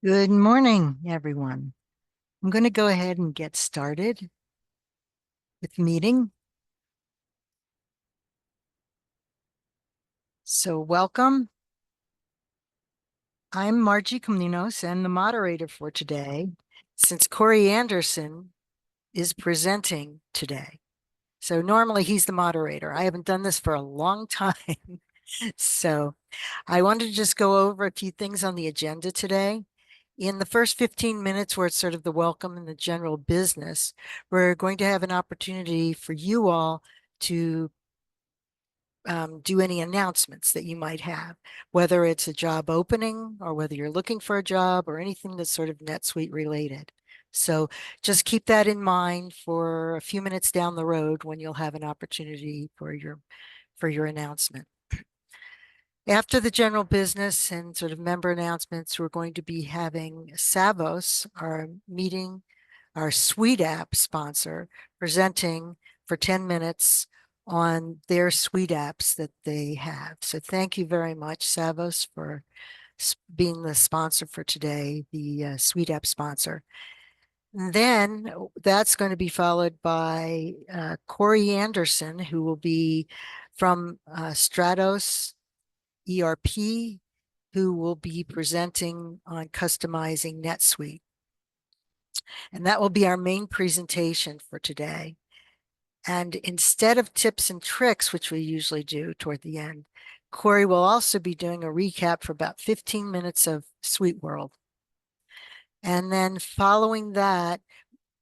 Good morning, everyone. I'm going to go ahead and get started with the meeting. So welcome. I'm Margie Comninos and the moderator for today, since Cory Anderson is presenting today. So normally he's the moderator. I haven't done this for a long time. So I wanted to just go over a few things on the agenda today. In the first 15 minutes, where it's sort of the welcome and the general business, we're going to have an opportunity for you all to do any announcements that you might have, whether it's a job opening or whether you're looking for a job or anything that's sort of NetSuite related. So just keep that in mind for a few minutes down the road when you'll have an opportunity for your announcement. After the general business and sort of member announcements, we're going to be having Savos, our Suite app sponsor, presenting for 10 minutes on their Suite apps that they have. So thank you very much, Savos, for being the sponsor for today, the Suite app sponsor. And then that's going to be followed by Cory Anderson, who will be from Stratos ERP, who will be presenting on customizing NetSuite. And that will be our main presentation for today. And instead of tips and tricks, which we usually do toward the end, Cory will also be doing a recap for about 15 minutes of Suite World. And then following that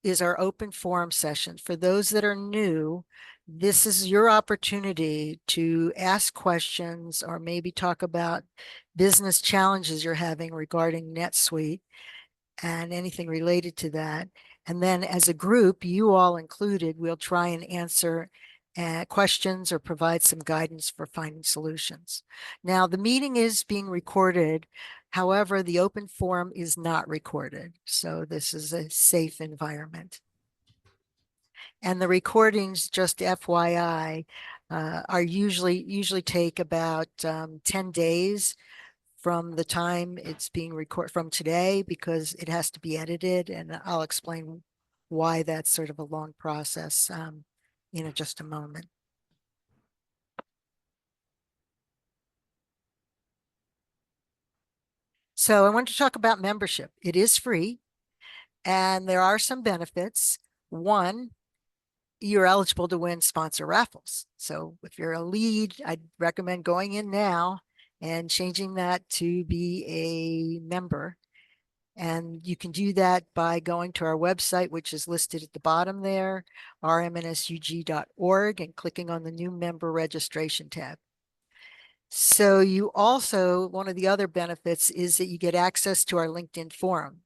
is our open forum session. For those that are new, this is your opportunity to ask questions or maybe talk about business challenges you're having regarding NetSuite and anything related to that. And then as a group, you all included, we'll try and answer questions or provide some guidance for finding solutions. Now, the meeting is being recorded. However, the open forum is not recorded. So this is a safe environment. And the recordings, just FYI, are usually take about 10 days from the time it's being recorded from today, because it has to be edited, and I'll explain why that's sort of a long process in just a moment. So I want to talk about membership. It is free, and there are some benefits. One, you're eligible to win sponsor raffles. So if you're a lead, I'd recommend going in now and changing that to be a member. And you can do that by going to our website, which is listed at the bottom there, rmnsug.org, and clicking on the new member registration tab. So you also, one of the other benefits is that you get access to our LinkedIn forum.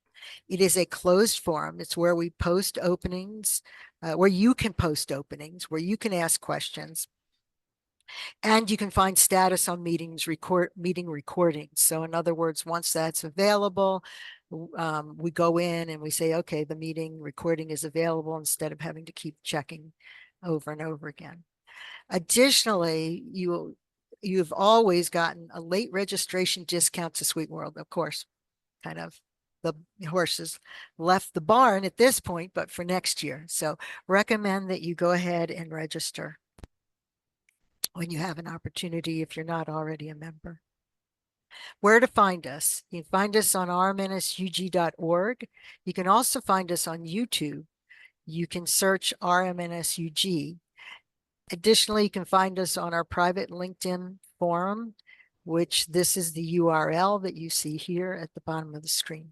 It is a closed forum. It's where we post openings, where you can post openings, where you can ask questions, and you can find status on meeting recordings. So in other words, once that's available, we go in and we say, okay, the meeting recording is available, instead of having to keep checking over and over again. Additionally, you've always gotten a late registration discount to Suite World. Of course, kind of the horses left the barn at this point, but for next year. So recommend that you go ahead and register when you have an opportunity, if you're not already a member. Where to find us? You can find us on rmnsug.org. You can also find us on YouTube. You can search RMNSUG. Additionally, you can find us on our private LinkedIn forum, which this is the URL that you see here at the bottom of the screen.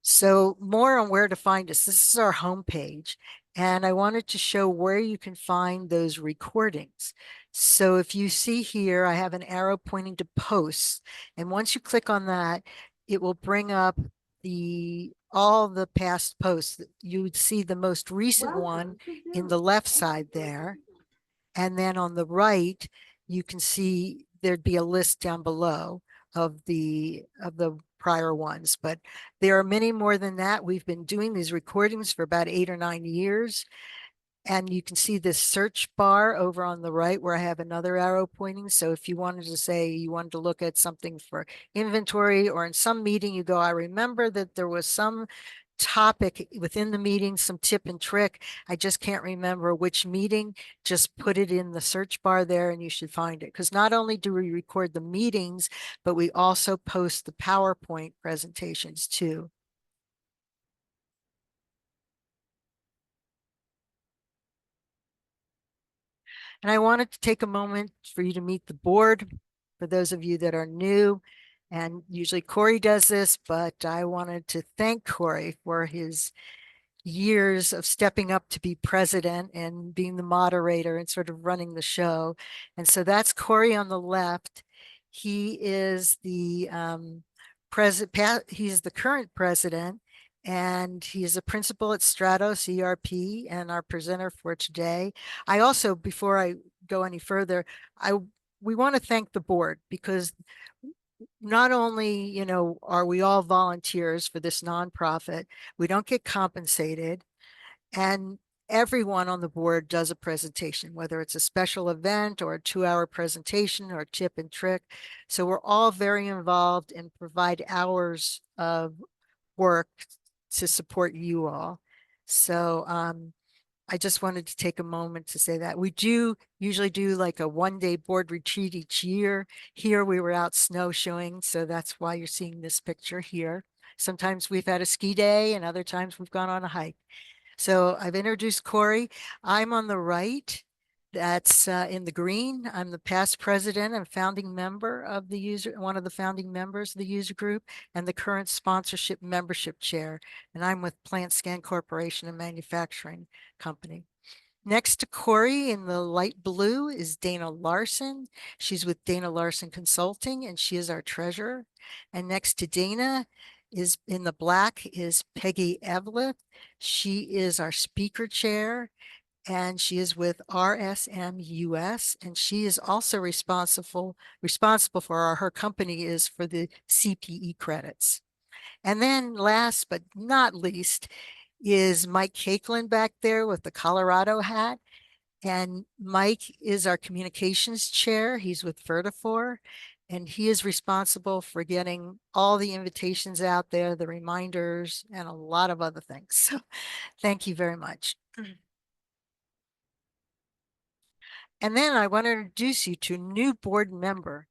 So more on where to find us. This is our homepage, and I wanted to show where you can find those recordings. So if you see here, I have an arrow pointing to posts, and once you click on that, it will bring up all the past posts. You would see the most recent one in the left side there, and then on the right, you can see there'd be a list down below of the prior ones, but there are many more than that. We've been doing these recordings for about 8 or 9 years. And you can see this search bar over on the right where I have another arrow pointing. So if you wanted to say you wanted to look at something for inventory, or in some meeting you go, I remember that there was some topic within the meeting, some tip and trick. I just can't remember which meeting. Just put it in the search bar there and you should find it. Because not only do we record the meetings, but we also post the PowerPoint presentations too. And I wanted to take a moment for you to meet the board, for those of you that are new. And usually Cory does this, but I wanted to thank Cory for his years of stepping up to be president and being the moderator and sort of running the show. And so that's Cory on the left. He is the president, he's the current president, and he is a principal at Stratos ERP and our presenter for today. I also, before I go any further, we want to thank the board, because not only, are we all volunteers for this nonprofit, we don't get compensated, and everyone on the board does a presentation, whether it's a special event or a 2-hour presentation or tip and trick. So we're all very involved and provide hours of work to support you all. So I just wanted to take a moment to say that we do usually do like a 1-day board retreat each year. Here we were out snowshoeing, so that's why you're seeing this picture here. Sometimes we've had a ski day and other times we've gone on a hike. So I've introduced Cory. I'm on the right. That's in the green. I'm the past president and founding member of the user, one of the founding members of the user group, and the current sponsorship membership chair. And I'm with Plant Scan Corporation and Manufacturing Company. Next to Cory in the light blue is Dana Larson. She's with Dana Larson Consulting, and she is our treasurer. And next to Dana is in the black is Peggy Eveleth. She is our speaker chair, and she is with RSMUS, and she is also responsible for her company is for the CPE credits. And then last but not least is Mike Cakelin back there with the Colorado hat. And Mike is our communications chair. He's with Vertifor, and he is responsible for getting all the invitations out there, the reminders, and a lot of other things. So thank you very much. And then I want to introduce you to a new board member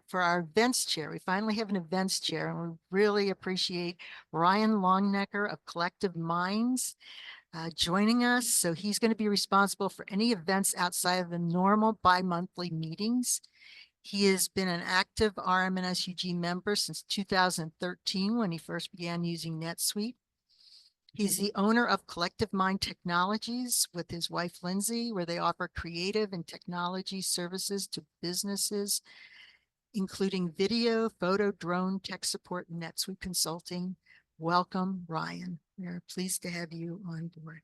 for our events chair. We finally have an events chair, and we really appreciate Ryan Longnecker of Collective Minds joining us. So he's going to be responsible for any events outside of the normal bi-monthly meetings. He has been an active RMNSUG member since 2013 when he first began using NetSuite. He's the owner of Collective Mind Technologies with his wife, Lindsay, where they offer creative and technology services to businesses, including video, photo, drone, tech support, and NetSuite consulting. Welcome, Ryan. We're pleased to have you on board.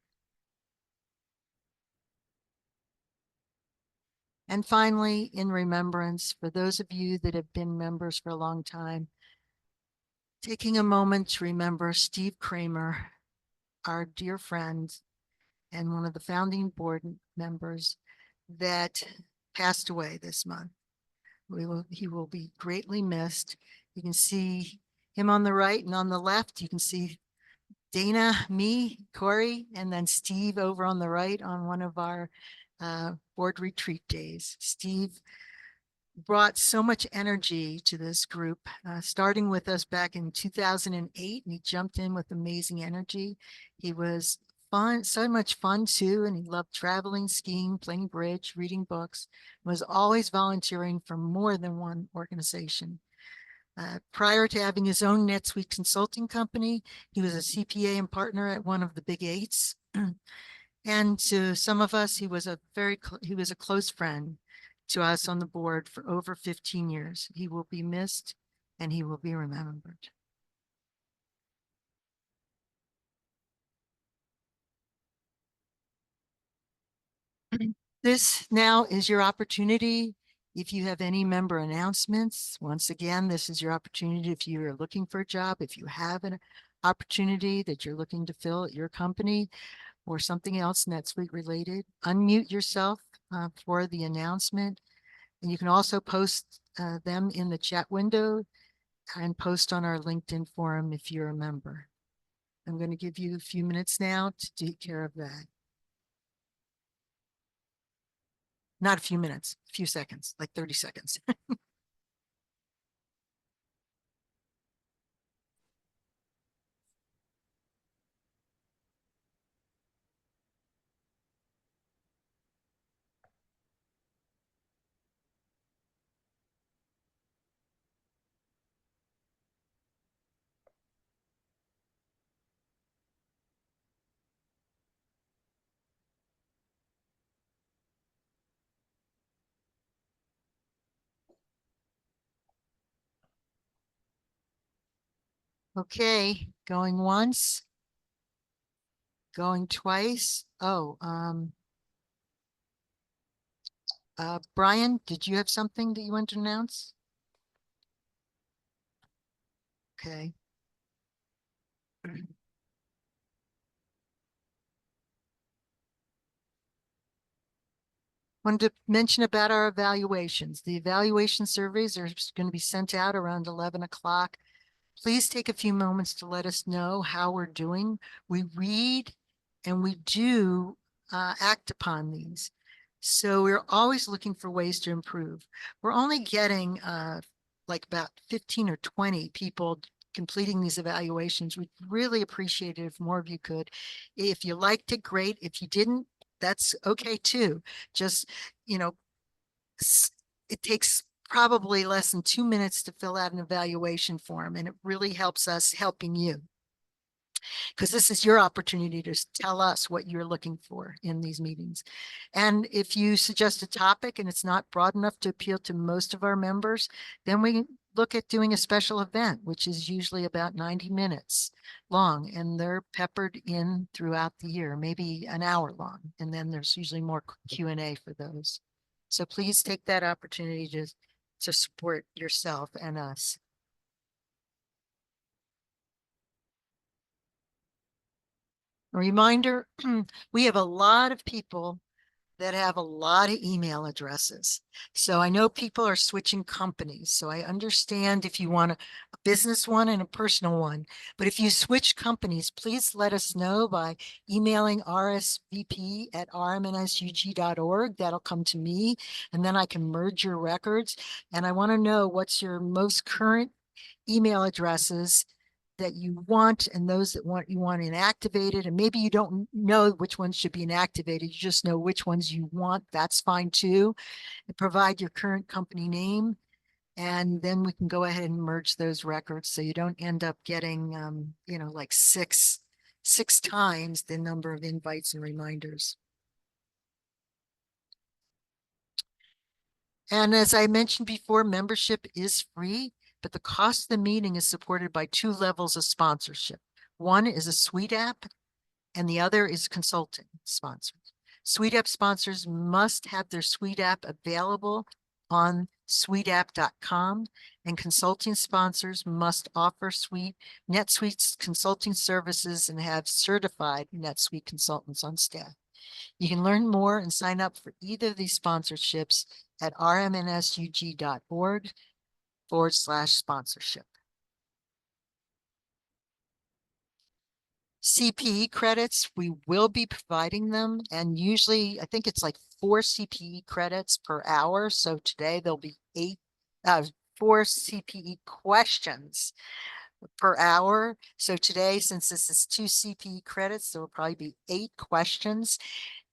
And finally, in remembrance, for those of you that have been members for a long time, taking a moment to remember Steve Kramer, our dear friend and one of the founding board members that passed away this month. He will be greatly missed. You can see him on the right, and on the left, you can see Dana, me, Cory, and then Steve over on the right on one of our board retreat days. Steve brought so much energy to this group, starting with us back in 2008, and he jumped in with amazing energy. He was fun, so much fun too, and he loved traveling, skiing, playing bridge, reading books, was always volunteering for more than one organization. Prior to having his own NetSuite consulting company, he was a CPA and partner at one of the big eights. And to some of us, he was a close friend to us on the board for over 15 years. He will be missed and he will be remembered. This now is your opportunity. If you have any member announcements, once again, this is your opportunity. If you are looking for a job, if you have an opportunity that you're looking to fill at your company, or something else NetSuite related, unmute yourself for the announcement. And you can also post them in the chat window and post on our LinkedIn forum if you're a member. I'm going to give you a few minutes now to take care of that. Not a few minutes, a few seconds, like 30 seconds. Okay, going once, going twice. Oh, Brian, did you have something that you want to announce? Okay. Wanted to mention about our evaluations. The evaluation surveys are going to be sent out around 11 o'clock. Please take a few moments to let us know how we're doing. We read and we do act upon these. So we're always looking for ways to improve. We're only getting like about 15 or 20 people completing these evaluations. We'd really appreciate it if more of you could. If you liked it, great. If you didn't, that's okay too. Just, you know, it takes probably less than 2 minutes to fill out an evaluation form, and it really helps us helping you, because this is your opportunity to tell us what you're looking for in these meetings. And if you suggest a topic and it's not broad enough to appeal to most of our members, then we look at doing a special event, which is usually about 90 minutes long, and they're peppered in throughout the year, maybe an hour long. And then there's usually more Q&A for those. So please take that opportunity to support yourself and us. A reminder, we have a lot of people that have a lot of email addresses. So I know people are switching companies. So I understand if you want a business one and a personal one, but if you switch companies, please let us know by emailing rsvp@rmnsug.org. That'll come to me, and then I can merge your records. And I want to know what's your most current email addresses that you want, and those that you want inactivated, and maybe you don't know which ones should be inactivated, you just know which ones you want. That's fine too. And provide your current company name, and then we can go ahead and merge those records so you don't end up getting like six times the number of invites and reminders. And as I mentioned before, membership is free, but the cost of the meeting is supported by 2 levels of sponsorship. One is a Suite app, and the other is consulting sponsors. Suite app sponsors must have their Suite app available on suiteapp.com, and consulting sponsors must offer NetSuite's consulting services and have certified NetSuite consultants on staff. You can learn more and sign up for either of these sponsorships at rmnsug.org/sponsorship. CPE credits, we will be providing them, and usually I think it's like 4 CPE credits per hour. So today there'll be 4 CPE questions per hour. So today, since this is 2 CPE credits, there will probably be 8 questions,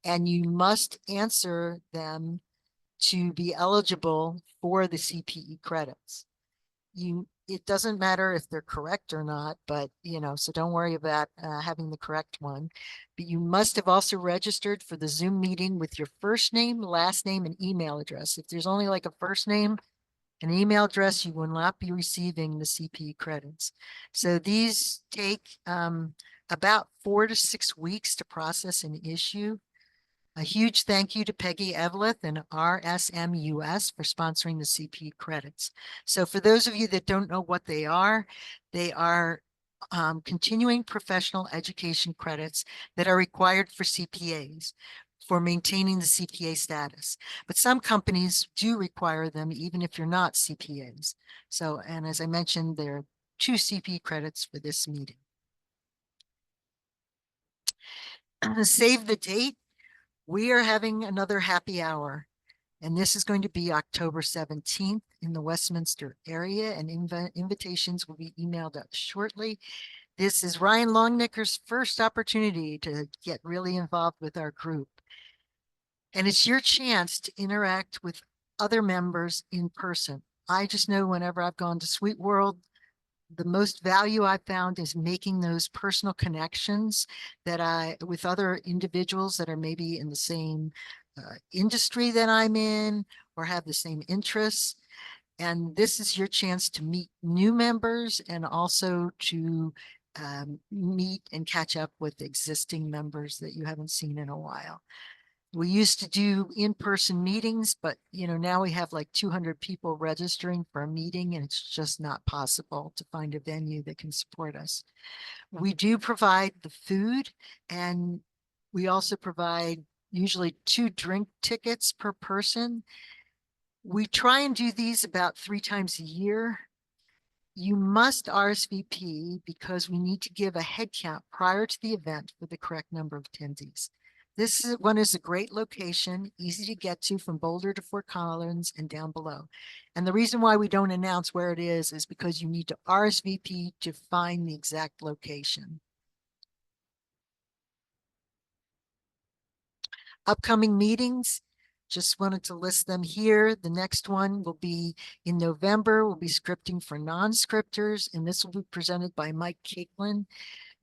and you must answer them to be eligible for the CPE credits. It doesn't matter if they're correct or not, but so don't worry about having the correct one. But you must have also registered for the Zoom meeting with your first name, last name, and email address. If there's only like a first name and email address, you will not be receiving the CPE credits. So these take about 4 to 6 weeks to process and issue. A huge thank you to Peggy Eveleth and RSMUS for sponsoring the CPE credits. So for those of you that don't know what they are continuing professional education credits that are required for CPAs for maintaining the CPA status. But some companies do require them even if you're not CPAs. So, and as I mentioned, there are 2 CP credits for this meeting. Save the date. We are having another happy hour, and this is going to be October 17th in the Westminster area, and invitations will be emailed out shortly. This is Ryan Longnicker's first opportunity to get really involved with our group. And it's your chance to interact with other members in person. I just know whenever I've gone to Sweet World, the most value I've found is making those personal connections with other individuals that are maybe in the same industry that I'm in or have the same interests. And this is your chance to meet new members and also to meet and catch up with existing members that you haven't seen in a while. We used to do in-person meetings, but now we have like 200 people registering for a meeting, and it's just not possible to find a venue that can support us. We do provide the food, and we also provide usually 2 drink tickets per person. We try and do these about 3 times a year. You must RSVP because we need to give a head count prior to the event for the correct number of attendees. This one is a great location, easy to get to from Boulder to Fort Collins and down below. And the reason why we don't announce where it is because you need to RSVP to find the exact location. Upcoming meetings, just wanted to list them here. The next one will be in November. We'll be scripting for non-scripters, and this will be presented by Mike Caitlin,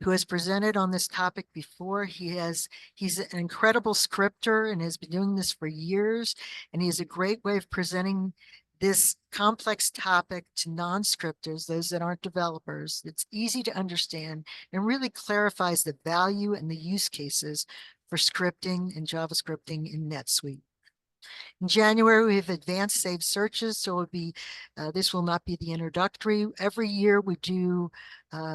who has presented on this topic before. He's an incredible scripter and has been doing this for years, and he has a great way of presenting this complex topic to non-scripters, those that aren't developers. It's easy to understand and really clarifies the value and the use cases for scripting and JavaScripting in NetSuite. In January, we have advanced saved searches, so it'll be, this will not be the introductory. Every year we do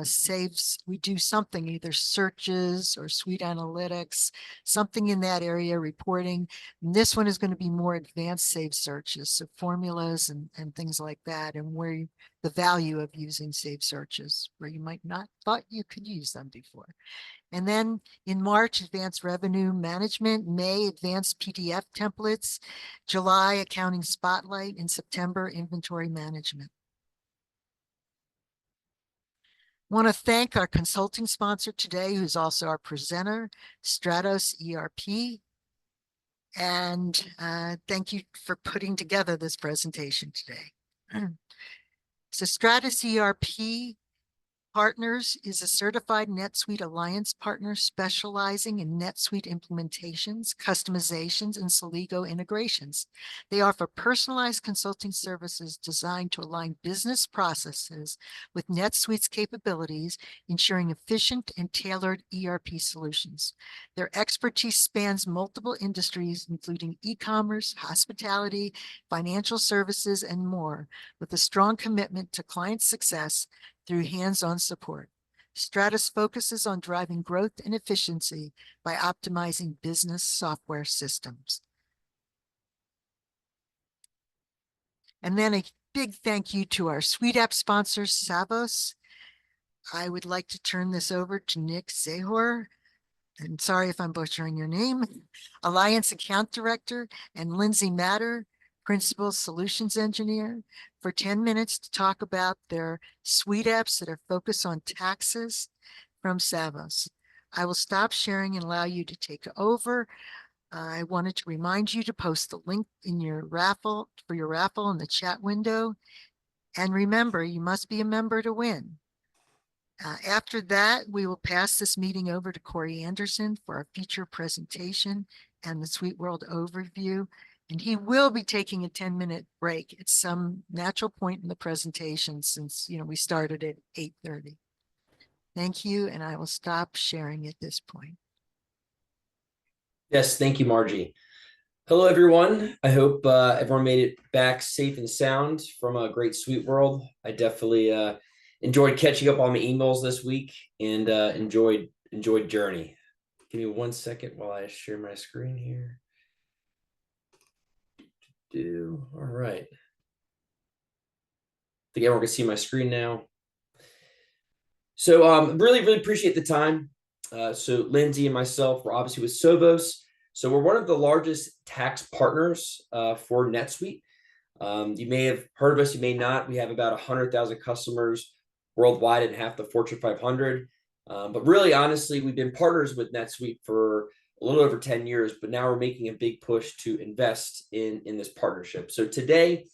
saves, we do something, either searches or suite analytics, something in that area, reporting. And this one is going to be more advanced saved searches, so formulas and things like that, and where the value of using saved searches, where you might not thought you could use them before. And then in March, advanced revenue management, May, advanced PDF templates, July, accounting spotlight, and September, inventory management. I want to thank our consulting sponsor today, who's also our presenter, Stratos ERP. And thank you for putting together this presentation today. So Stratos ERP Partners is a certified NetSuite Alliance partner specializing in NetSuite implementations, customizations, and Celigo integrations. They offer personalized consulting services designed to align business processes with NetSuite's capabilities, ensuring efficient and tailored ERP solutions. Their expertise spans multiple industries, including e-commerce, hospitality, financial services, and more, with a strong commitment to client success through hands-on support. Stratos focuses on driving growth and efficiency by optimizing business software systems. And then a big thank you to our Suite App sponsors, Savos. I would like to turn this over to Nick Zahor, and sorry if I'm butchering your name, Alliance Account Director, and Lindsay Matter, Principal Solutions Engineer, for 10 minutes to talk about their Suite apps that are focused on taxes from Savos. I will stop sharing and allow you to take over. I wanted to remind you to post the link in your raffle in the chat window. And remember, you must be a member to win. After that, we will pass this meeting over to Cory Anderson for our feature presentation and the Suite World overview. And he will be taking a 10-minute break at some natural point in the presentation since we started at 8:30. Thank you, and I will stop sharing at this point. Yes, thank you, Margie. Hello, everyone. I hope everyone made it back safe and sound from a great Suite World. I definitely enjoyed catching up on my emails this week and enjoyed Journey. Give me 1 second while I share my screen here. All right. I think everyone can see my screen now. So really appreciate the time. So Lindsay and myself, we're obviously with Sovos. So we're one of the largest tax partners for NetSuite. You may have heard of us, you may not. We have about 100,000 customers worldwide and half the Fortune 500. But really, honestly, we've been partners with NetSuite for a little over 10 years, but now we're making a big push to invest in this partnership. So today,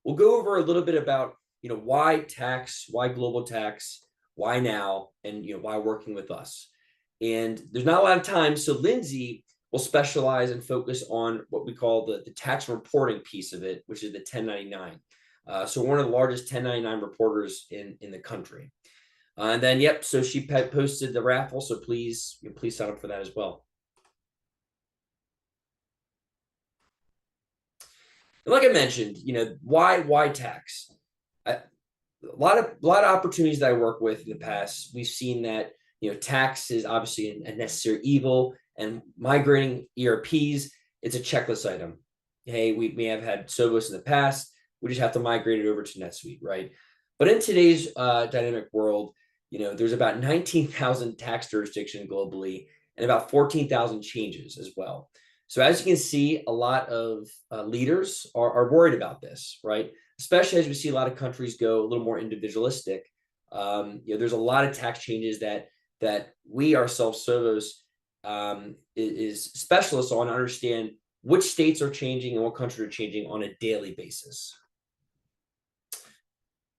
we'll go over a little bit about why tax, why global tax, why now, and why working with us. And there's not a lot of time, so Lindsay will specialize and focus on what we call the tax reporting piece of it, which is the 1099. So one of the largest 1099 reporters in the country. And then, yep, so she posted the raffle, so please sign up for that as well. And like I mentioned, why tax? A lot of opportunities that I work with in the past, we've seen that tax is obviously a necessary evil, and migrating ERPs, it's a checklist item. Hey, we may have had Sovos in the past, we just have to migrate it over to NetSuite, right? But in today's dynamic world, there's about 19,000 tax jurisdictions globally and about 14,000 changes as well. So as you can see, a lot of leaders are worried about this, right? Especially as we see a lot of countries go a little more individualistic. There's a lot of tax changes that we ourselves, Sovos, is specialists on, understand which states are changing and what countries are changing on a daily basis.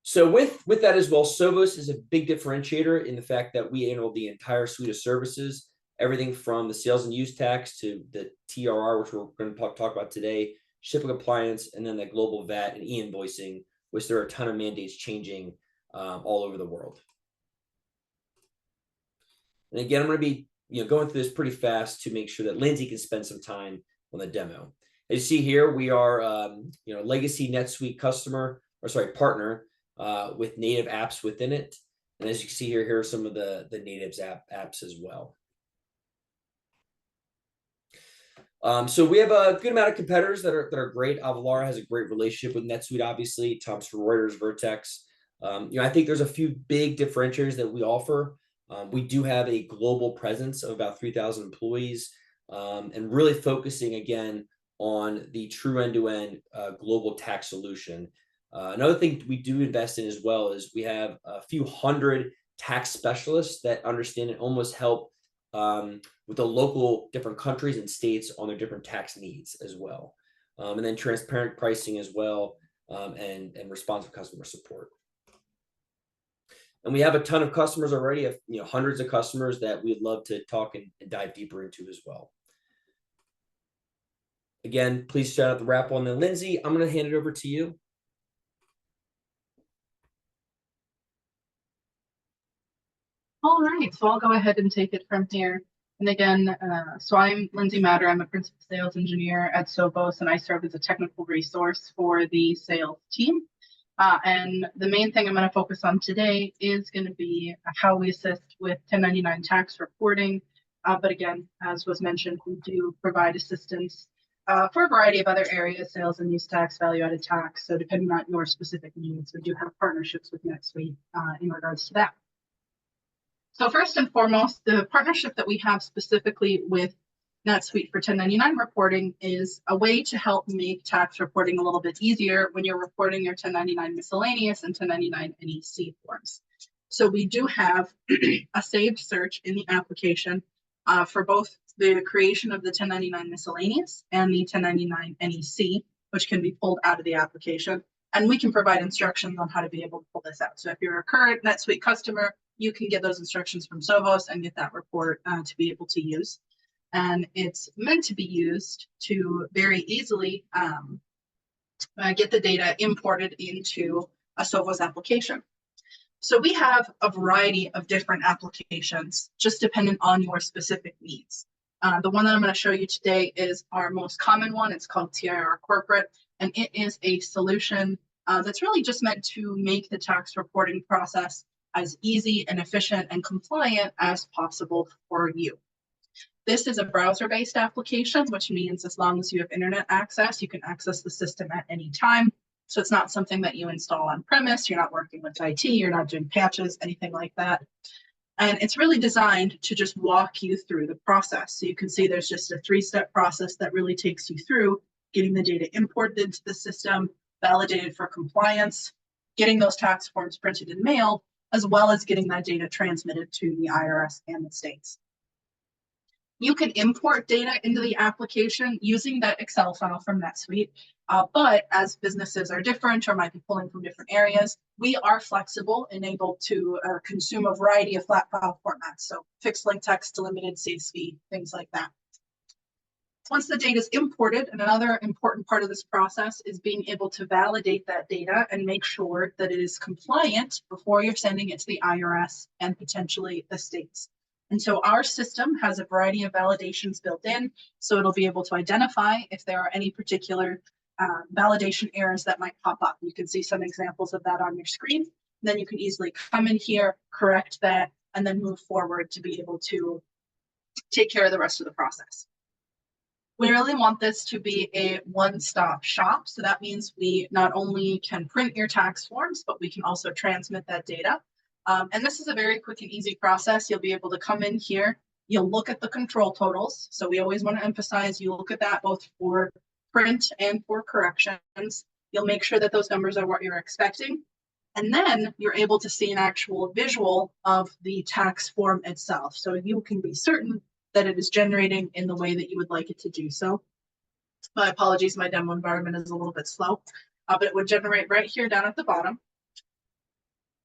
So with that as well, Sovos is a big differentiator in the fact that we handle the entire suite of services, everything from the sales and use tax to the TRR, which we're going to talk about today, shipping compliance, and then the global VAT and e-invoicing, which there are a ton of mandates changing all over the world. And again, I'm going to be going through this pretty fast to make sure that Lindsay can spend some time on the demo. As you see here, we are legacy NetSuite partner with native apps within it. And as you can see here are some of the natives apps as well. So we have a good amount of competitors that are great. Avalara has a great relationship with NetSuite, obviously, Thomson Reuters, Vertex. I think there's a few big differentiators that we offer. We do have a global presence of about 3,000 employees, and really focusing again on the true end-to-end global tax solution. Another thing we do invest in as well is we have a few hundred tax specialists that understand and almost help with the local different countries and states on their different tax needs as well. And then transparent pricing as well, and responsive customer support. And we have a ton of customers already, hundreds of customers that we'd love to talk and dive deeper into as well. Again, please shout out the raffle. And then Lindsay, I'm going to hand it over to you. All right, so I'll go ahead and take it from here. And again, so I'm Lindsay Matter. I'm a principal sales engineer at Sovos, and I serve as a technical resource for the sales team. And the main thing I'm going to focus on today is going to be how we assist with 1099 tax reporting. But again, as was mentioned, we do provide assistance for a variety of other areas, sales and use tax, value-added tax. So depending on your specific needs, we do have partnerships with NetSuite in regards to that. So first and foremost, the partnership that we have specifically with NetSuite for 1099 reporting is a way to help make tax reporting a little bit easier when you're reporting your 1099 miscellaneous and 1099 NEC forms. So we do have a saved search in the application for both the creation of the 1099 miscellaneous and the 1099 NEC, which can be pulled out of the application. And we can provide instructions on how to be able to pull this out. So if you're a current NetSuite customer, you can get those instructions from Sovos and get that report to be able to use. And it's meant to be used to very easily get the data imported into a Sovos application. So we have a variety of different applications, just dependent on your specific needs. The one that I'm going to show you today is our most common one. It's called TIR Corporate, and it is a solution that's really just meant to make the tax reporting process as easy and efficient and compliant as possible for you. This is a browser-based application, which means as long as you have internet access, you can access the system at any time. So it's not something that you install on premise. You're not working with IT, you're not doing patches, anything like that. And it's really designed to just walk you through the process. So you can see there's just a 3-step process that really takes you through getting the data imported into the system, validated for compliance, getting those tax forms printed and mailed, as well as getting that data transmitted to the IRS and the states. You can import data into the application using that Excel file from NetSuite, but as businesses are different or might be pulling from different areas, we are flexible and able to consume a variety of flat file formats, so fixed link text, delimited, CSV, things like that. Once the data is imported, and another important part of this process is being able to validate that data and make sure that it is compliant before you're sending it to the IRS and potentially the states. And so our system has a variety of validations built in, so it'll be able to identify if there are any particular validation errors that might pop up. You can see some examples of that on your screen. And then you can easily come in here, correct that, and then move forward to be able to take care of the rest of the process. We really want this to be a one-stop shop. So that means we not only can print your tax forms, but we can also transmit that data. And this is a very quick and easy process. You'll be able to come in here. You'll look at the control totals. So we always want to emphasize you look at that both for print and for corrections. You'll make sure that those numbers are what you're expecting. And then you're able to see an actual visual of the tax form itself. So you can be certain that it is generating in the way that you would like it to do so. My apologies, my demo environment is a little bit slow, but it would generate right here down at the bottom.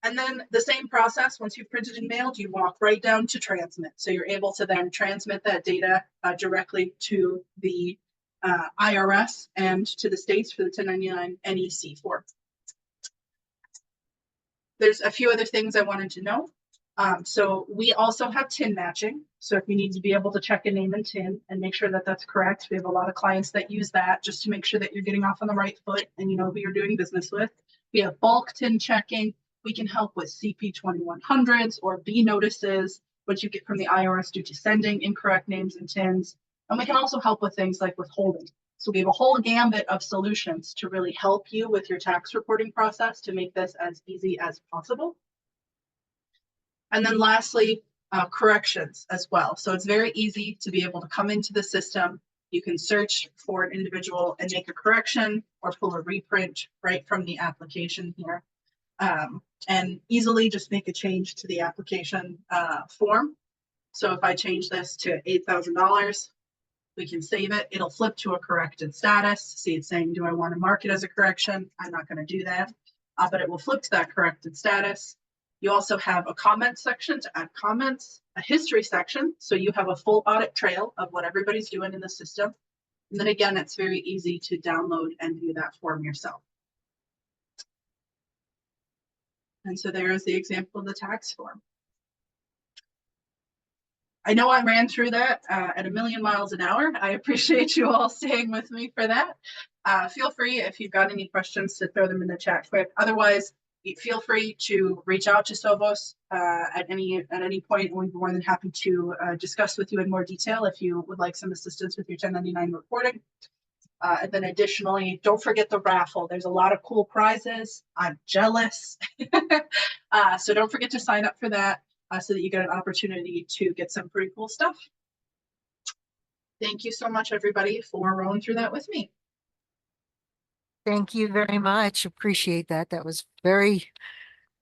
And then the same process, once you've printed and mailed, you walk right down to transmit. So you're able to then transmit that data directly to the IRS and to the states for the 1099 NEC form. There's a few other things I wanted to know. So we also have TIN matching. So if you need to be able to check a name in TIN and make sure that that's correct, we have a lot of clients that use that just to make sure that you're getting off on the right foot and you know who you're doing business with. We have bulk TIN checking. We can help with CP 2100s or B notices, which you get from the IRS due to sending incorrect names and TINs. And we can also help with things like withholding. So we have a whole gambit of solutions to really help you with your tax reporting process to make this as easy as possible. And then lastly, corrections as well. So it's very easy to be able to come into the system. You can search for an individual and make a correction or pull a reprint right from the application here. And easily just make a change to the application form. So if I change this to $8,000, we can save it. It'll flip to a corrected status. See, it's saying, do I want to mark it as a correction? I'm not going to do that, but it will flip to that corrected status. You also have a comment section to add comments, a history section, so you have a full audit trail of what everybody's doing in the system. And then again, it's very easy to download and view that form yourself. And so there is the example of the tax form. I know I ran through that at a million miles an hour. I appreciate you all staying with me for that. Feel free, if you've got any questions, to throw them in the chat quick. Otherwise, feel free to reach out to Sovos at any point, and we'd be more than happy to discuss with you in more detail if you would like some assistance with your 1099 reporting. And then additionally, don't forget the raffle. There's a lot of cool prizes. I'm jealous. So don't forget to sign up for that so that you get an opportunity to get some pretty cool stuff. Thank you so much, everybody, for rolling through that with me. Thank you very much. Appreciate that. That was very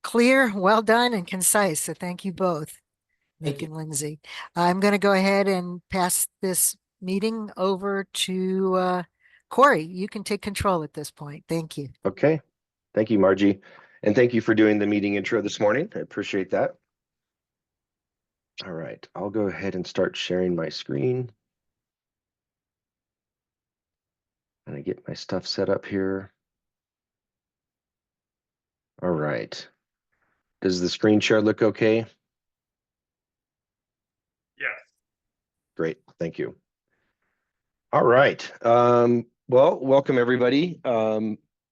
clear, well done, and concise. So thank you both, Nick and Lindsay. I'm going to go ahead and pass this meeting over to Cory. You can take control at this point. Thank you. Okay. Thank you, Margie. And thank you for doing the meeting intro this morning. I appreciate that. All right, I'll go ahead and start sharing my screen. And I get my stuff set up here. All right. Does the screen share look okay? Yes. Great, thank you. All right. Well, welcome everybody.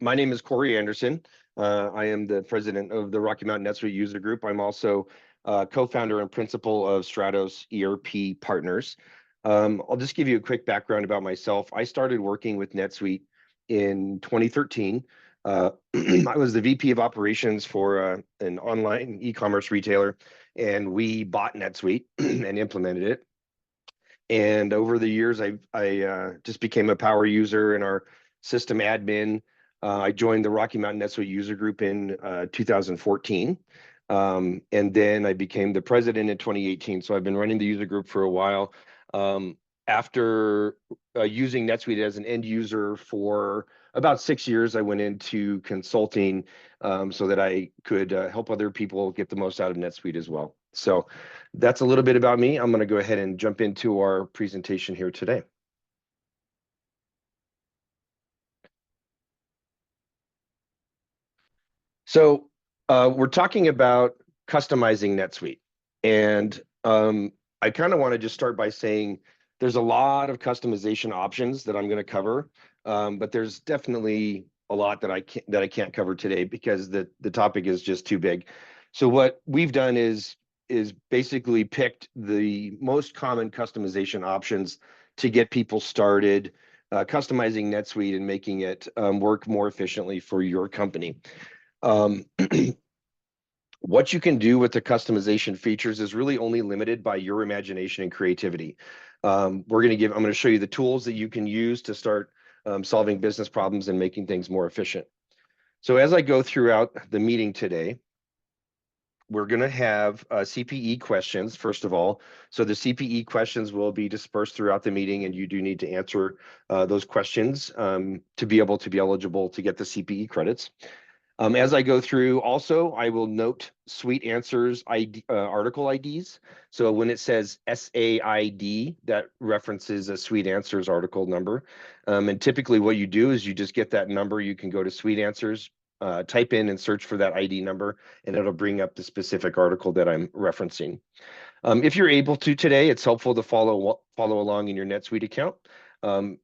My name is Cory Anderson. I am the president of the Rocky Mountain NetSuite user group. I'm also co-founder and principal of Stratos ERP Partners. I'll just give you a quick background about myself. I started working with NetSuite in 2013. I was the VP of operations for an online e-commerce retailer, and we bought NetSuite and implemented it. And over the years, I just became a power user and our system admin. I joined the Rocky Mountain NetSuite user group in 2014. And then I became the president in 2018. So I've been running the user group for a while. After using NetSuite as an end user for about 6 years, I went into consulting so that I could help other people get the most out of NetSuite as well. So that's a little bit about me. I'm going to go ahead and jump into our presentation here today. So we're talking about customizing NetSuite. And I kind of want to just start by saying there's a lot of customization options that I'm going to cover, but there's definitely a lot that I can't cover today because the topic is just too big. So what we've done is basically picked the most common customization options to get people started customizing NetSuite and making it work more efficiently for your company. What you can do with the customization features is really only limited by your imagination and creativity. I'm going to show you the tools that you can use to start solving business problems and making things more efficient. So as I go throughout the meeting today, we're going to have CPE questions, first of all. So the CPE questions will be dispersed throughout the meeting, and you do need to answer those questions to be able to be eligible to get the CPE credits. As I go through, also, I will note Suite Answers article IDs. So when it says SAID, that references a Suite Answers article number. And typically what you do is you just get that number. You can go to Suite Answers, type in and search for that ID number, and it'll bring up the specific article that I'm referencing. If you're able to today, it's helpful to follow along in your NetSuite account.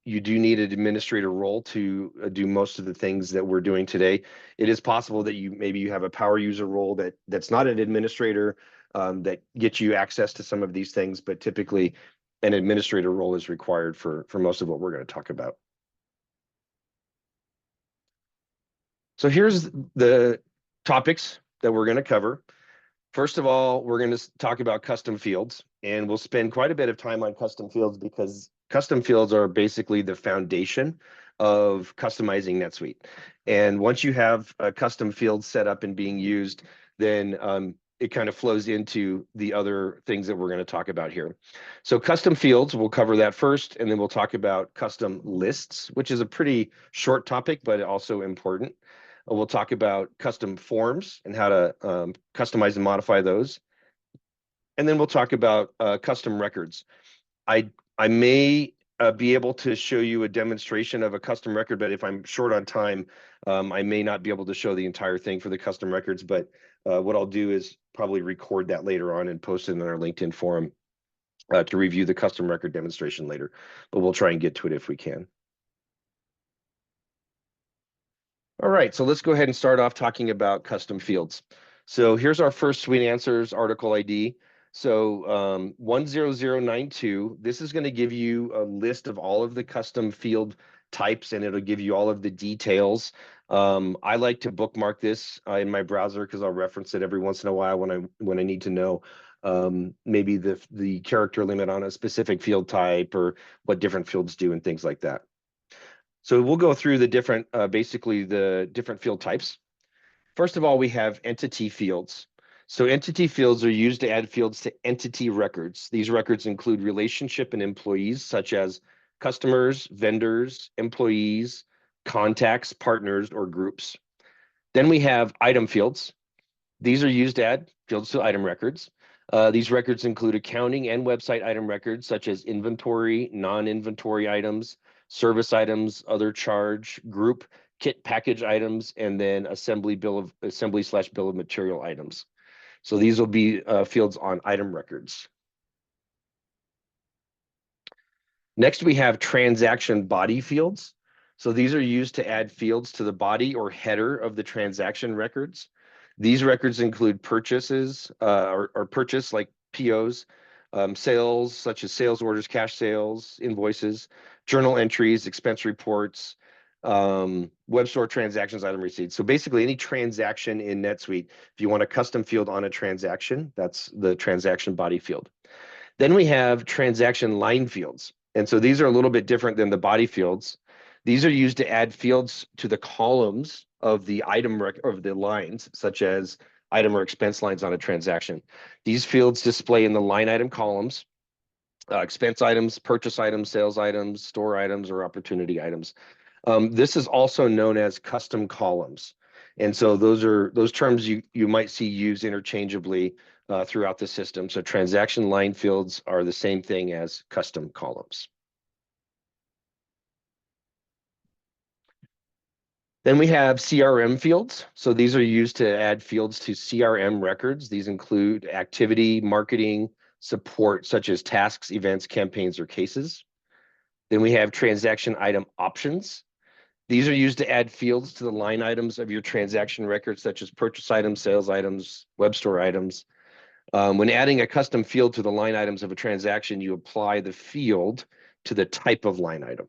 You do need an administrator role to do most of the things that we're doing today. It is possible that maybe you have a power user role that's not an administrator that gets you access to some of these things, but typically an administrator role is required for most of what we're going to talk about. So here's the topics that we're going to cover. First of all, we're going to talk about custom fields, and we'll spend quite a bit of time on custom fields because custom fields are basically the foundation of customizing NetSuite. And once you have a custom field set up and being used, then it kind of flows into the other things that we're going to talk about here. So custom fields, we'll cover that first, and then we'll talk about custom lists, which is a pretty short topic, but also important. We'll talk about custom forms and how to customize and modify those. And then we'll talk about custom records. I may be able to show you a demonstration of a custom record, but if I'm short on time, I may not be able to show the entire thing for the custom records. But what I'll do is probably record that later on and post it in our LinkedIn forum to review the custom record demonstration later. But we'll try and get to it if we can. All right, so let's go ahead and start off talking about custom fields. So here's our first Suite Answers article ID. So 10092, this is going to give you a list of all of the custom field types, and it'll give you all of the details. I like to bookmark this in my browser because I'll reference it every once in a while when I need to know maybe the character limit on a specific field type or what different fields do and things like that. So we'll go through the different, basically the different field types. First of all, we have entity fields. So entity fields are used to add fields to entity records. These records include relationship and employees, such as customers, vendors, employees, contacts, partners, or groups. Then we have item fields. These are used to add fields to item records. These records include accounting and website item records, such as inventory, non-inventory items, service items, other charge, group, kit package items, and then assembly / bill of material items. So these will be fields on item records. Next, we have transaction body fields. So these are used to add fields to the body or header of the transaction records. These records include purchases or purchase like POs, sales such as sales orders, cash sales, invoices, journal entries, expense reports, web store transactions, item receipts. So basically any transaction in NetSuite, if you want a custom field on a transaction, that's the transaction body field. Then we have transaction line fields. And so these are a little bit different than the body fields. These are used to add fields to the columns of the item of the lines, such as item or expense lines on a transaction. These fields display in the line item columns, expense items, purchase items, sales items, store items, or opportunity items. This is also known as custom columns. And so those terms you might see used interchangeably throughout the system. So transaction line fields are the same thing as custom columns. Then we have CRM fields. So these are used to add fields to CRM records. These include activity, marketing, support, such as tasks, events, campaigns, or cases. Then we have transaction item options. These are used to add fields to the line items of your transaction records, such as purchase items, sales items, web store items. When adding a custom field to the line items of a transaction, you apply the field to the type of line item.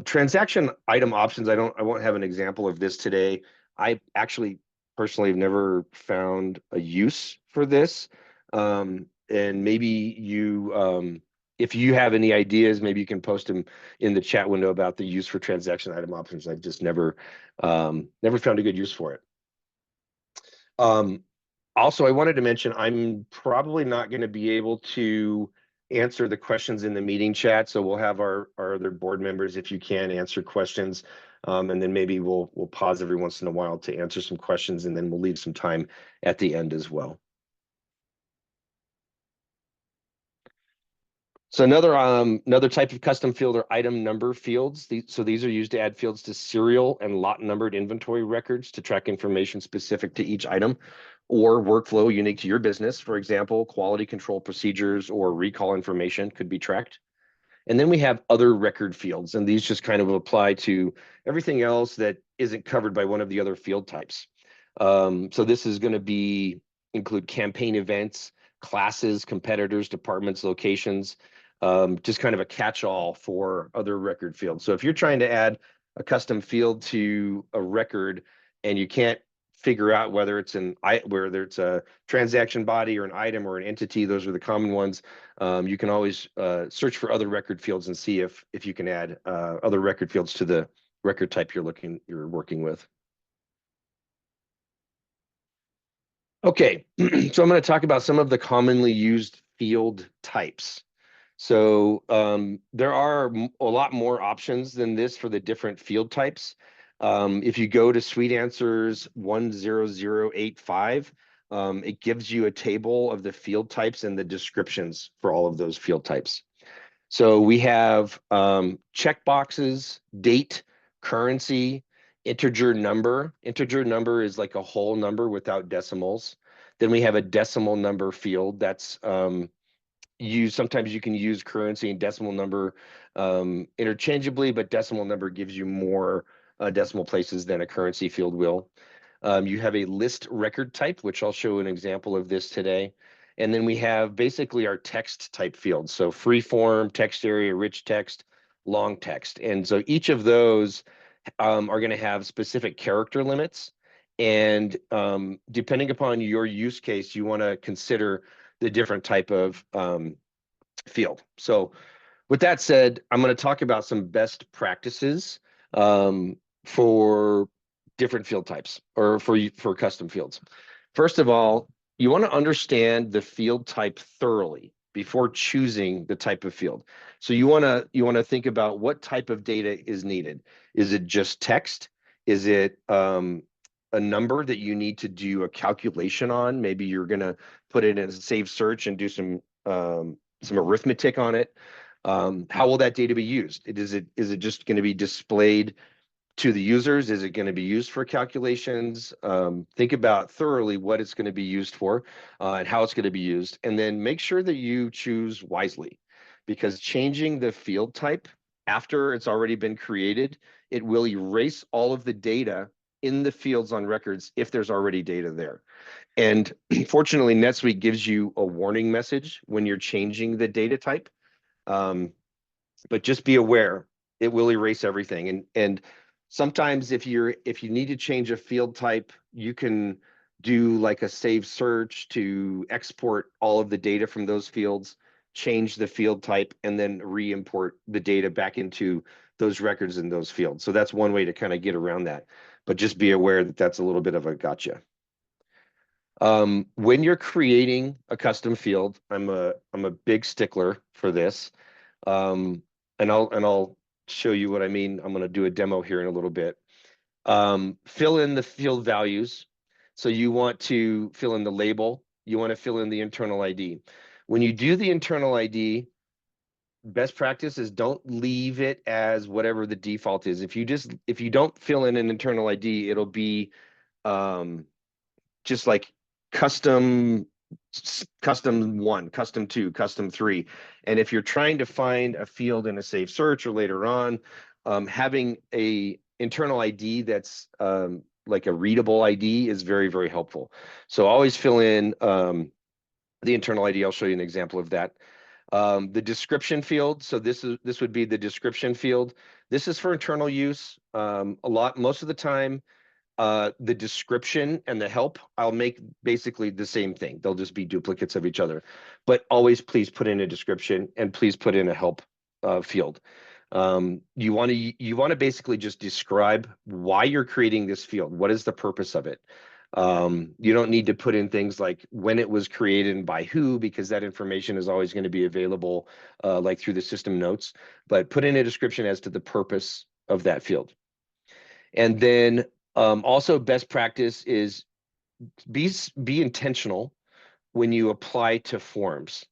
Transaction item options, I won't have an example of this today. I actually personally have never found a use for this. And maybe you, if you have any ideas, maybe you can post them in the chat window about the use for transaction item options. I've just never found a good use for it. Also, I wanted to mention, I'm probably not going to be able to answer the questions in the meeting chat. So we'll have our other board members, if you can, answer questions. And then maybe we'll pause every once in a while to answer some questions, and then we'll leave some time at the end as well. So another type of custom field are item number fields. So these are used to add fields to serial and lot numbered inventory records to track information specific to each item or workflow unique to your business. For example, quality control procedures or recall information could be tracked. And then we have other record fields, and these just kind of apply to everything else that isn't covered by one of the other field types. So this is going to include campaign events, classes, competitors, departments, locations, just kind of a catch-all for other record fields. So if you're trying to add a custom field to a record and you can't figure out whether it's a transaction body or an item or an entity, those are the common ones. You can always search for other record fields and see if you can add other record fields to the record type you're working with. Okay, so I'm going to talk about some of the commonly used field types. So there are a lot more options than this for the different field types. If you go to Suite Answers 10085, it gives you a table of the field types and the descriptions for all of those field types. So we have checkboxes, date, currency, integer number. Integer number is like a whole number without decimals. Then we have a decimal number field. That's sometimes you can use currency and decimal number interchangeably, but decimal number gives you more decimal places than a currency field will. You have a list record type, which I'll show an example of this today. And then we have basically our text type fields. So free form, text area, rich text, long text. And so each of those are going to have specific character limits. And depending upon your use case, you want to consider the different type of field. So with that said, I'm going to talk about some best practices for different field types or for custom fields. First of all, you want to understand the field type thoroughly before choosing the type of field. So you want to think about what type of data is needed. Is it just text? Is it a number that you need to do a calculation on? Maybe you're going to put it in a save search and do some arithmetic on it. How will that data be used? Is it just going to be displayed to the users? Is it going to be used for calculations? Think about thoroughly what it's going to be used for and how it's going to be used. And then make sure that you choose wisely, because changing the field type after it's already been created, it will erase all of the data in the fields on records if there's already data there. And fortunately, NetSuite gives you a warning message when you're changing the data type. But just be aware, it will erase everything. And sometimes if you need to change a field type, you can do like a save search to export all of the data from those fields, change the field type, and then re-import the data back into those records in those fields. So that's one way to kind of get around that. But just be aware that that's a little bit of a gotcha. When you're creating a custom field, I'm a big stickler for this. And I'll show you what I mean. I'm going to do a demo here in a little bit. Fill in the field values. So you want to fill in the label. You want to fill in the internal ID. When you do the internal ID, best practice is don't leave it as whatever the default is. If you don't fill in an internal ID, it'll be just like custom 1, custom 2, custom 3. And if you're trying to find a field in a safe search or later on, having a internal ID that's like a readable ID is very, very helpful. So always fill in the internal ID. I'll show you an example of that. The description field. So this would be the description field. This is for internal use. Most of the time, the description and the help, I'll make basically the same thing. They'll just be duplicates of each other. But always please put in a description and please put in a help field. You want to basically just describe why you're creating this field. What is the purpose of it? You don't need to put in things like when it was created and by who, because that information is always going to be available like through the system notes. But put in a description as to the purpose of that field. And then also best practice is be intentional when you apply to forms.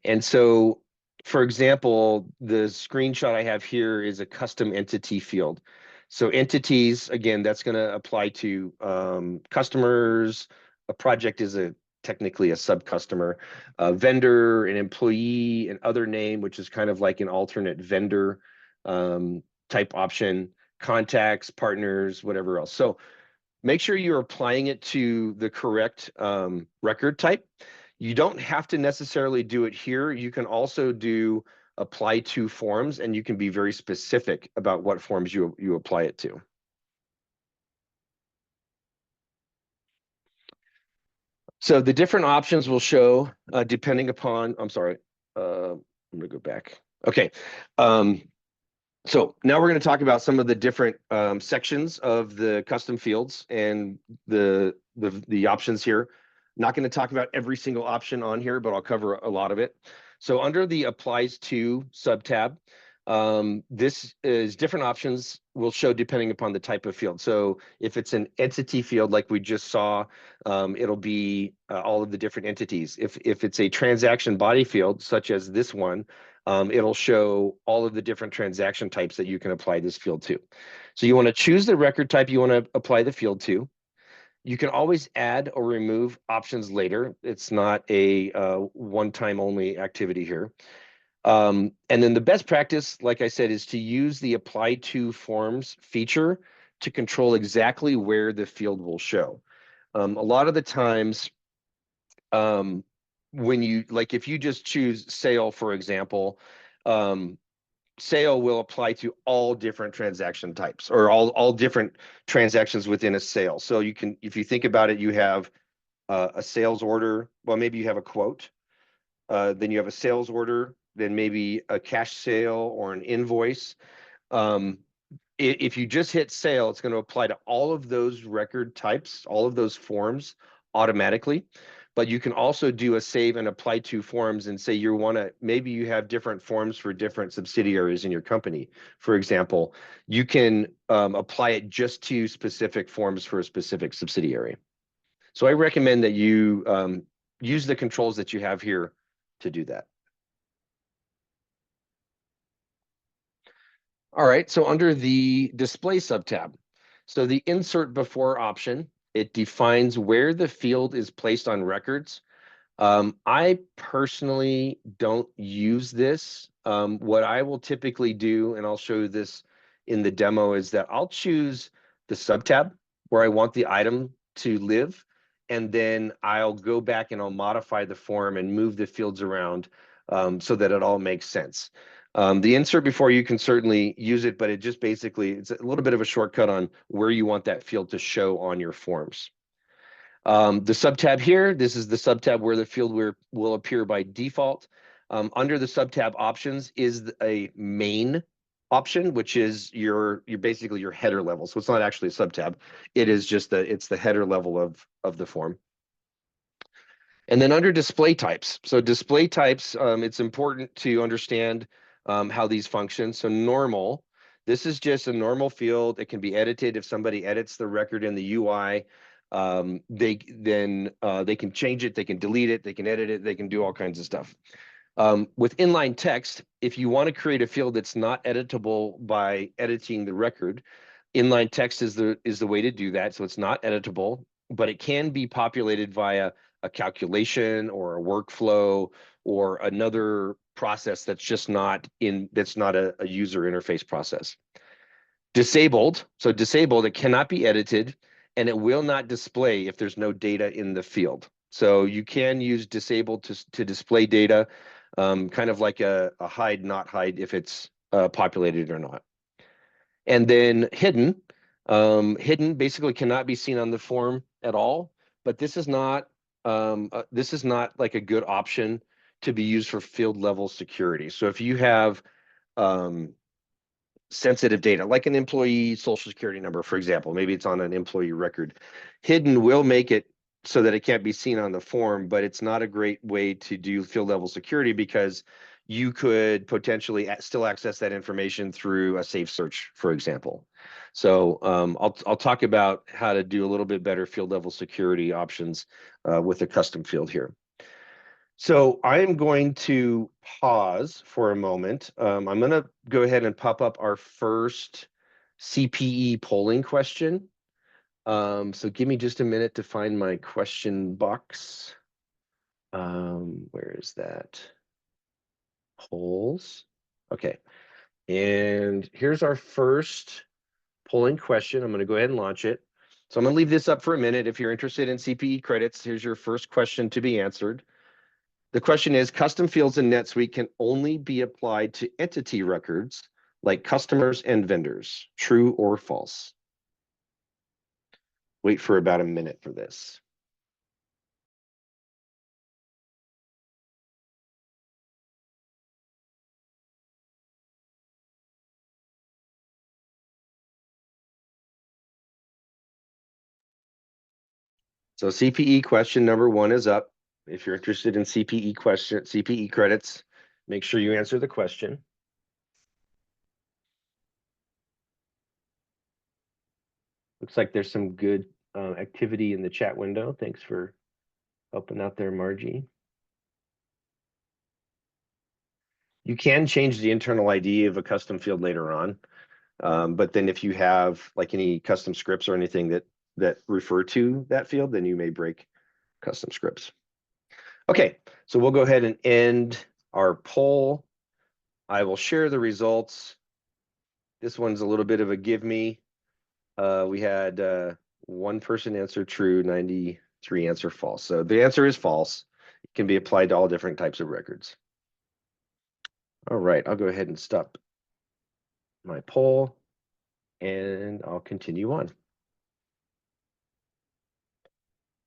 And so, for example, the screenshot I have here is a custom entity field. So entities, again, that's going to apply to customers. A project is technically a sub-customer, vendor, an employee, an other name, which is kind of like an alternate vendor type option, contacts, partners, whatever else. So make sure you're applying it to the correct record type. You don't have to necessarily do it here. You can also do apply to forms, and you can be very specific about what forms you apply it to. So the different options will show depending upon, I'm sorry, I'm gonna go back. Okay. So now we're going to talk about some of the different sections of the custom fields and the options here. Not going to talk about every single option on here, but I'll cover a lot of it. So under the applies to subtab, this is different options will show depending upon the type of field. So if it's an entity field like we just saw, it'll be all of the different entities. If it's a transaction body field, such as this one, it'll show all of the different transaction types that you can apply this field to. So you want to choose the record type you want to apply the field to. You can always add or remove options later. It's not a one-time only activity here. And then the best practice, like I said, is to use the apply to forms feature to control exactly where the field will show. A lot of the times, when you, like if you just choose sale, for example, sale will apply to all different transaction types or all different transactions within a sale. So you can, if you think about it, you have a sales order. Well, maybe you have a quote, then you have a sales order, then maybe a cash sale or an invoice. If you just hit sale, it's going to apply to all of those record types, all of those forms automatically. But you can also do a save and apply to forms and say you want to, maybe you have different forms for different subsidiaries in your company. For example, you can apply it just to specific forms for a specific subsidiary. So I recommend that you use the controls that you have here to do that. All right, so under the display subtab, so the insert before option, it defines where the field is placed on records I personally don't use this. What I will typically do, and I'll show you this in the demo, is that I'll choose the sub-tab where I want the item to live, and then I'll go back and I'll modify the form and move the fields around so that it all makes sense. The insert before, you can certainly use it, but it just basically, it's a little bit of a shortcut on where you want that field to show on your forms. The sub-tab here, this is the sub-tab where the field will appear by default. Under the sub-tab options is a main option, which is your basically your header level. So it's not actually a sub-tab. It is just it's the header level of the form. And then under display types. So display types, it's important to understand how these function. So normal, this is just a normal field. It can be edited if somebody edits the record in the UI. They can change it, they can delete it, they can edit it, they can do all kinds of stuff. With inline text, if you want to create a field that's not editable by editing the record, inline text is the way to do that. So it's not editable, but it can be populated via a calculation or a workflow or another process that's not a user interface process. Disabled, so disabled, it cannot be edited and it will not display if there's no data in the field. So you can use disabled to display data, kind of like a hide, not hide if it's populated or not. And then hidden, hidden basically cannot be seen on the form at all, but this is not like a good option to be used for field level security. So if you have sensitive data, like an employee social security number, for example, maybe it's on an employee record, hidden will make it so that it can't be seen on the form, but it's not a great way to do field level security because you could potentially still access that information through a safe search, for example. So I'll talk about how to do a little bit better field level security options with a custom field here. So I am going to pause for a moment. I'm going to go ahead and pop up our first CPE polling question. So give me just a minute to find my question box. Where is that? Polls. Okay. And here's our first polling question. I'm going to go ahead and launch it. So I'm going to leave this up for a minute. If you're interested in CPE credits, here's your first question to be answered. The question is, custom fields in NetSuite can only be applied to entity records like customers and vendors. True or false? Wait for about a minute for this. So CPE question number 1 is up. If you're interested in CPE credits, make sure you answer the question. Looks like there's some good activity in the chat window. Thanks for helping out there, Margie. You can change the internal ID of a custom field later on. But then if you have like any custom scripts or anything that refer to that field, then you may break custom scripts. Okay, so we'll go ahead and end our poll. I will share the results. This one's a little bit of a give me. We had 1 person answer true, 93 answer false. So the answer is false. It can be applied to all different types of records. All right, I'll go ahead and stop my poll and I'll continue on.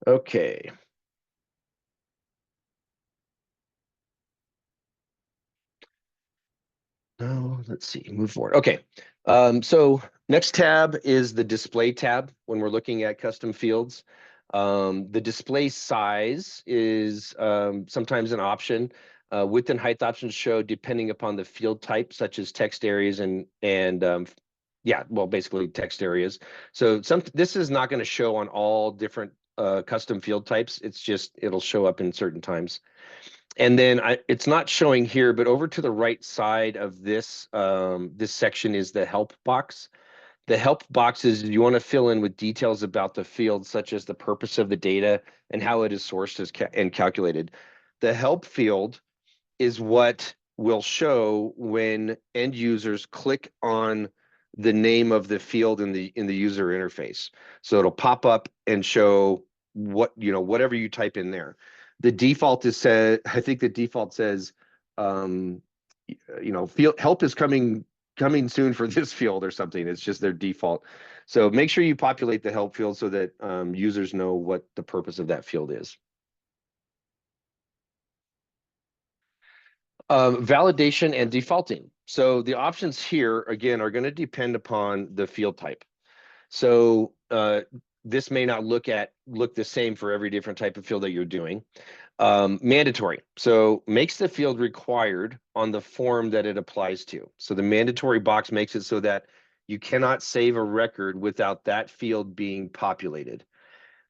Okay. No, let's see, move forward. Okay, so next tab is the display tab when we're looking at custom fields. The display size is sometimes an option. Width and height options show depending upon the field type, such as text areas and yeah, well, basically text areas. So this is not going to show on all different custom field types. It's just it'll show up in certain times. And then it's not showing here, but over to the right side of this this section is the help box. The help boxes you want to fill in with details about the field, such as the purpose of the data and how it is sourced and calculated. The help field is what will show when end users click on the name of the field in the user interface. So it'll pop up and show what, whatever you type in there. The default is said, I think the default says, field help is coming soon for this field or something. It's just their default. So make sure you populate the help field so that users know what the purpose of that field is. Validation and defaulting. So the options here, again, are going to depend upon the field type. So this may not look the same for every different type of field that you're doing. Mandatory. So makes the field required on the form that it applies to. So the mandatory box makes it so that you cannot save a record without that field being populated.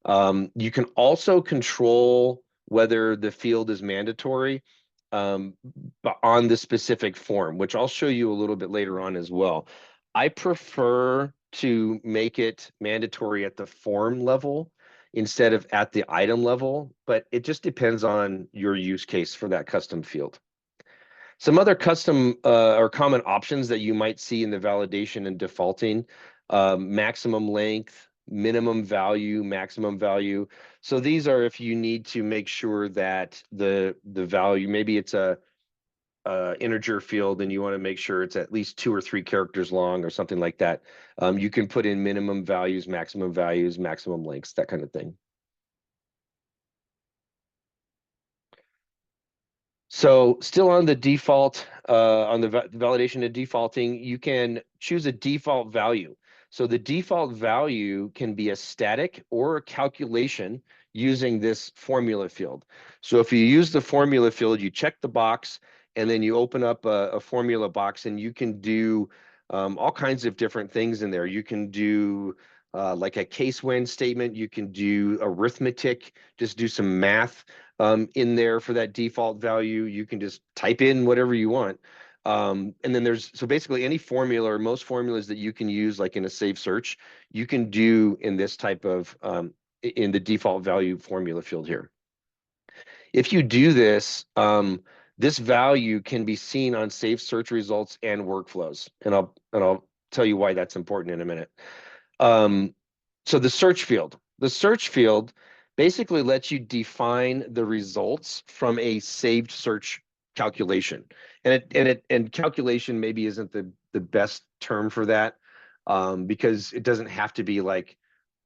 You can also control whether the field is mandatory on the specific form, which I'll show you a little bit later on as well. I prefer to make it mandatory at the form level instead of at the item level, but it just depends on your use case for that custom field. Some other custom or common options that you might see in the validation and defaulting, maximum length, minimum value, maximum value. So these are if you need to make sure that the value, maybe it's a integer field and you want to make sure it's at least 2 or 3 characters long or something like that. You can put in minimum values, maximum lengths, that kind of thing. So still on the default, on the validation and defaulting, you can choose a default value. So the default value can be a static or a calculation using this formula field. So if you use the formula field, you check the box, and then you open up a formula box, and you can do all kinds of different things in there. You can do like a case when statement. You can do arithmetic, just do some math in there for that default value. You can just type in whatever you want. And then so basically any formula or most formulas that you can use, like in a save search, you can do in this type of, in the default value formula field here. If you do this, this value can be seen on save search results and workflows. And I'll tell you why that's important in a minute. So the search field basically lets you define the results from a saved search calculation. And calculation maybe isn't the best term for that, because it doesn't have to be like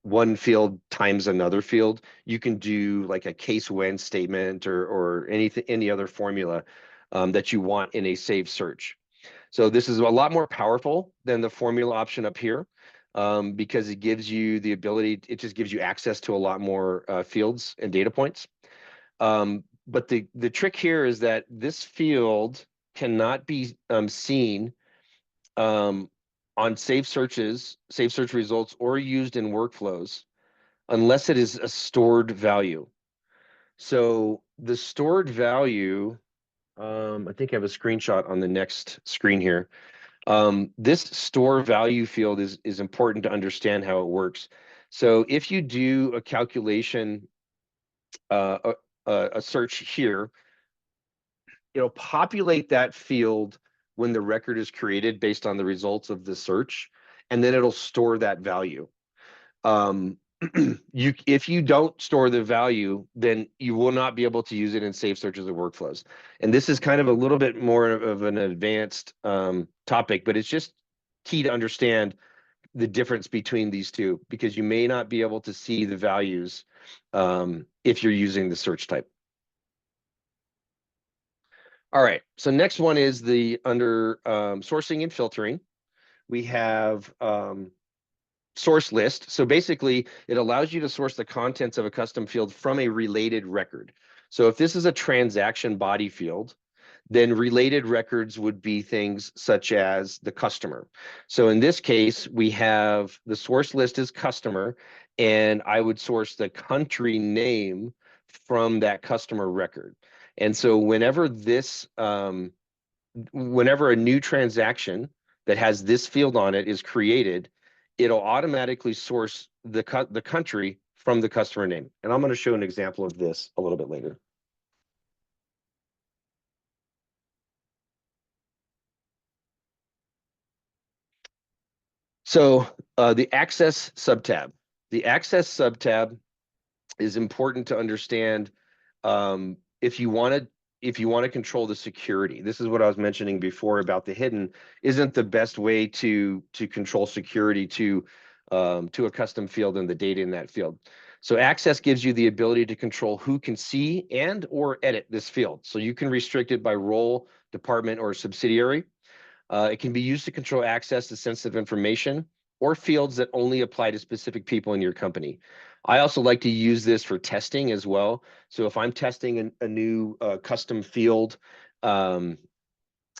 one field times another field. You can do like a case when statement or any other formula that you want in a saved search. So this is a lot more powerful than the formula option up here, because it gives you the ability, it just gives you access to a lot more fields and data points. But the trick here is that this field cannot be seen on save search results or used in workflows unless it is a stored value. So the stored value, I think I have a screenshot on the next screen here. This store value field is important to understand how it works. So if you do a calculation, a search here, it'll populate that field when the record is created based on the results of the search, and then it'll store that value. If you don't store the value, then you will not be able to use it in save searches or workflows. And this is kind of a little bit more of an advanced topic, but it's just key to understand the difference between these two, because you may not be able to see the values if you're using the search type. All right, so next one is under sourcing and filtering. We have source list. So basically, it allows you to source the contents of a custom field from a related record. So if this is a transaction body field, then related records would be things such as the customer. So in this case, we have the source list as customer, and I would source the country name from that customer record. And so whenever a new transaction that has this field on it is created, it'll automatically source the country from the customer name. And I'm going to show an example of this a little bit later. So the access subtab. The access subtab is important to understand if you want to control the security. This is what I was mentioning before about the hidden isn't the best way to control security to a custom field and the data in that field. So access gives you the ability to control who can see and or edit this field. So you can restrict it by role, department, or subsidiary. It can be used to control access to sensitive information or fields that only apply to specific people in your company. I also like to use this for testing as well. So if I'm testing a new custom field,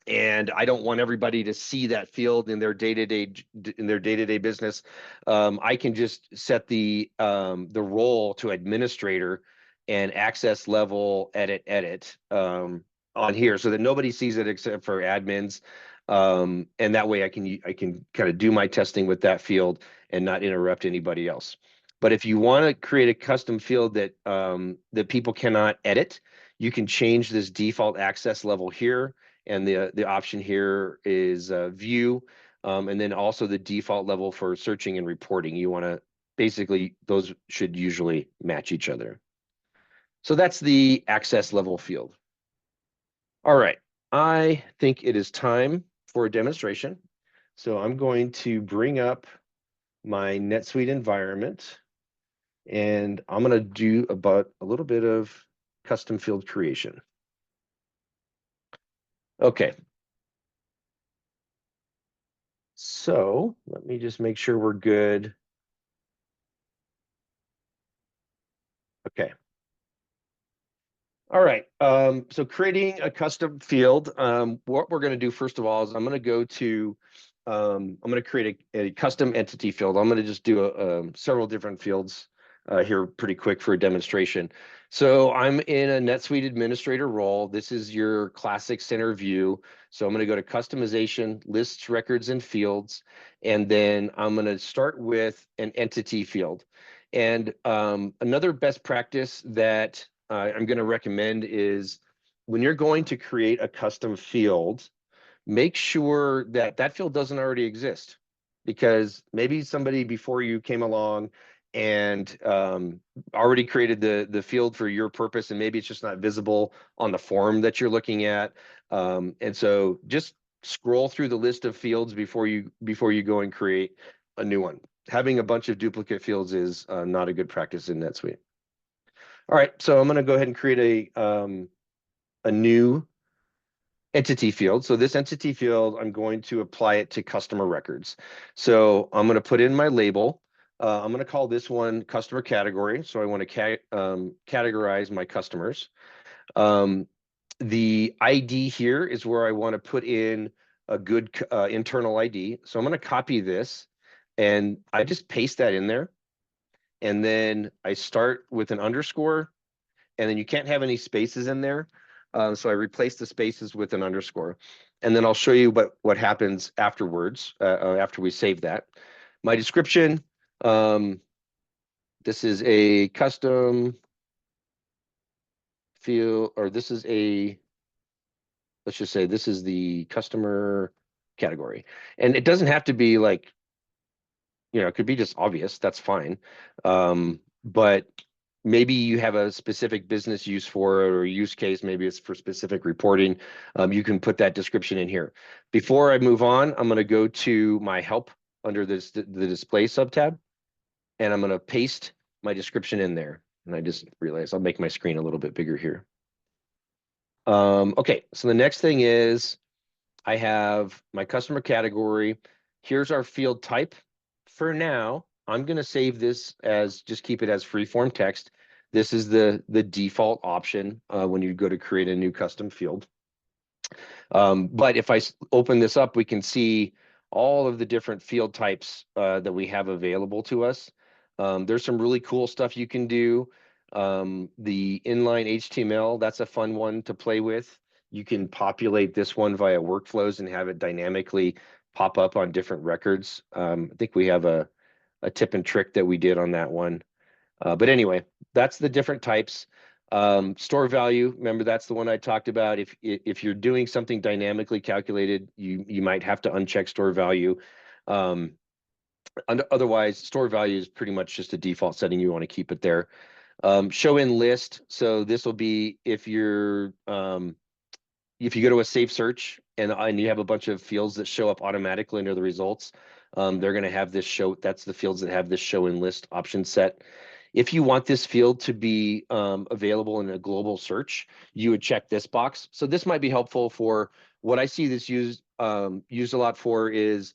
and I don't want everybody to see that field in their day-to-day business, I can just set the role to administrator and access level edit on here so that nobody sees it except for admins. And that way I can kind of do my testing with that field and not interrupt anybody else. But if you want to create a custom field that that people cannot edit, you can change this default access level here. And the option here is view, and then also the default level for searching and reporting. You want to basically, those should usually match each other. So that's the access level field. All right, I think it is time for a demonstration. So I'm going to bring up my NetSuite environment, and I'm going to do about a little bit of custom field creation. Okay. So let me just make sure we're good. Okay. All right. So creating a custom field, what we're going to do first of all is I'm going to go to, I'm going to create a custom entity field. I'm going to just do several different fields here pretty quick for a demonstration. So I'm in a NetSuite administrator role. This is your classic center view. So I'm going to go to customization, lists, records, and fields. And then I'm going to start with an entity field. And another best practice that I'm going to recommend is when you're going to create a custom field, make sure that that field doesn't already exist, because maybe somebody before you came along and already created the field for your purpose, and maybe it's just not visible on the form that you're looking at. And so just scroll through the list of fields before you go and create a new one. Having a bunch of duplicate fields is not a good practice in NetSuite. All right, so I'm going to go ahead and create a new entity field. So this entity field, I'm going to apply it to customer records. So I'm going to put in my label. I'm going to call this one customer category. So I want to categorize my customers. The ID here is where I want to put in a good internal ID. So I'm going to copy this and I just paste that in there. And then I start with an underscore, and then you can't have any spaces in there. So I replace the spaces with an underscore. And then I'll show you what happens afterwards, after we save that. My description, this is a custom field, or this is a, let's just say this is the customer category. And it doesn't have to be like, it could be just obvious, that's fine. But maybe you have a specific business use for it or use case, maybe it's for specific reporting. You can put that description in here. Before I move on, I'm going to go to my help under the display subtab, and I'm going to paste my description in there. And I just realized I'll make my screen a little bit bigger here. Okay, so the next thing is I have my customer category. Here's our field type. For now, I'm going to save this as, just keep it as freeform text. This is the default option when you go to create a new custom field. But if I open this up, we can see all of the different field types that we have available to us. There's some really cool stuff you can do. The inline HTML, that's a fun one to play with. You can populate this one via workflows and have it dynamically pop up on different records. I think we have a tip and trick that we did on that one. But anyway, that's the different types. Store value, remember that's the one I talked about. If you're doing something dynamically calculated, you might have to uncheck store value. Otherwise, store value is pretty much just a default setting. You want to keep it there. Show in list. So this will be if you go to a safe search and you have a bunch of fields that show up automatically under the results, they're going to have this show. That's the fields that have this show in list option set. If you want this field to be available in a global search, you would check this box. So this might be helpful for what I see this used a lot for is,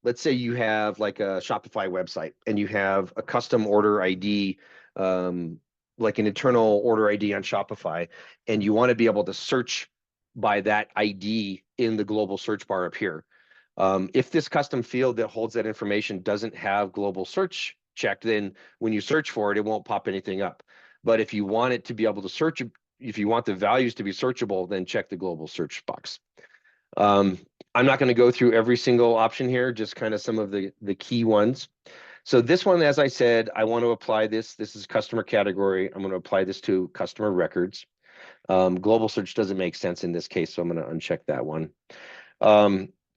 let's say you have like a Shopify website and you have a custom order ID, like an internal order ID on Shopify, and you want to be able to search by that ID in the global search bar up here. If this custom field that holds that information doesn't have global search checked, then when you search for it, it won't pop anything up. But if you want it to be able to search, if you want the values to be searchable, then check the global search box. I'm not going to go through every single option here, just kind of some of the key ones. So this one, as I said, I want to apply this. This is customer category. I'm going to apply this to customer records. Global search doesn't make sense in this case, so I'm going to uncheck that one.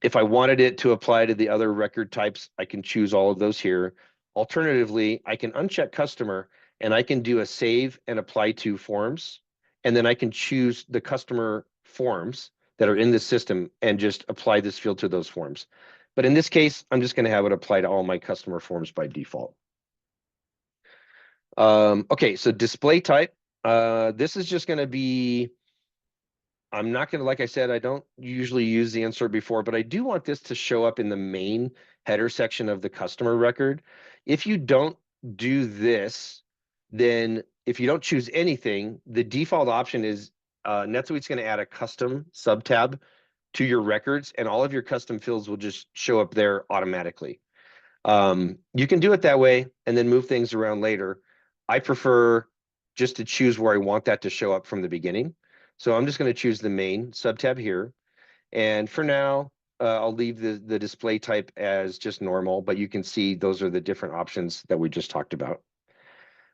If I wanted it to apply to the other record types, I can choose all of those here. Alternatively, I can uncheck customer and I can do a save and apply to forms. And then I can choose the customer forms that are in the system and just apply this field to those forms. But in this case, I'm just going to have it apply to all my customer forms by default. Okay, so display type. This is just going to be, I'm not going to, like I said, I don't usually use the insert before, but I do want this to show up in the main header section of the customer record. If you don't do this, then if you don't choose anything, the default option is NetSuite's going to add a custom subtab to your records, and all of your custom fields will just show up there automatically. You can do it that way and then move things around later. I prefer just to choose where I want that to show up from the beginning. So I'm just going to choose the main subtab here. And for now, I'll leave the display type as just normal, but you can see those are the different options that we just talked about.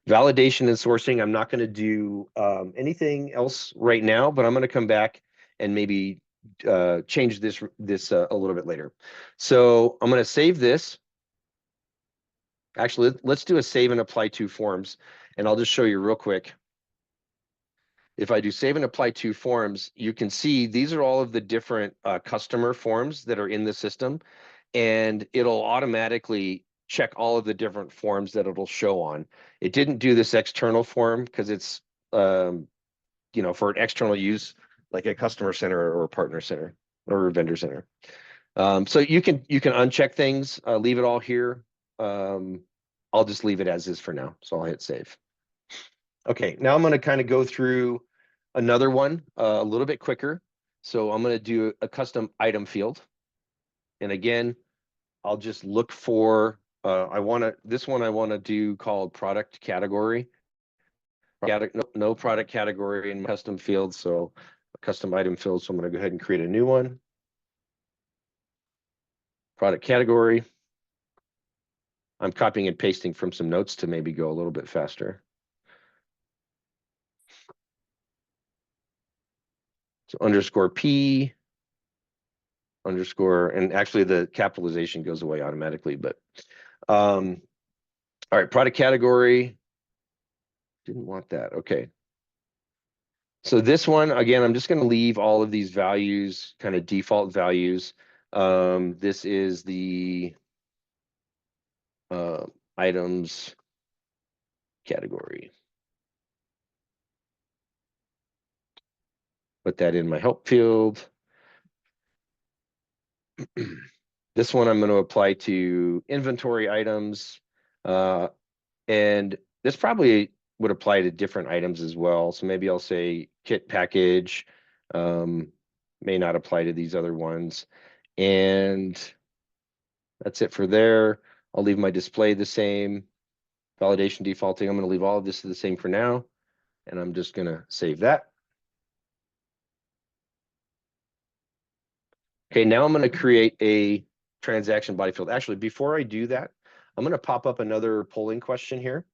Validation and sourcing, I'm not going to do anything else right now, but I'm going to come back and maybe change this a little bit later. So I'm going to save this. Actually, let's do a save and apply to forms, and I'll just show you real quick. If I do save and apply to forms, you can see these are all of the different customer forms that are in the system, and it'll automatically check all of the different forms that it'll show on. It didn't do this external form because it's, for an external use, like a customer center or a partner center or a vendor center. So you can uncheck things, leave it all here. I'll just leave it as is for now. So I'll hit save. Okay, now I'm going to kind of go through another one a little bit quicker. So I'm going to do a custom item field. And again, I'll just look for, this one I want to do called product category. No product category in custom field. So a custom item field. So I'm going to go ahead and create a new one. Product category. I'm copying and pasting from some notes to maybe go a little bit faster. So underscore P, underscore, and actually the capitalization goes away automatically, but all right, product category. Didn't want that. Okay. So this one, again, I'm just going to leave all of these values, kind of default values. This is the items category. Put that in my help field. This one I'm going to apply to inventory items. And this probably would apply to different items as well. So maybe I'll say kit package, may not apply to these other ones. And that's it for there. I'll leave my display the same. Validation defaulting, I'm going to leave all of this the same for now. And I'm just going to save that. Okay, now I'm going to create a transaction body field. Actually, before I do that, I'm going to pop up another polling question here.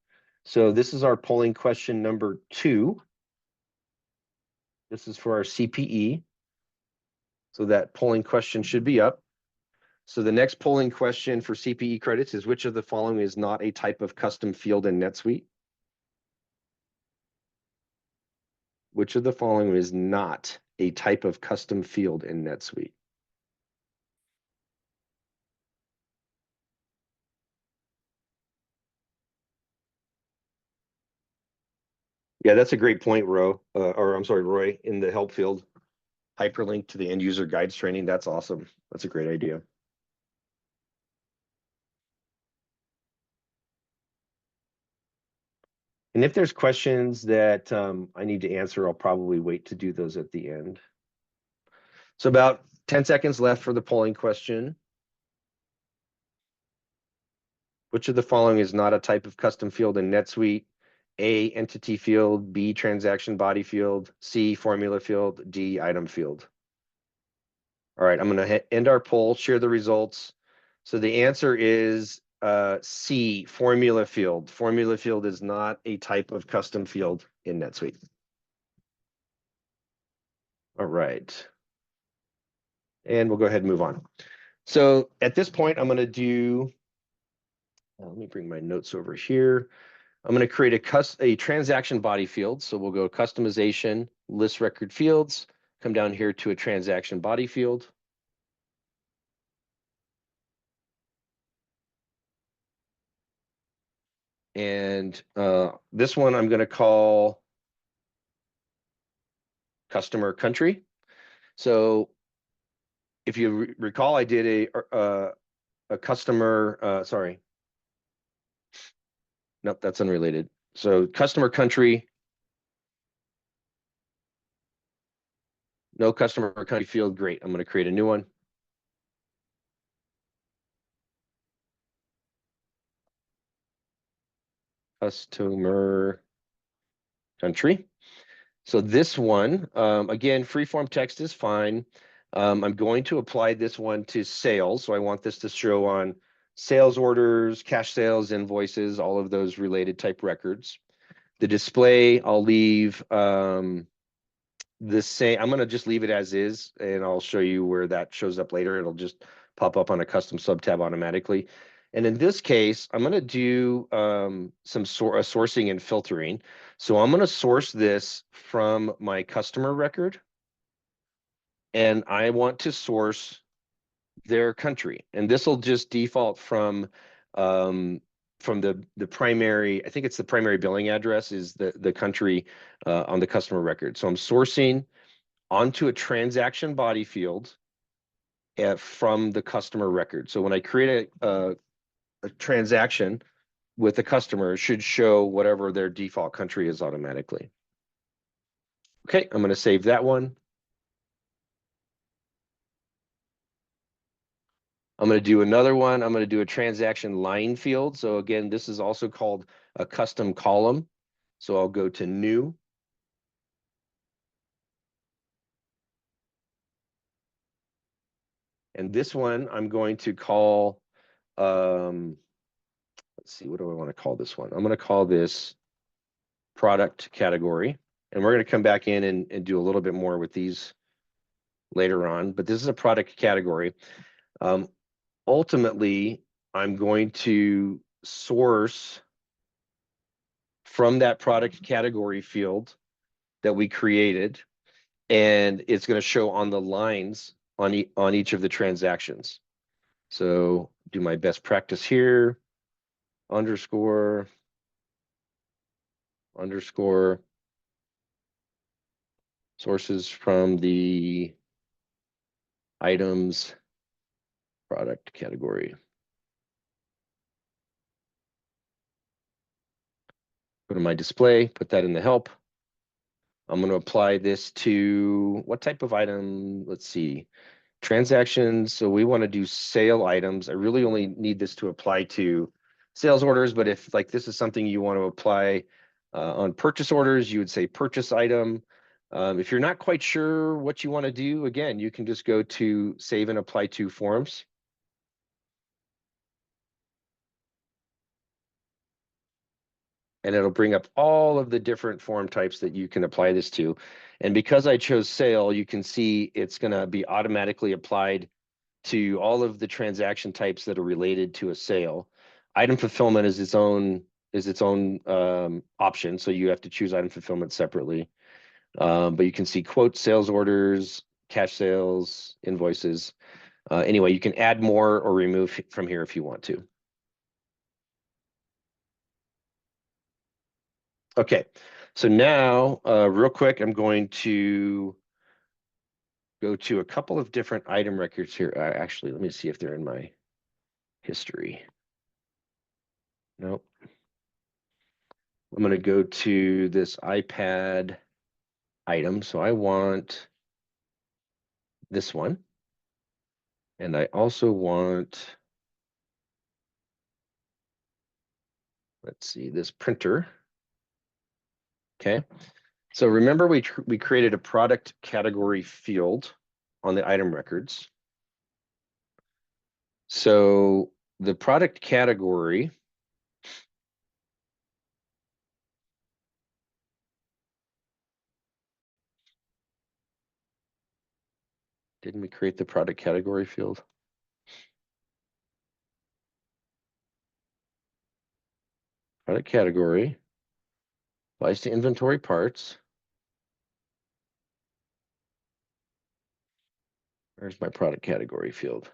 So this is our polling question number 2. This is for our CPE. So that polling question should be up. So the next polling question for CPE credits is, which of the following is not a type of custom field in NetSuite? Which of the following is not a type of custom field in NetSuite? Yeah, that's a great point, Roy, in the help field. Hyperlink to the end user guides training. That's awesome. That's a great idea. And if there's questions that I need to answer, I'll probably wait to do those at the end. So about 10 seconds left for the polling question. Which of the following is not a type of custom field in NetSuite? A, entity field, B, transaction body field, C, formula field, D, item field. All right, I'm going to end our poll, share the results. So the answer is C, formula field. Formula field is not a type of custom field in NetSuite. All right. And we'll go ahead and move on. So at this point, I'm going to do, let me bring my notes over here. I'm going to create a transaction body field. So we'll go customization, list record fields, come down here to a transaction body field. And this one I'm going to call customer country. So if you recall, I did a customer, sorry. Nope, that's unrelated. So customer country, no customer country field. Great. I'm going to create a new one. Customer country. So this one, again, freeform text is fine. I'm going to apply this one to sales. So I want this to show on sales orders, cash sales, invoices, all of those related type records. The display, I'll leave the same. I'm going to just leave it as is, and I'll show you where that shows up later. It'll just pop up on a custom sub tab automatically. And in this case, I'm going to do some sourcing and filtering. So I'm going to source this from my customer record, and I want to source their country. And this will just default from the primary, I think it's the primary billing address is the country on the customer record. So I'm sourcing onto a transaction body field from the customer record. So when I create a transaction with the customer, it should show whatever their default country is automatically. Okay, I'm going to save that one. I'm going to do another one. I'm going to do a transaction line field. So again, this is also called a custom column. So I'll go to new. And this one I'm going to call, let's see, what do I want to call this one? I'm going to call this product category. And we're going to come back in and do a little bit more with these later on. But this is a product category. Ultimately, I'm going to source from that product category field that we created, and it's going to show on the lines on each of the transactions. So do my best practice here, underscore, sources from the items product category. Go to my display, put that in the help. I'm going to apply this to what type of item? Let's see, transactions. So we want to do sale items. I really only need this to apply to sales orders, but if like this is something you want to apply on purchase orders, you would say purchase item. If you're not quite sure what you want to do, again, you can just go to save and apply to forms. and it'll bring up all of the different form types that you can apply this to. And because I chose sale, you can see it's going to be automatically applied to all of the transaction types that are related to a sale. Item fulfillment is its own option, so you have to choose item fulfillment separately. But you can see quotes, sales orders, cash sales, invoices. Anyway, you can add more or remove from here if you want to. Okay, so now real quick, I'm going to go to a couple of different item records here. Actually, let me see if they're in my history. Nope. I'm going to go to this iPad item. So I want this one. And I also want, let's see, this printer. Okay. So remember we created a product category field on the item records. So the product category didn't we create the product category field? Product category applies to inventory parts. Where's my product category field?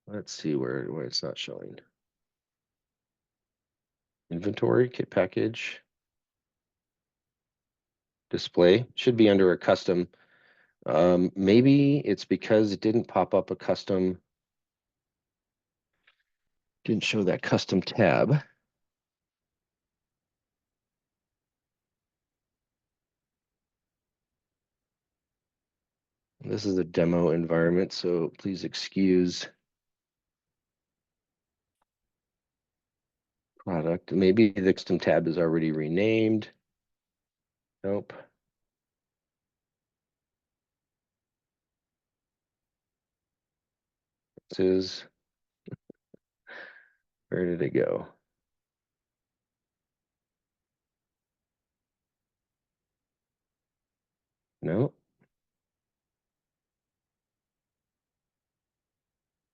Let's see where it's not showing. Inventory, kit package, display should be under a custom. Maybe it's because it didn't pop up a custom, didn't show that custom tab. This is a demo environment, so please excuse product. Maybe the custom tab is already renamed. Nope. This is, where did it go? No.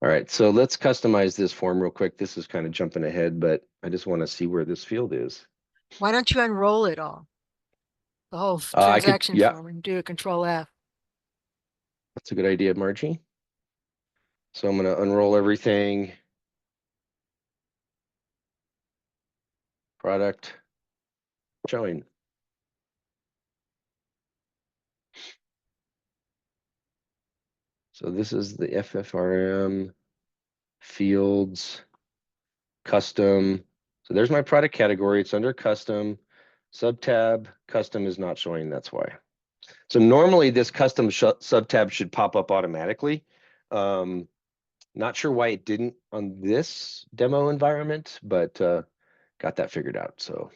All right, so let's customize this form real quick. This is kind of jumping ahead, but I just want to see where this field is. Why don't you unroll it all? The whole I could, transaction yeah, form and do a control F. that's a good idea, Margie. So I'm going to unroll everything. Product, showing. So this is the FFRM fields, custom. So there's my product category. It's under custom. Subtab, custom is not showing, that's why. So normally this custom subtab should pop up automatically. Not sure why it didn't on this demo environment, but got that figured out. So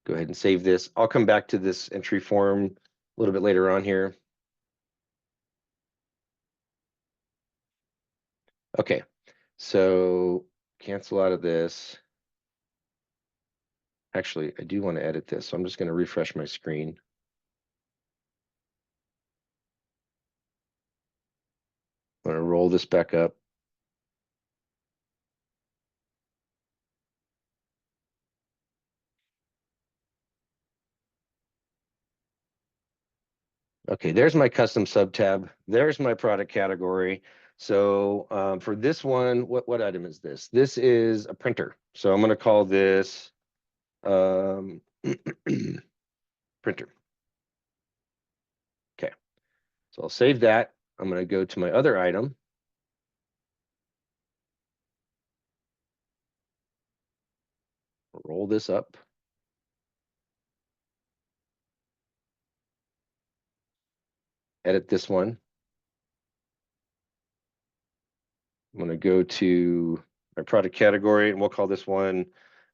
go ahead and save this. I'll come back to this entry form a little bit later on here. Okay, so cancel out of this. Actually, I do want to edit this, so I'm just going to refresh my screen. I'm going to roll this back up. Okay, there's my custom subtab. There's my product category. So for this one, what item is this? This is a printer. So I'm going to call this printer. Okay, so I'll save that. I'm going to go to my other item. Roll this up. Edit this one. I'm going to go to my product category, and we'll call this one,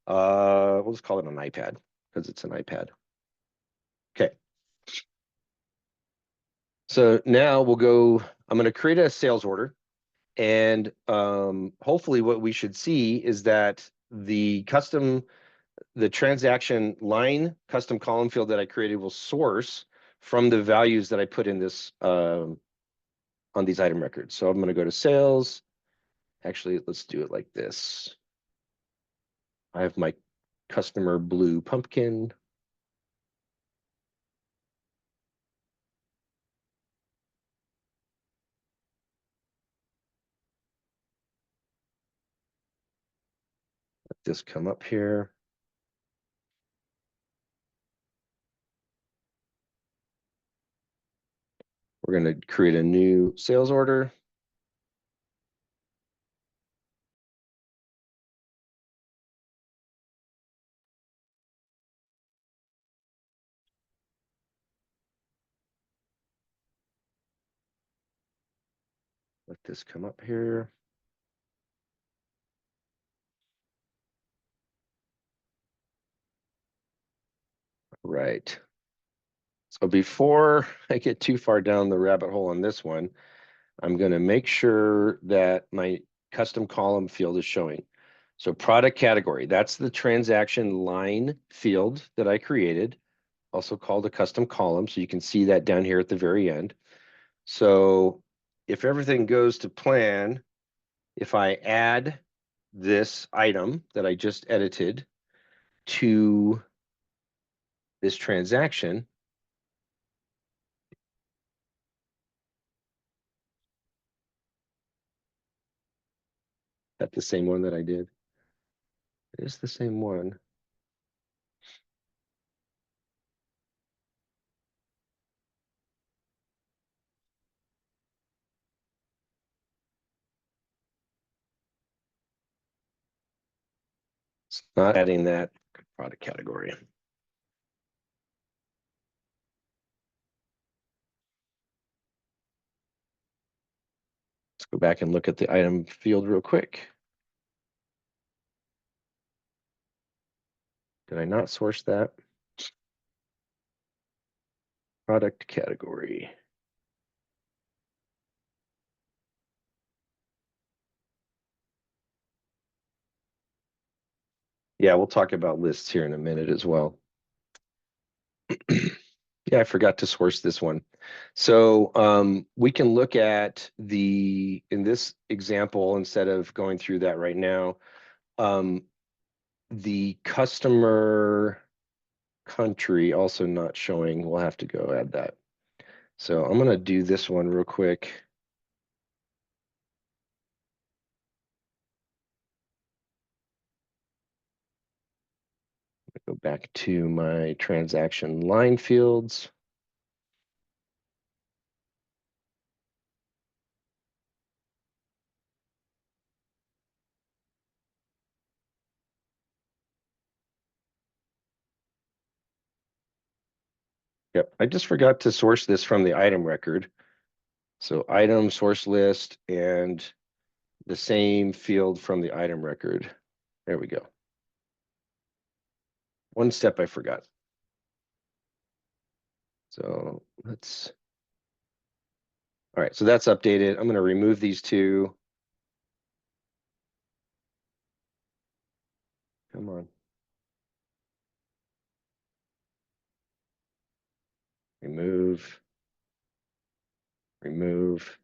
we'll just call it an iPad because it's an iPad. Okay. So now we'll go, I'm going to create a sales order. And hopefully what we should see is that the transaction line custom column field that I created will source from the values that I put in this on these item records. So I'm going to go to sales. Actually, let's do it like this. I have my customer blue pumpkin. Let this come up here. We're going to create a new sales order. Let this come up here. Right. So before I get too far down the rabbit hole on this one, I'm going to make sure that my custom column field is showing. So product category, that's the transaction line field that I created, also called a custom column. So you can see that down here at the very end. So if everything goes to plan, if I add this item that I just edited to this transaction, that's the same one that I did. It is the same one. It's not adding that product category. Let's go back and look at the item field real quick. Did I not source that? Product category. Yeah, we'll talk about lists here in a minute as well. Yeah, I forgot to source this one. So we can look at in this example, instead of going through that right now, the customer country also not showing. We'll have to go add that. So I'm going to do this one real quick. Go back to my transaction line fields. Yep, I just forgot to source this from the item record. So item, source list, and the same field from the item record. There we go. One step I forgot. So all right, so that's updated. I'm going to remove these two. Come on. Remove. Remove.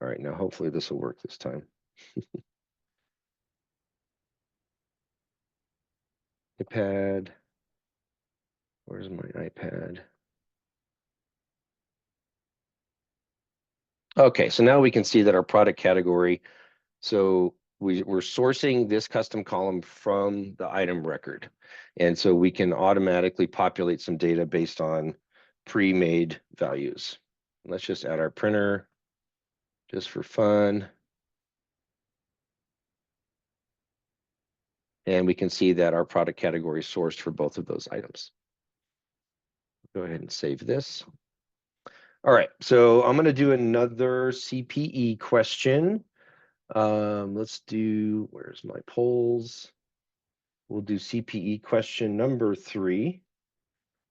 All right, now hopefully this will work this time. iPad. Where's my iPad? Okay, so now we can see that our product category, so we're sourcing this custom column from the item record. And so we can automatically populate some data based on pre-made values. Let's just add our printer just for fun. And we can see that our product category is sourced for both of those items. Go ahead and save this. All right, so I'm going to do another CPE question. Let's do, where's my polls? We'll do CPE question number 3.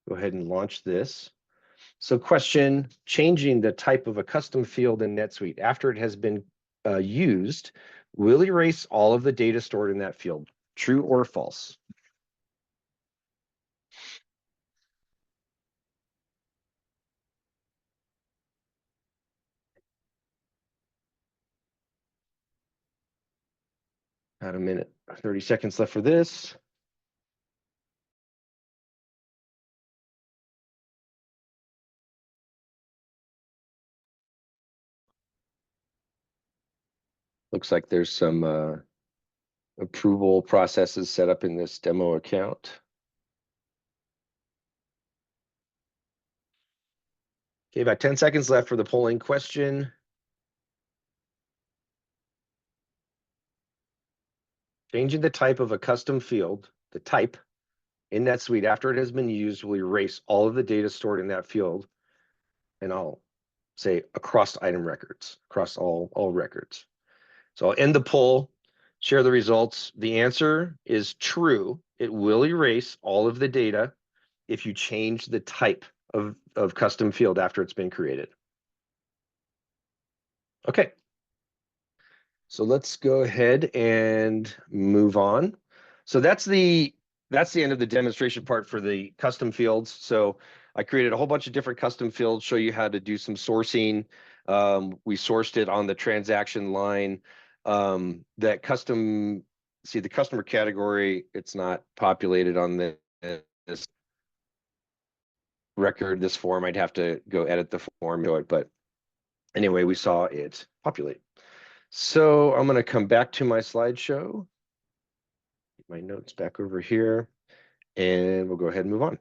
Go ahead and launch this. So question, changing the type of a custom field in NetSuite after it has been used will erase all of the data stored in that field. True or false? About a minute, 30 seconds left for this. Looks like there's some approval processes set up in this demo account. Okay, about 10 seconds left for the polling question. Changing the type of a custom field, the type in NetSuite after it has been used will erase all of the data stored in that field. And I'll say across item records, across all records. So I'll end the poll, share the results. The answer is true. It will erase all of the data if you change the type of custom field after it's been created. Okay. So let's go ahead and move on. So that's the end of the demonstration part for the custom fields. So I created a whole bunch of different custom fields, show you how to do some sourcing. We sourced it on the transaction line. The customer category, it's not populated on this record, this form. I'd have to go edit the form to it, but anyway, we saw it populate. So I'm going to come back to my slideshow. Get my notes back over here, and we'll go ahead and move on.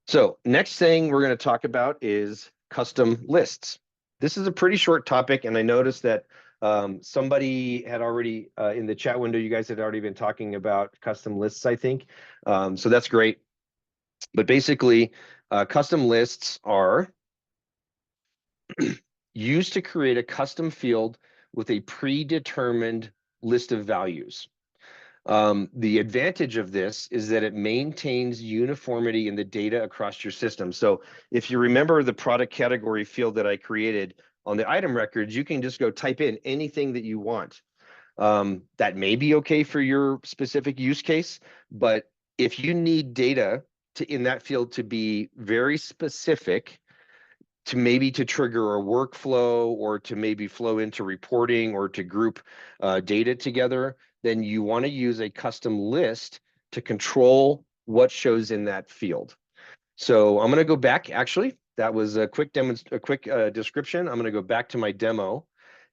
So next thing we're going to talk about is custom lists. This is a pretty short topic, and I noticed that somebody had already, in the chat window, you guys had already been talking about custom lists, I think. So that's great. But basically, custom lists are used to create a custom field with a predetermined list of values. The advantage of this is that it maintains uniformity in the data across your system. So if you remember the product category field that I created on the item records, you can just go type in anything that you want. That may be okay for your specific use case, but if you need data in that field to be very specific, to trigger a workflow or to maybe flow into reporting or to group data together, then you want to use a custom list to control what shows in that field. So I'm going to go back. Actually, that was a quick description. I'm going to go back to my demo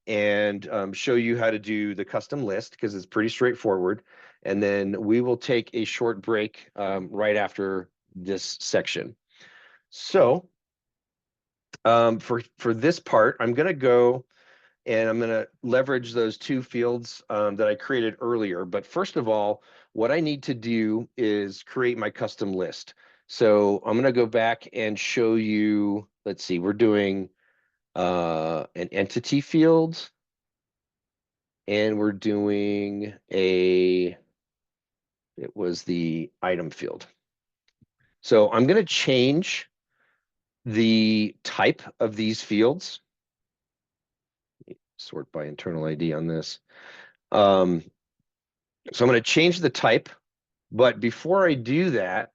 and show you how to do the custom list because it's pretty straightforward. And then we will take a short break right after this section. So for this part, I'm going to go and I'm going to leverage those two fields that I created earlier. But first of all, what I need to do is create my custom list. So I'm going to go back and show you, let's see, we're doing an entity field and we're doing it was the item field. So I'm going to change the type of these fields. Sort by internal ID on this. So I'm going to change the type, but before I do that,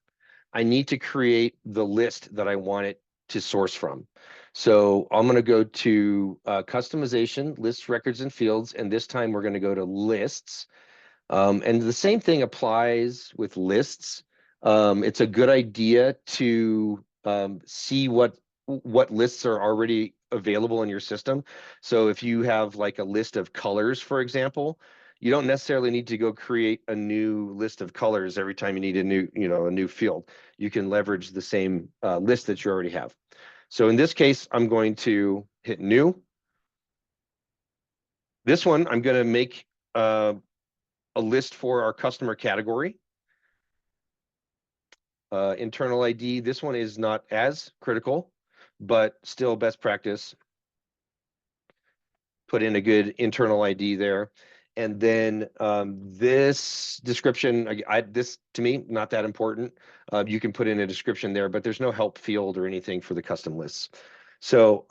I need to create the list that I want it to source from. So I'm going to go to customization, lists, records, and fields, and this time we're going to go to lists. And the same thing applies with lists. It's a good idea to see what lists are already available in your system. So if you have like a list of colors, for example, you don't necessarily need to go create a new list of colors every time you need a new field. You can leverage the same list that you already have. So in this case, I'm going to hit new. This one, I'm going to make a list for our customer category. Internal ID, this one is not as critical, but still best practice. Put in a good internal ID there. And then this description, this to me, not that important. You can put in a description there, but there's no help field or anything for the custom lists. So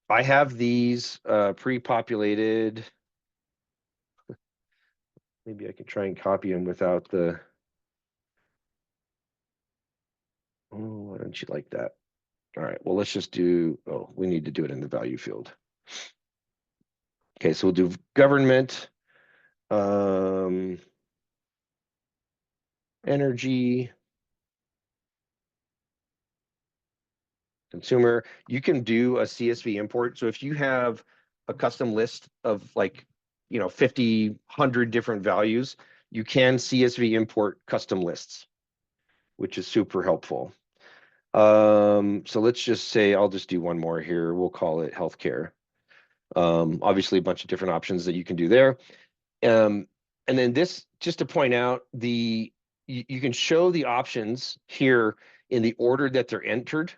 I have these pre-populated. Maybe I can try and copy them without the. Oh, why don't you like that? All right, well, let's just do, oh, we need to do it in the value field. Okay, so we'll do government, energy, consumer. You can do a CSV import. So if you have a custom list of like, 50, 100 different values, you can CSV import custom lists, which is super helpful. So let's just say, I'll just do one more here. We'll call it healthcare. Obviously a bunch of different options that you can do there. And then this, just to point out, you can show the options here in the order that they're entered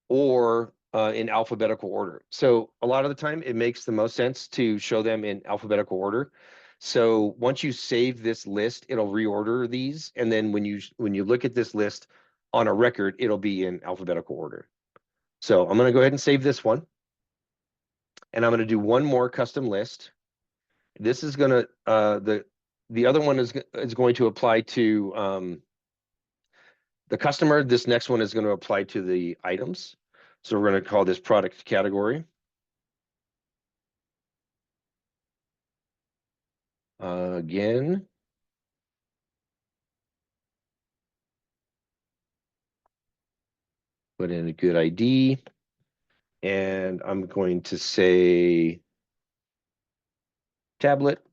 or in alphabetical order. So a lot of the time it makes the most sense to show them in alphabetical order. So once you save this list, it'll reorder these. And then when you look at this list on a record, it'll be in alphabetical order. So I'm going to go ahead and save this one. And I'm going to do one more custom list. This is going to, the other one is going to apply to the customer. This next one is going to apply to the items. So we're going to call this product category. Again. Put in a good ID. And I'm going to say tablet,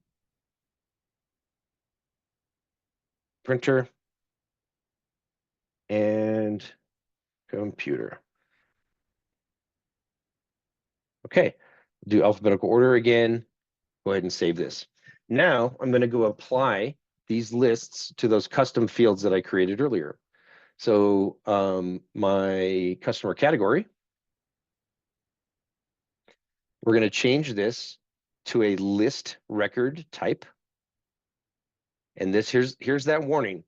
printer, and computer. Okay, do alphabetical order again. Go ahead and save this. Now I'm going to go apply these lists to those custom fields that I created earlier. So my customer category, we're going to change this to a list record type. And this here's that warning.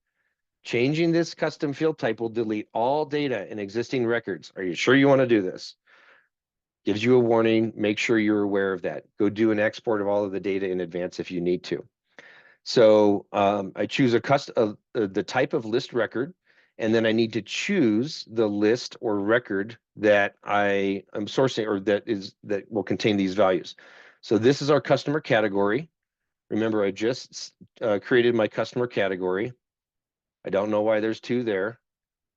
Changing this custom field type will delete all data in existing records. Are you sure you want to do this? Gives you a warning. Make sure you're aware of that. Go do an export of all of the data in advance if you need to. So I choose the type of list record, and then I need to choose the list or record that I am sourcing or that will contain these values. So this is our customer category. Remember, I just created my customer category. I don't know why there's two there,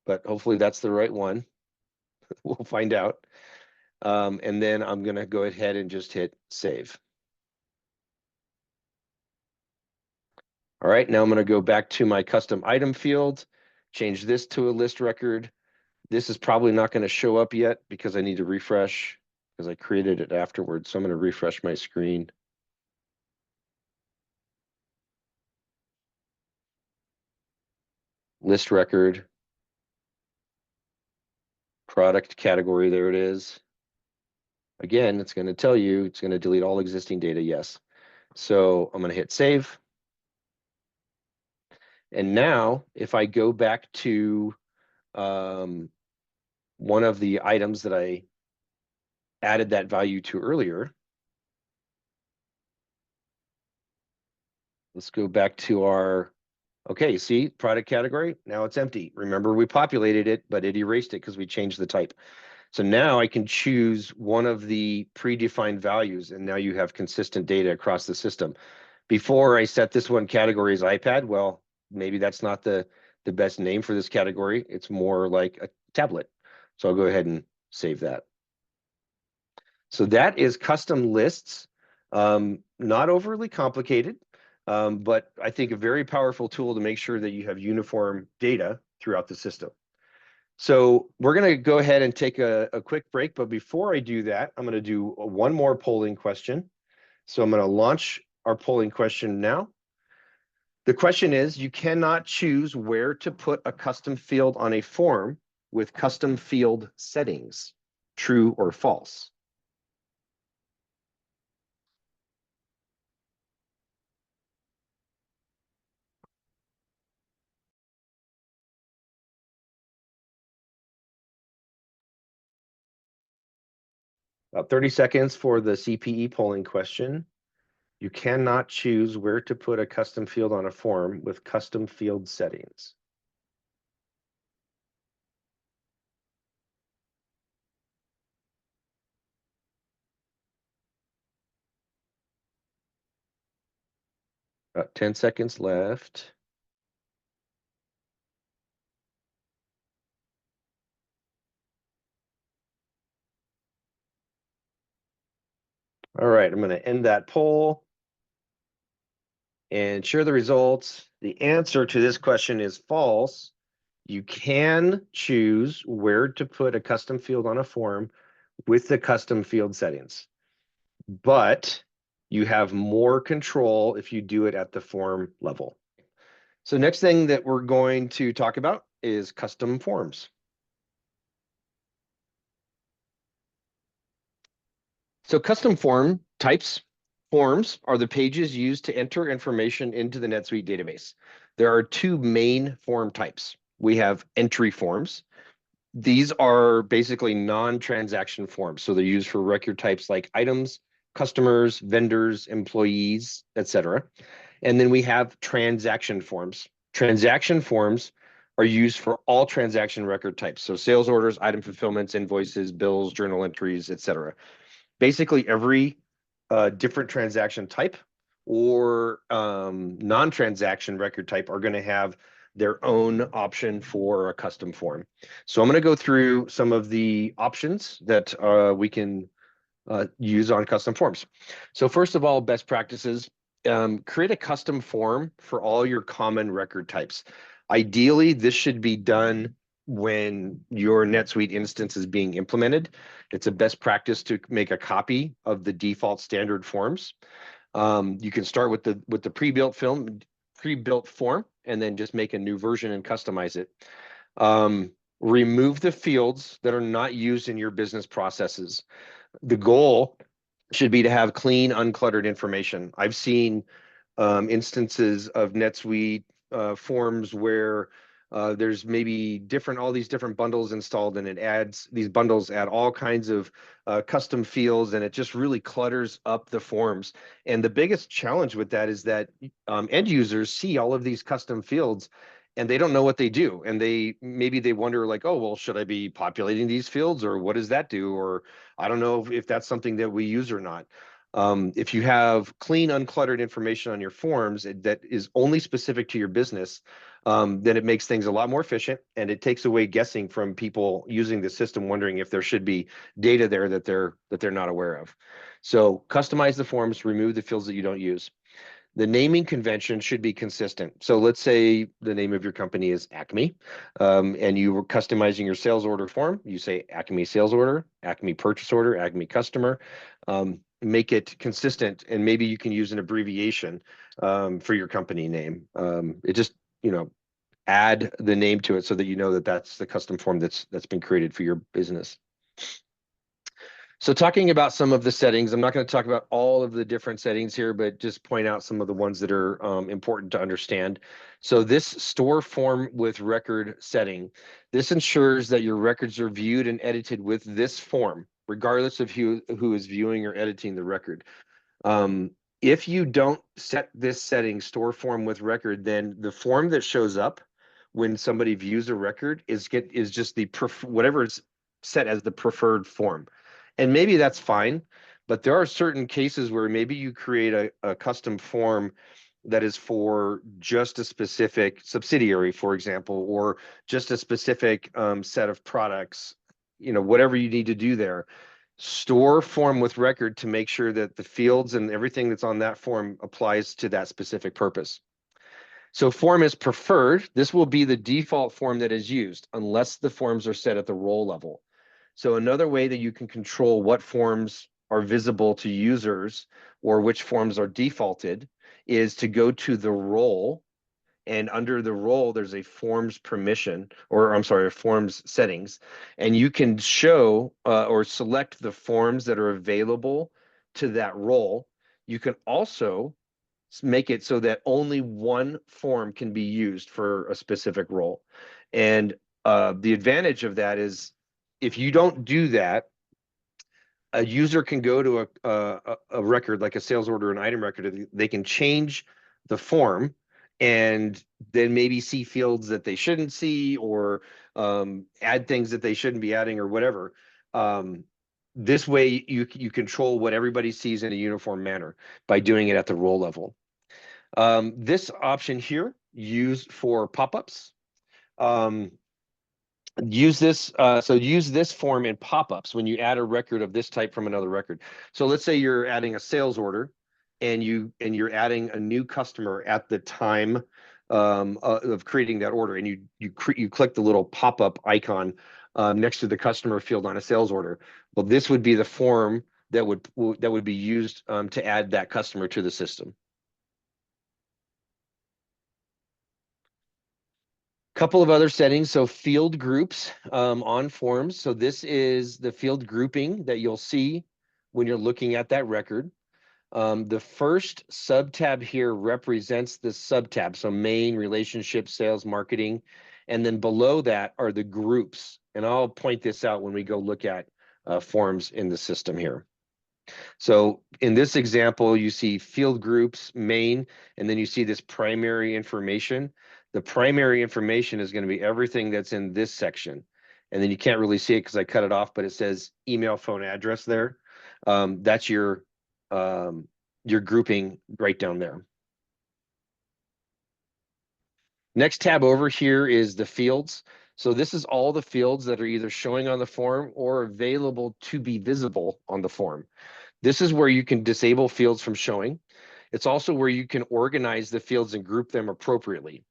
but hopefully that's the right one. We'll find out. And then I'm going to go ahead and just hit save. All right, now I'm going to go back to my custom item field, change this to a list record. This is probably not going to show up yet because I need to refresh because I created it afterwards. So I'm going to refresh my screen. List record, product category, there it is. Again, it's going to tell you it's going to delete all existing data, yes. So I'm going to hit save. And now if I go back to one of the items that I added that value to earlier, let's go back to our, okay, see, product category, now it's empty. Remember, we populated it, but it erased it because we changed the type. So now I can choose one of the predefined values, and now you have consistent data across the system. Before I set this one category as iPad, well, maybe that's not the best name for this category. It's more like a tablet. So I'll go ahead and save that. So that is custom lists, not overly complicated, but I think a very powerful tool to make sure that you have uniform data throughout the system. So we're going to go ahead and take a quick break. But before I do that, I'm going to do one more polling question. So I'm going to launch our polling question now. The question is, you cannot choose where to put a custom field on a form with custom field settings, true or false. About 30 seconds for the CPE polling question. You cannot choose where to put a custom field on a form with custom field settings. About 10 seconds left. All right, I'm going to end that poll and share the results. The answer to this question is false. You can choose where to put a custom field on a form with the custom field settings, but you have more control if you do it at the form level. So next thing that we're going to talk about is custom forms. So custom form types, forms are the pages used to enter information into the NetSuite database. There are two main form types. We have entry forms. These are basically non-transaction forms. So they're used for record types like items, customers, vendors, employees, etc. And then we have transaction forms. Transaction forms are used for all transaction record types. So sales orders, item fulfillments, invoices, bills, journal entries, etc. Basically every different transaction type or non-transaction record type are going to have their own option for a custom form. So I'm going to go through some of the options that we can use on custom forms. So first of all, best practices, create a custom form for all your common record types. Ideally, this should be done when your NetSuite instance is being implemented. It's a best practice to make a copy of the default standard forms. You can start with the pre-built form, and then just make a new version and customize it. Remove the fields that are not used in your business processes. The goal should be to have clean, uncluttered information. I've seen instances of NetSuite forms where there's maybe all these different bundles installed, and these bundles add all kinds of custom fields, and it just really clutters up the forms. And the biggest challenge with that is that end users see all of these custom fields and they don't know what they do. And maybe they wonder like, oh, well, should I be populating these fields, or what does that do? Or I don't know if that's something that we use or not. If you have clean, uncluttered information on your forms that is only specific to your business, then it makes things a lot more efficient, and it takes away guessing from people using the system, wondering if there should be data there that they're not aware of. So customize the forms, remove the fields that you don't use. The naming convention should be consistent. So let's say the name of your company is Acme, and you were customizing your sales order form. You say Acme sales order, Acme purchase order, Acme customer. Make it consistent, and maybe you can use an abbreviation for your company name. It just, add the name to it so that you know that that's the custom form that's been created for your business. So talking about some of the settings, I'm not going to talk about all of the different settings here, but just point out some of the ones that are important to understand. So this store form with record setting, this ensures that your records are viewed and edited with this form, regardless of who is viewing or editing the record. If you don't set this setting, store form with record, then the form that shows up when somebody views a record is just whatever is set as the preferred form. And maybe that's fine, but there are certain cases where maybe you create a custom form that is for just a specific subsidiary, for example, or just a specific set of products, whatever you need to do there. Store form with record to make sure that the fields and everything that's on that form applies to that specific purpose. So form is preferred. This will be the default form that is used unless the forms are set at the role level. So another way that you can control what forms are visible to users or which forms are defaulted is to go to the role, and under the role, there's a forms permission, or I'm sorry, forms settings, and you can show or select the forms that are available to that role. You can also make it so that only one form can be used for a specific role. And the advantage of that is if you don't do that, a user can go to a record like a sales order, an item record. They can change the form and then maybe see fields that they shouldn't see, or add things that they shouldn't be adding, or whatever. This way you control what everybody sees in a uniform manner by doing it at the role level. This option here, use for pop-ups. Use this form in pop-ups when you add a record of this type from another record. So let's say you're adding a sales order and you're adding a new customer at the time of creating that order, and you click the little pop-up icon next to the customer field on a sales order. Well, this would be the form that would be used to add that customer to the system. Couple of other settings. So field groups on forms. So this is the field grouping that you'll see when you're looking at that record. The first subtab here represents the subtab. So main, relationship, sales, marketing. And then below that are the groups. And I'll point this out when we go look at forms in the system here. So in this example, you see field groups, main, and then you see this primary information. The primary information is going to be everything that's in this section. And then you can't really see it because I cut it off, but it says email, phone, address there. That's your grouping right down there. Next tab over here is the fields. So this is all the fields that are either showing on the form or available to be visible on the form. This is where you can disable fields from showing. It's also where you can organize the fields and group them appropriately.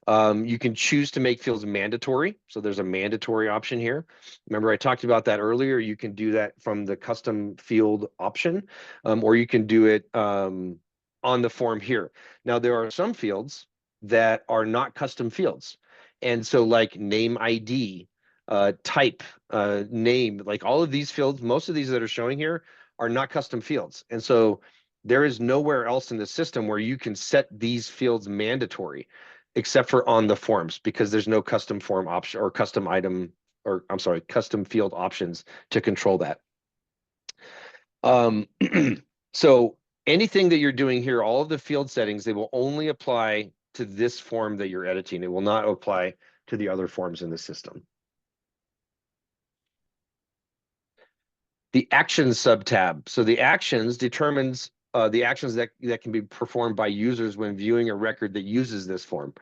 You can choose to make fields mandatory. So there's a mandatory option here. Remember, I talked about that earlier. You can do that from the custom field option, or you can do it on the form here. Now, there are some fields that are not custom fields. And so like name ID, type, name, like all of these fields, most of these that are showing here are not custom fields. And so there is nowhere else in the system where you can set these fields mandatory, except for on the forms, because there's no custom form option or custom item, or I'm sorry, custom field options to control that. So anything that you're doing here, all of the field settings, they will only apply to this form that you're editing. It will not apply to the other forms in the system. The actions subtab. So the actions determines the actions that can be performed by users when viewing a record that uses this form.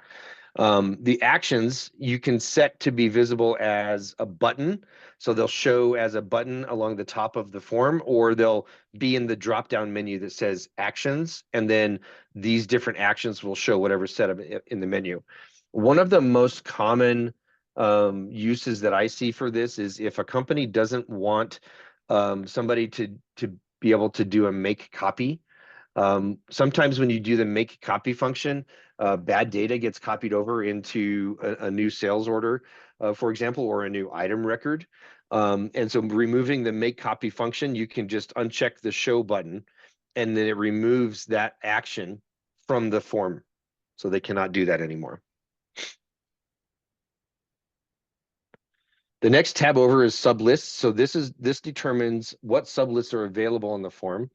The actions you can set to be visible as a button. So they'll show as a button along the top of the form, or they'll be in the drop-down menu that says actions, and then these different actions will show whatever's set up in the menu. One of the most common uses that I see for this is if a company doesn't want somebody to be able to do a make copy. Sometimes when you do the make copy function, bad data gets copied over into a new sales order, for example, or a new item record. And so removing the make copy function, you can just uncheck the show button, and then it removes that action from the form. So they cannot do that anymore. The next tab over is sublists. So this determines what sublists are available in the form.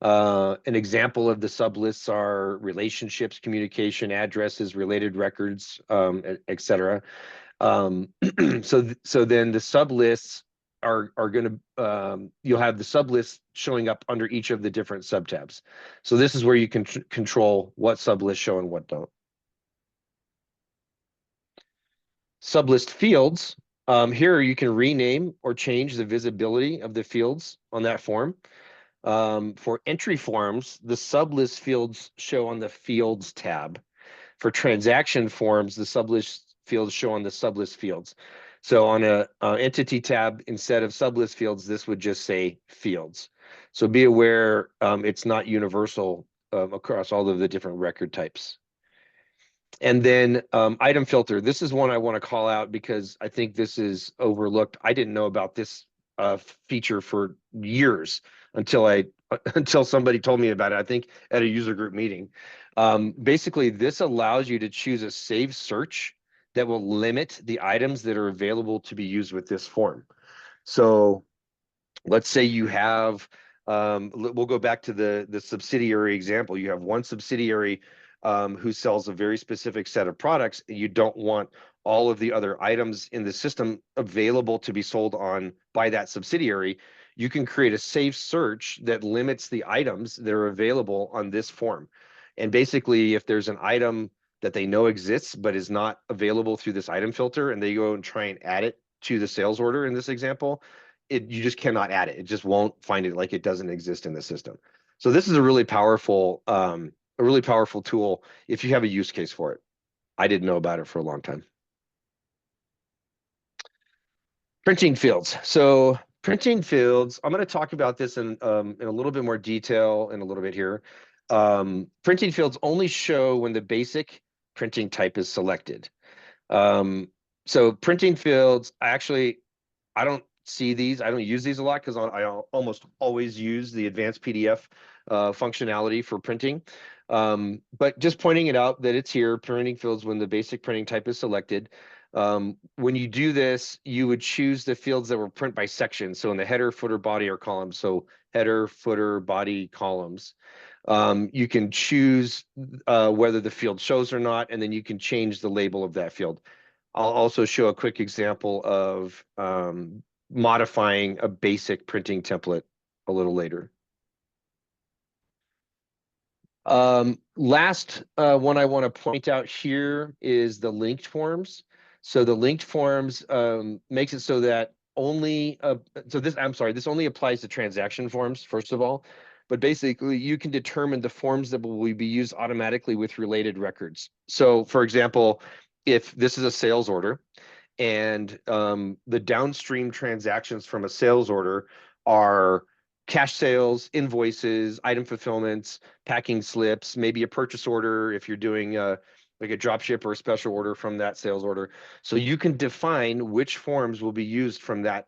An example of the sublists are relationships, communication, addresses, related records, etc. So then the sublists are going to you'll have the sublists showing up under each of the different subtabs. So this is where you can control what sublists show and what don't. Sublist fields. Here you can rename or change the visibility of the fields on that form. For entry forms, the sublist fields show on the Fields tab. For transaction forms, the sublist fields show on the sublist fields. So on a entity tab, instead of sublist fields, this would just say fields. So be aware it's not universal across all of the different record types. And then item filter. This is one I want to call out because I think this is overlooked. I didn't know about this feature for years until somebody told me about it, I think at a user group meeting. Basically, this allows you to choose a save search that will limit the items that are available to be used with this form. So let's say you have, we'll go back to the subsidiary example. You have one subsidiary who sells a very specific set of products, and you don't want all of the other items in the system available to be sold on by that subsidiary. You can create a safe search that limits the items that are available on this form. And basically, if there's an item that they know exists but is not available through this item filter, and they go and try and add it to the sales order in this example, you just cannot add it. It just won't find it, like it doesn't exist in the system. So this is a really powerful tool if you have a use case for it. I didn't know about it for a long time. Printing fields. So printing fields, I'm going to talk about this in a little bit more detail in a little bit here. Printing fields only show when the basic printing type is selected. So printing fields, I don't see these. I don't use these a lot because I almost always use the advanced PDF functionality for printing. But just pointing it out that it's here, printing fields when the basic printing type is selected. When you do this, you would choose the fields that were print by section. So in the header, footer, body, or columns. So header, footer, body, columns. You can choose whether the field shows or not, and then you can change the label of that field. I'll also show a quick example of modifying a basic printing template a little later. Last one I want to point out here is the linked forms. So the linked forms makes it so that this only applies to transaction forms, first of all. But basically, you can determine the forms that will be used automatically with related records. So for example, if this is a sales order, and the downstream transactions from a sales order are cash sales, invoices, item fulfillments, packing slips, maybe a purchase order if you're doing like a drop ship or a special order from that sales order. So you can define which forms will be used from that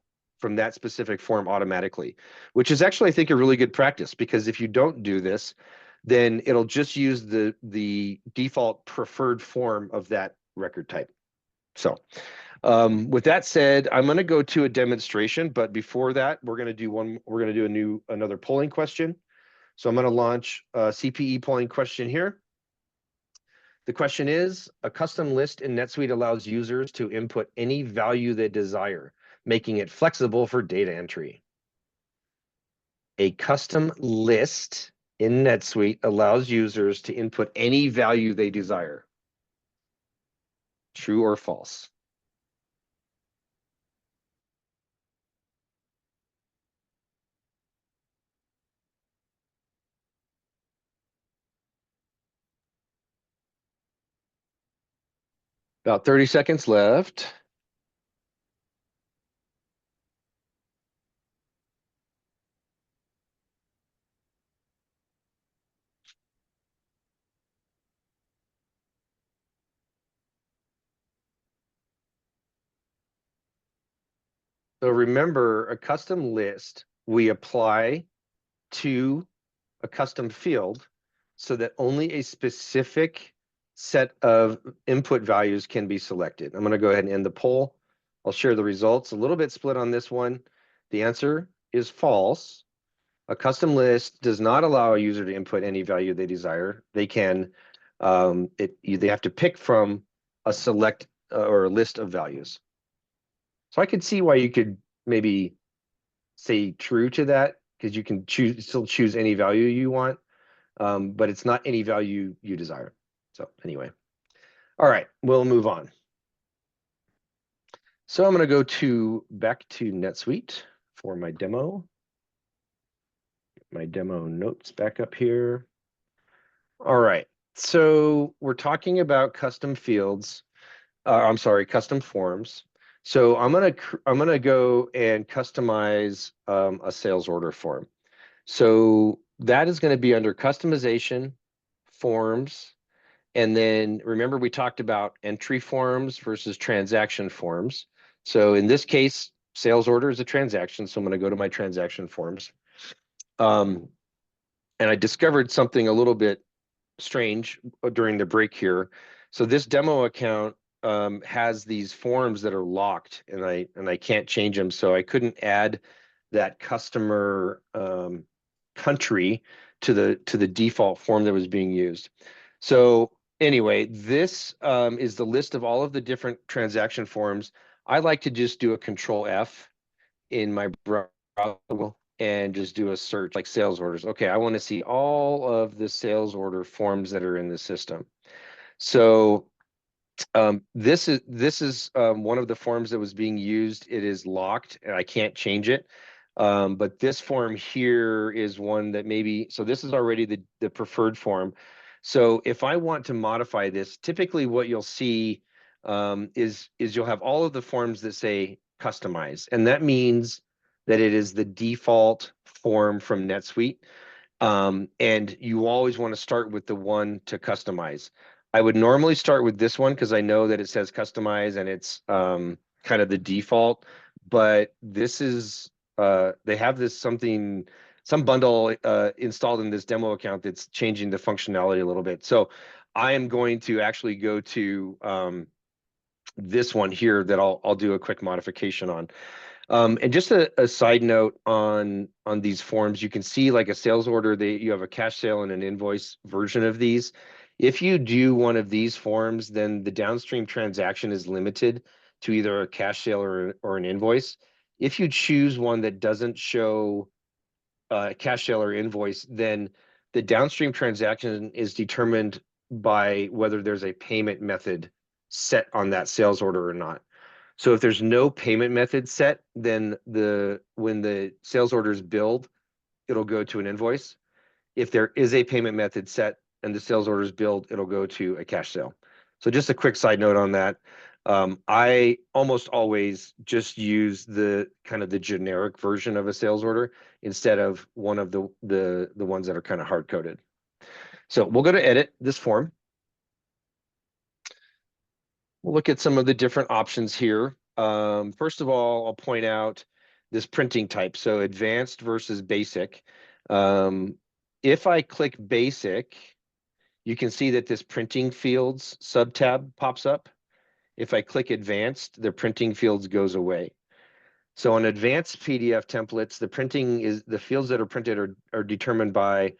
specific form automatically, which is actually, I think, a really good practice, because if you don't do this, then it'll just use the default preferred form of that record type. So with that said, I'm going to go to a demonstration, but before that, we're going to do another polling question. So I'm going to launch a CPE polling question here. The question is, a custom list in NetSuite allows users to input any value they desire, making it flexible for data entry. A custom list in NetSuite allows users to input any value they desire. True or false? About 30 seconds left. So remember, a custom list we apply to a custom field so that only a specific set of input values can be selected. I'm going to go ahead and end the poll. I'll share the results. A little bit split on this one. The answer is false. A custom list does not allow a user to input any value they desire. They can, they have to pick from a select or a list of values. So I could see why you could maybe say true to that, because you can still choose any value you want, but it's not any value you desire. So anyway, all right, we'll move on. So I'm going to go back to NetSuite for my demo. Get my demo notes back up here. All right, so we're talking about custom fields. I'm sorry, custom forms. So I'm gonna go and customize a sales order form. So that is going to be under customization, forms, and then remember we talked about entry forms versus transaction forms. So in this case, sales order is a transaction, so I'm going to go to my transaction forms. And I discovered something a little bit strange during the break here. So this demo account has these forms that are locked, and I can't change them, so I couldn't add that customer country to the default form that was being used. So anyway, this is the list of all of the different transaction forms. I like to just do a Control F in my browser and just do a search like sales orders. Okay, I want to see all of the sales order forms that are in the system. So this is one of the forms that was being used. It is locked and I can't change it. But this form here is one that maybe, so this is already the preferred form. So if I want to modify this, typically what you'll see is you'll have all of the forms that say customize, and that means that it is the default form from NetSuite. And you always want to start with the one to customize. I would normally start with this one because I know that it says customize and it's kind of the default, but this is they have this some bundle installed in this demo account that's changing the functionality a little bit. So I am going to actually go to this one here that I'll do a quick modification on. And just a side note on these forms, you can see like a sales order, you have a cash sale and an invoice version of these. If you do one of these forms, then the downstream transaction is limited to either a cash sale or an invoice. If you choose one that doesn't show cash sale or invoice, then the downstream transaction is determined by whether there's a payment method set on that sales order or not. So if there's no payment method set, then when the sales order is billed, it'll go to an invoice. If there is a payment method set and the sales order is billed, it'll go to a cash sale. So just a quick side note on that. I almost always just use the kind of the generic version of a sales order instead of one of the ones that are kind of hard coded. So we'll go to edit this form. We'll look at some of the different options here. First of all, I'll point out this printing type. So advanced versus basic. If I click basic, you can see that this printing fields subtab pops up. If I click advanced, the printing fields goes away. So on advanced PDF templates, the fields that are printed are determined by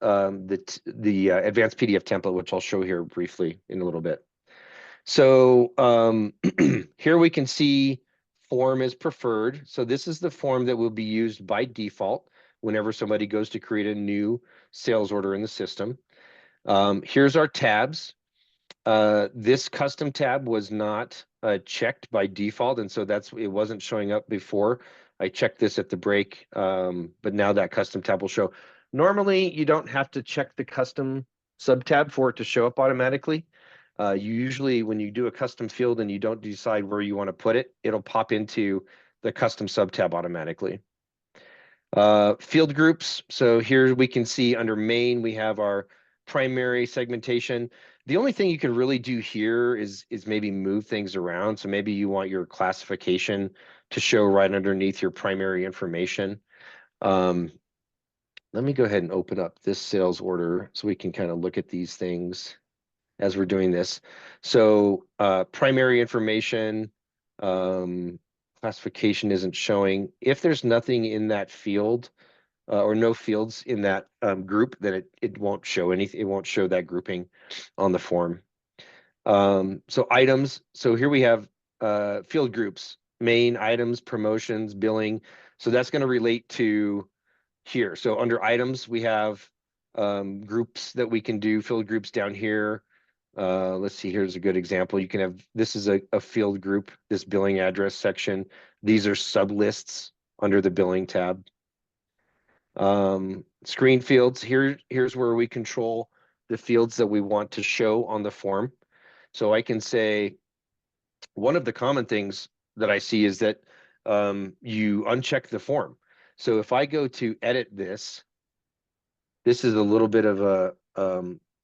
the advanced PDF template, which I'll show here briefly in a little bit. So here we can see form is preferred. So this is the form that will be used by default whenever somebody goes to create a new sales order in the system. Here's our tabs. This custom tab was not checked by default, and so it wasn't showing up before. I checked this at the break, but now that custom tab will show. Normally, you don't have to check the custom sub tab for it to show up automatically. You usually, when you do a custom field and you don't decide where you want to put it, it'll pop into the custom sub tab automatically. Field groups. So here we can see under main, we have our primary segmentation. The only thing you can really do here is maybe move things around. So maybe you want your classification to show right underneath your primary information. Let me go ahead and open up this sales order so we can kind of look at these things as we're doing this. So primary information, classification isn't showing. If there's nothing in that field or no fields in that group, then it won't show anything. It won't show that grouping on the form. So items. So here we have field groups, main, items, promotions, billing. So that's going to relate to here. So under items, we have groups that we can do, field groups down here. Let's see, here's a good example. You can have, this is a field group, this billing address section. These are sub lists under the billing tab. Screen fields, here's where we control the fields that we want to show on the form. So I can say, one of the common things that I see is that you uncheck the form. So if I go to edit this is a little bit of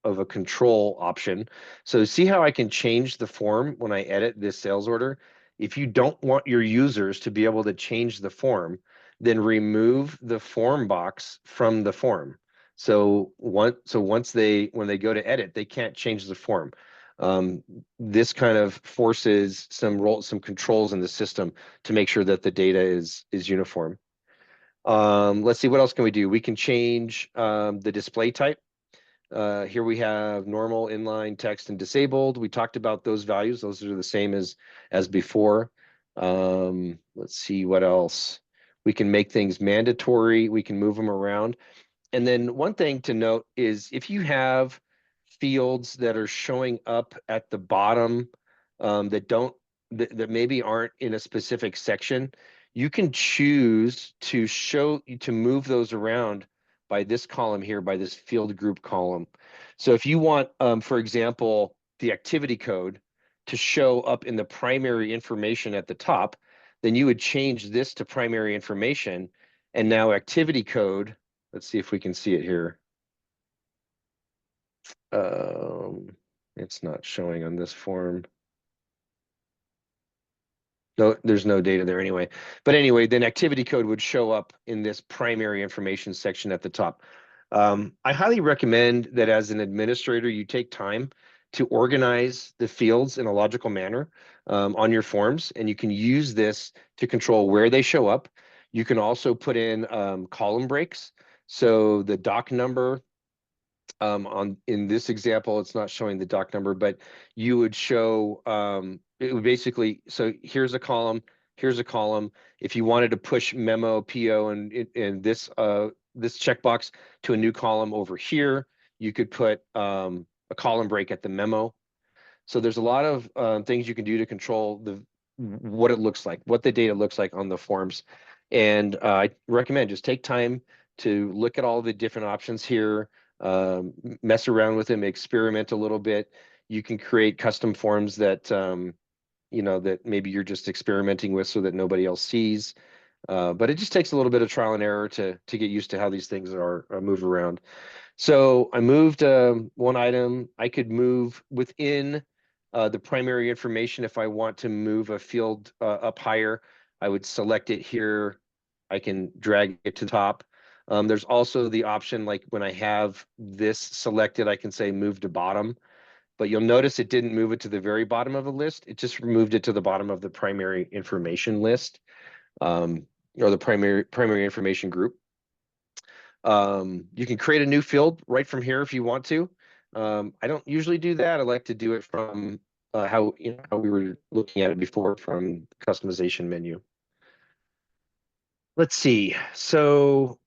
a control option. So see how I can change the form when I edit this sales order? If you don't want your users to be able to change the form, then remove the form box from the form. So when they go to edit, they can't change the form. This kind of forces some controls in the system to make sure that the data is uniform. Let's see, what else can we do? We can change the display type. Here we have normal, inline, text, and disabled. We talked about those values. Those are the same as before. Let's see what else. We can make things mandatory. We can move them around. And then one thing to note is if you have fields that are showing up at the bottom that maybe aren't in a specific section, you can choose to move those around by this column here, by this field group column. So if you want, for example, the activity code to show up in the primary information at the top, then you would change this to primary information, and now activity code, let's see if we can see it here. It's not showing on this form. No, there's no data there anyway. But anyway, then activity code would show up in this primary information section at the top. I highly recommend that as an administrator, you take time to organize the fields in a logical manner on your forms, and you can use this to control where they show up. You can also put in column breaks. So the doc number, in this example, it's not showing the doc number, but you would show it would basically, so here's a column, here's a column. If you wanted to push memo, PO, and this checkbox to a new column over here, you could put a column break at the memo. So there's a lot of things you can do to control what it looks like, what the data looks like on the forms. And I recommend just take time to look at all the different options here, mess around with them, experiment a little bit. You can create custom forms that that maybe you're just experimenting with so that nobody else sees. But it just takes a little bit of trial and error to get used to how these things are moved around. So I moved one item. I could move within the primary information. If I want to move a field up higher, I would select it here. I can drag it to the top. There's also the option, like when I have this selected, I can say move to bottom, but you'll notice it didn't move it to the very bottom of the list. It just moved it to the bottom of the primary information list, or the primary information group. You can create a new field right from here if you want to. I don't usually do that. I like to do it from how we were looking at it before, from the customization menu. Let's see. So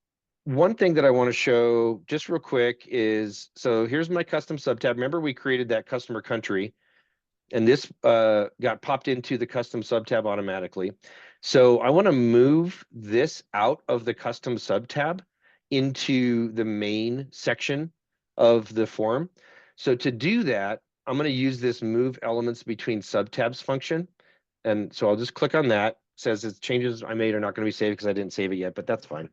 one thing that I want to show just real quick is, so here's my custom subtab. Remember we created that customer country, and this got popped into the custom subtab automatically. So I want to move this out of the custom subtab into the main section of the form. So to do that, I'm going to use this move elements between subtabs function. And so I'll just click on that. It says it's changes I made are not going to be saved because I didn't save it yet, but that's fine.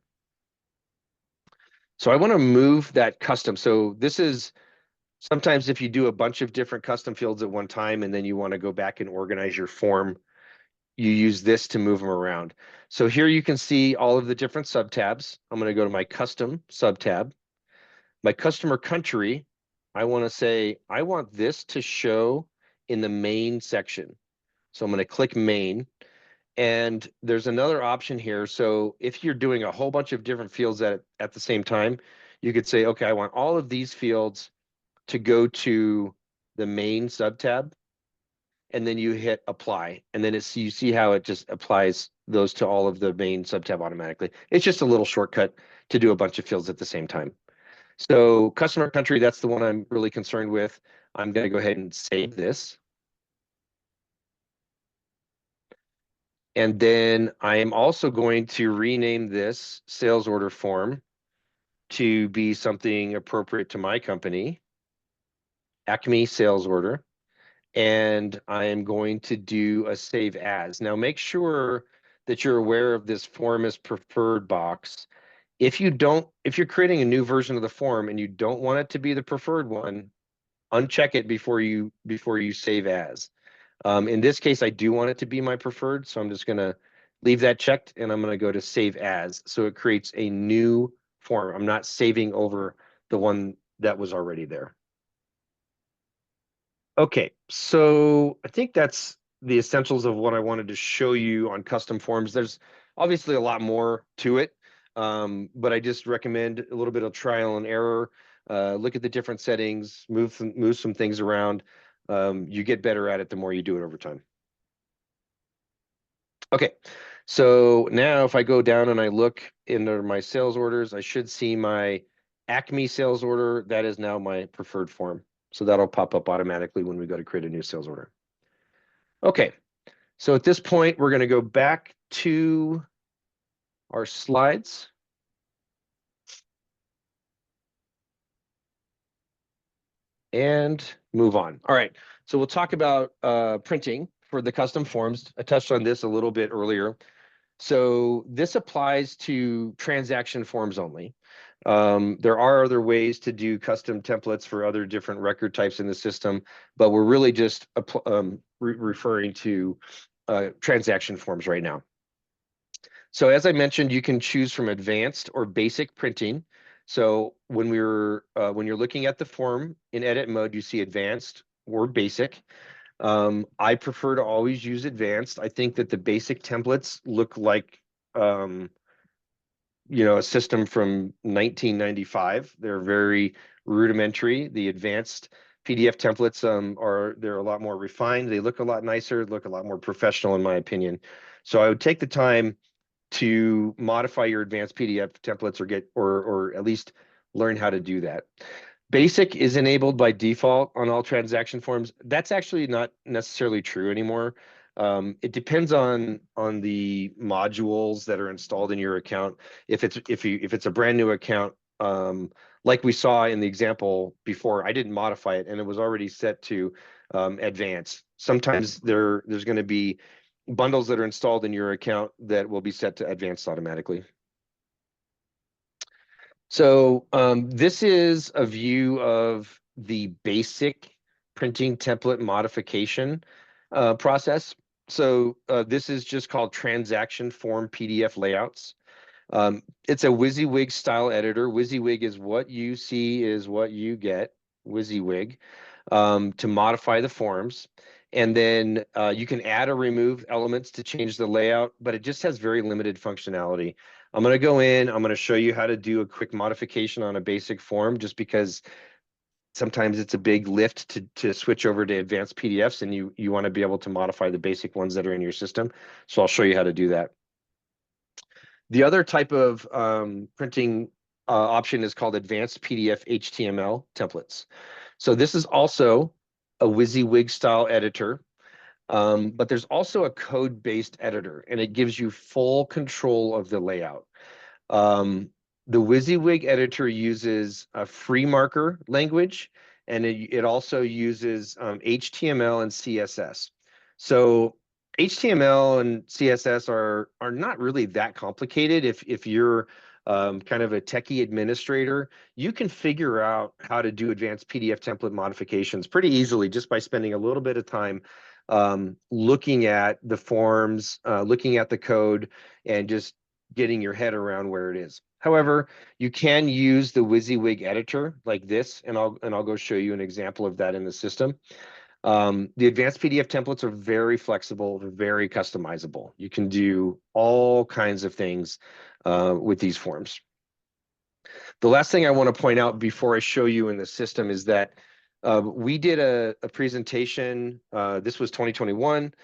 So I want to move that custom. So this is sometimes if you do a bunch of different custom fields at one time and then you want to go back and organize your form, you use this to move them around. So here you can see all of the different subtabs. I'm going to go to my custom subtab. My customer country, I want to say, I want this to show in the main section. So I'm going to click main. And there's another option here. So if you're doing a whole bunch of different fields at the same time, you could say, okay, I want all of these fields to go to the main subtab, and then you hit apply, and then you see how it just applies those to all of the main subtab automatically. It's just a little shortcut to do a bunch of fields at the same time. So customer country, that's the one I'm really concerned with. I'm going to go ahead and save this. And then I am also going to rename this sales order form to be something appropriate to my company, Acme sales order. And I am going to do a save as. Now make sure that you're aware of this form as preferred box. If you're creating a new version of the form and you don't want it to be the preferred one, uncheck it before you save as. In this case, I do want it to be my preferred, so I'm just going to leave that checked, and I'm going to go to save as. So it creates a new form. I'm not saving over the one that was already there. Okay, so I think that's the essentials of what I wanted to show you on custom forms. There's obviously a lot more to it. but I just recommend a little bit of trial and error. Look at the different settings, move some things around. You get better at it the more you do it over time. Okay, so now if I go down and I look into my sales orders, I should see my Acme sales order. That is now my preferred form. So that'll pop up automatically when we go to create a new sales order. Okay, so at this point, we're going to go back to our slides. And move on. All right, so we'll talk about printing for the custom forms. I touched on this a little bit earlier. So this applies to transaction forms only. There are other ways to do custom templates for other different record types in the system, but we're really just referring to transaction forms right now. So as I mentioned, you can choose from advanced or basic printing. So when you're looking at the form in edit mode, you see advanced or basic. I prefer to always use advanced. I think that the basic templates look like a system from 1995. They're very rudimentary. The advanced PDF templates they're a lot more refined. They look a lot nicer, look a lot more professional in my opinion. So I would take the time to modify your advanced PDF templates or at least learn how to do that. Basic is enabled by default on all transaction forms. That's actually not necessarily true anymore. It depends on the modules that are installed in your account. If it's a brand new account, like we saw in the example before, I didn't modify it and it was already set to advanced. Sometimes there's going to be bundles that are installed in your account that will be set to advanced automatically. So this is a view of the basic printing template modification process. So this is just called transaction form PDF layouts. It's a WYSIWYG style editor. WYSIWYG is what you see is what you get, WYSIWYG, to modify the forms. And then you can add or remove elements to change the layout, but it just has very limited functionality. I'm going to go in, I'm going to show you how to do a quick modification on a basic form just because sometimes it's a big lift to switch over to advanced PDFs and you want to be able to modify the basic ones that are in your system. So I'll show you how to do that. The other type of printing option is called Advanced PDF HTML templates. So this is also a WYSIWYG style editor, but there's also a code-based editor, and it gives you full control of the layout. The WYSIWYG editor uses a free marker language, and it also uses HTML and CSS. So HTML and CSS are not really that complicated. If you're kind of a techie administrator, you can figure out how to do advanced PDF template modifications pretty easily just by spending a little bit of time looking at the forms, looking at the code, and just getting your head around where it is. However, you can use the WYSIWYG editor like this, and I'll go show you an example of that in the system. The advanced PDF templates are very flexible, very customizable. You can do all kinds of things with these forms. The last thing I want to point out before I show you in the system is that we did a presentation, this was 2021,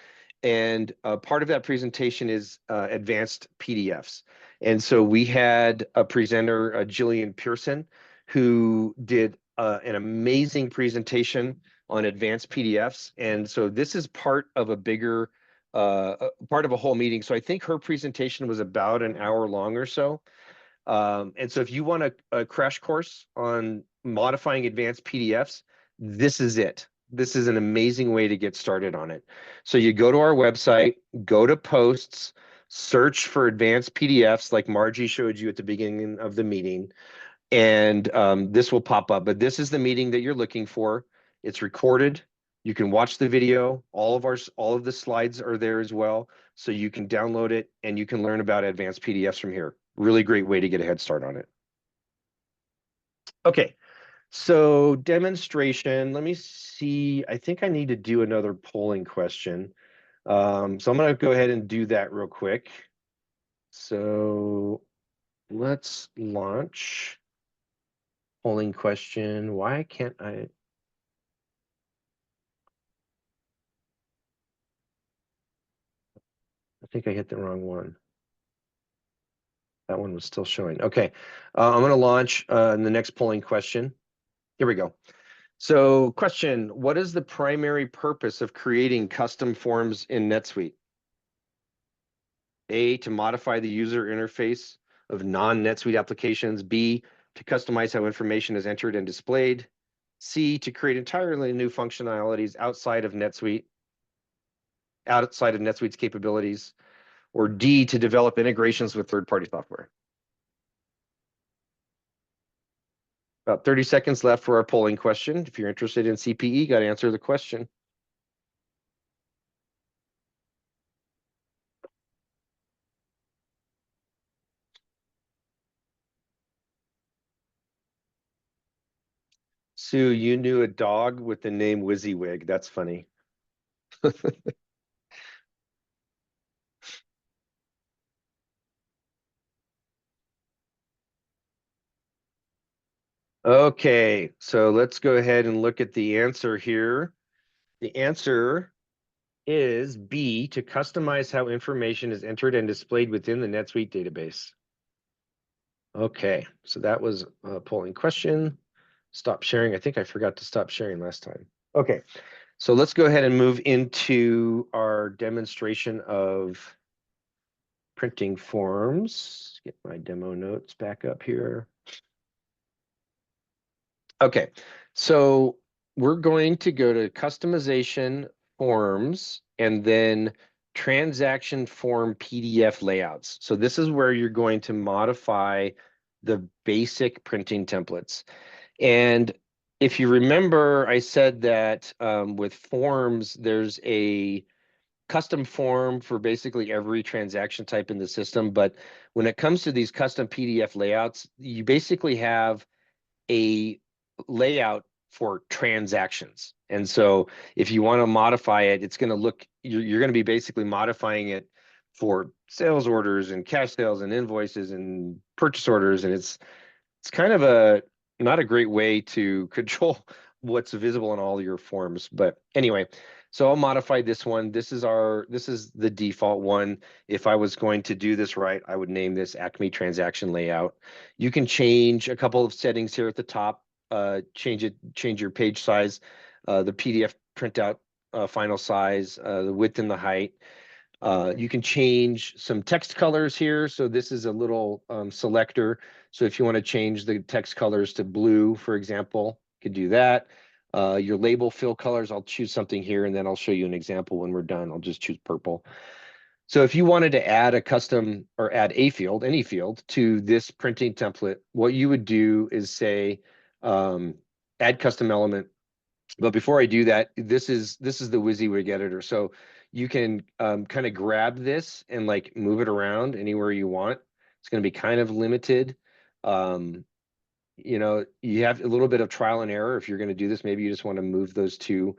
and part of that presentation is advanced PDFs. And so we had a presenter, Jillian Pearson, who did an amazing presentation on advanced PDFs. And so this is part of a bigger, part of a whole meeting. So I think her presentation was about an hour long or so. And so if you want a crash course on modifying advanced PDFs, this is it. This is an amazing way to get started on it. So you go to our website, go to posts, search for advanced PDFs like Margie showed you at the beginning of the meeting, and this will pop up. But this is the meeting that you're looking for. It's recorded. You can watch the video. All of the slides are there as well. So you can download it and you can learn about advanced PDFs from here. Really great way to get a head start on it. Okay, so demonstration. Let me see. I think I need to do another polling question. So I'm going to go ahead and do that real quick. So let's launch polling question. Why can't I? I think I hit the wrong one. That one was still showing. Okay, I'm going to launch the next polling question. Here we go. So question, what is the primary purpose of creating custom forms in NetSuite? A, to modify the user interface of non-NetSuite applications. B, to customize how information is entered and displayed. C, to create entirely new functionalities outside of NetSuite's capabilities. Or D, to develop integrations with third-party software. About 30 seconds left for our polling question. If you're interested in CPE, got to answer the question. Sue, you knew a dog with the name WYSIWYG. That's funny. Okay, so let's go ahead and look at the answer here. The answer is B, to customize how information is entered and displayed within the NetSuite database. Okay, so that was a polling question. Stop sharing. I think I forgot to stop sharing last time. Okay, so let's go ahead and move into our demonstration of printing forms. Get my demo notes back up here. Okay, so we're going to go to customization forms and then transaction form PDF layouts. So this is where you're going to modify the basic printing templates. And if you remember, I said that with forms, there's a custom form for basically every transaction type in the system. But when it comes to these custom PDF layouts, you basically have a layout for transactions. And so if you want to modify it, it's going to look, you're going to be basically modifying it for sales orders and cash sales and invoices and purchase orders. And it's kind of not a great way to control what's visible in all your forms. But anyway, so I'll modify this one. This is the default one. If I was going to do this right, I would name this Acme Transaction Layout. You can change a couple of settings here at the top. Change your page size, the PDF printout final size, the width and the height. You can change some text colors here. So this is a little selector. So if you want to change the text colors to blue, for example, you could do that. Your label fill colors, I'll choose something here and then I'll show you an example when we're done. I'll just choose purple. So if you wanted to add a custom or add a field, any field to this printing template, what you would do is say add custom element. But before I do that, this is the WYSIWYG editor. So you can kind of grab this and like move it around anywhere you want. It's going to be kind of limited. You know, you have a little bit of trial and error if you're going to do this. Maybe you just want to move those two,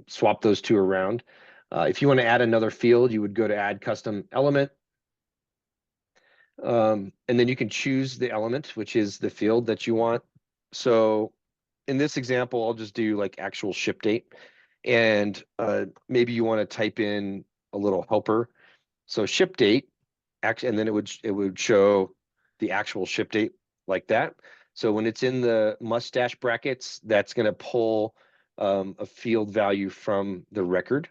swap those two around. If you want to add another field, you would go to add custom element. And then you can choose the element, which is the field that you want. So in this example, I'll just do like actual ship date. And maybe you want to type in a little helper. So ship date, and then it would show the actual ship date like that. So when it's in the mustache brackets, that's going to pull a field value from the record.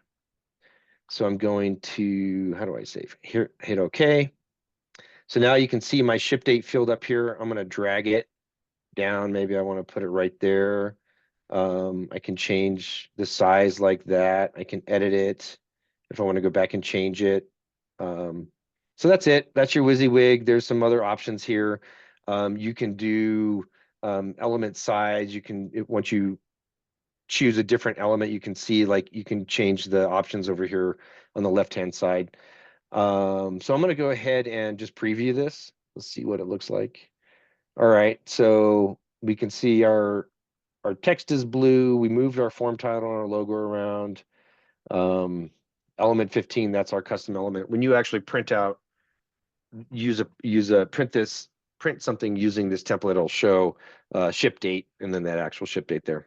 So I'm going to, how do I save? Here, hit OK. So now you can see my ship date field up here. I'm going to drag it down. Maybe I want to put it right there. I can change the size like that. I can edit it if I want to go back and change it. So that's it. That's your WYSIWYG. There's some other options here. You can do element size. You can, once you choose a different element, you can see like you can change the options over here on the left-hand side. So I'm going to go ahead and just preview this. Let's see what it looks like. All right, so we can see our text is blue. We moved our form title and our logo around. Element 15, that's our custom element. When you actually print out, print this print something using this template, it'll show ship date and then that actual ship date there.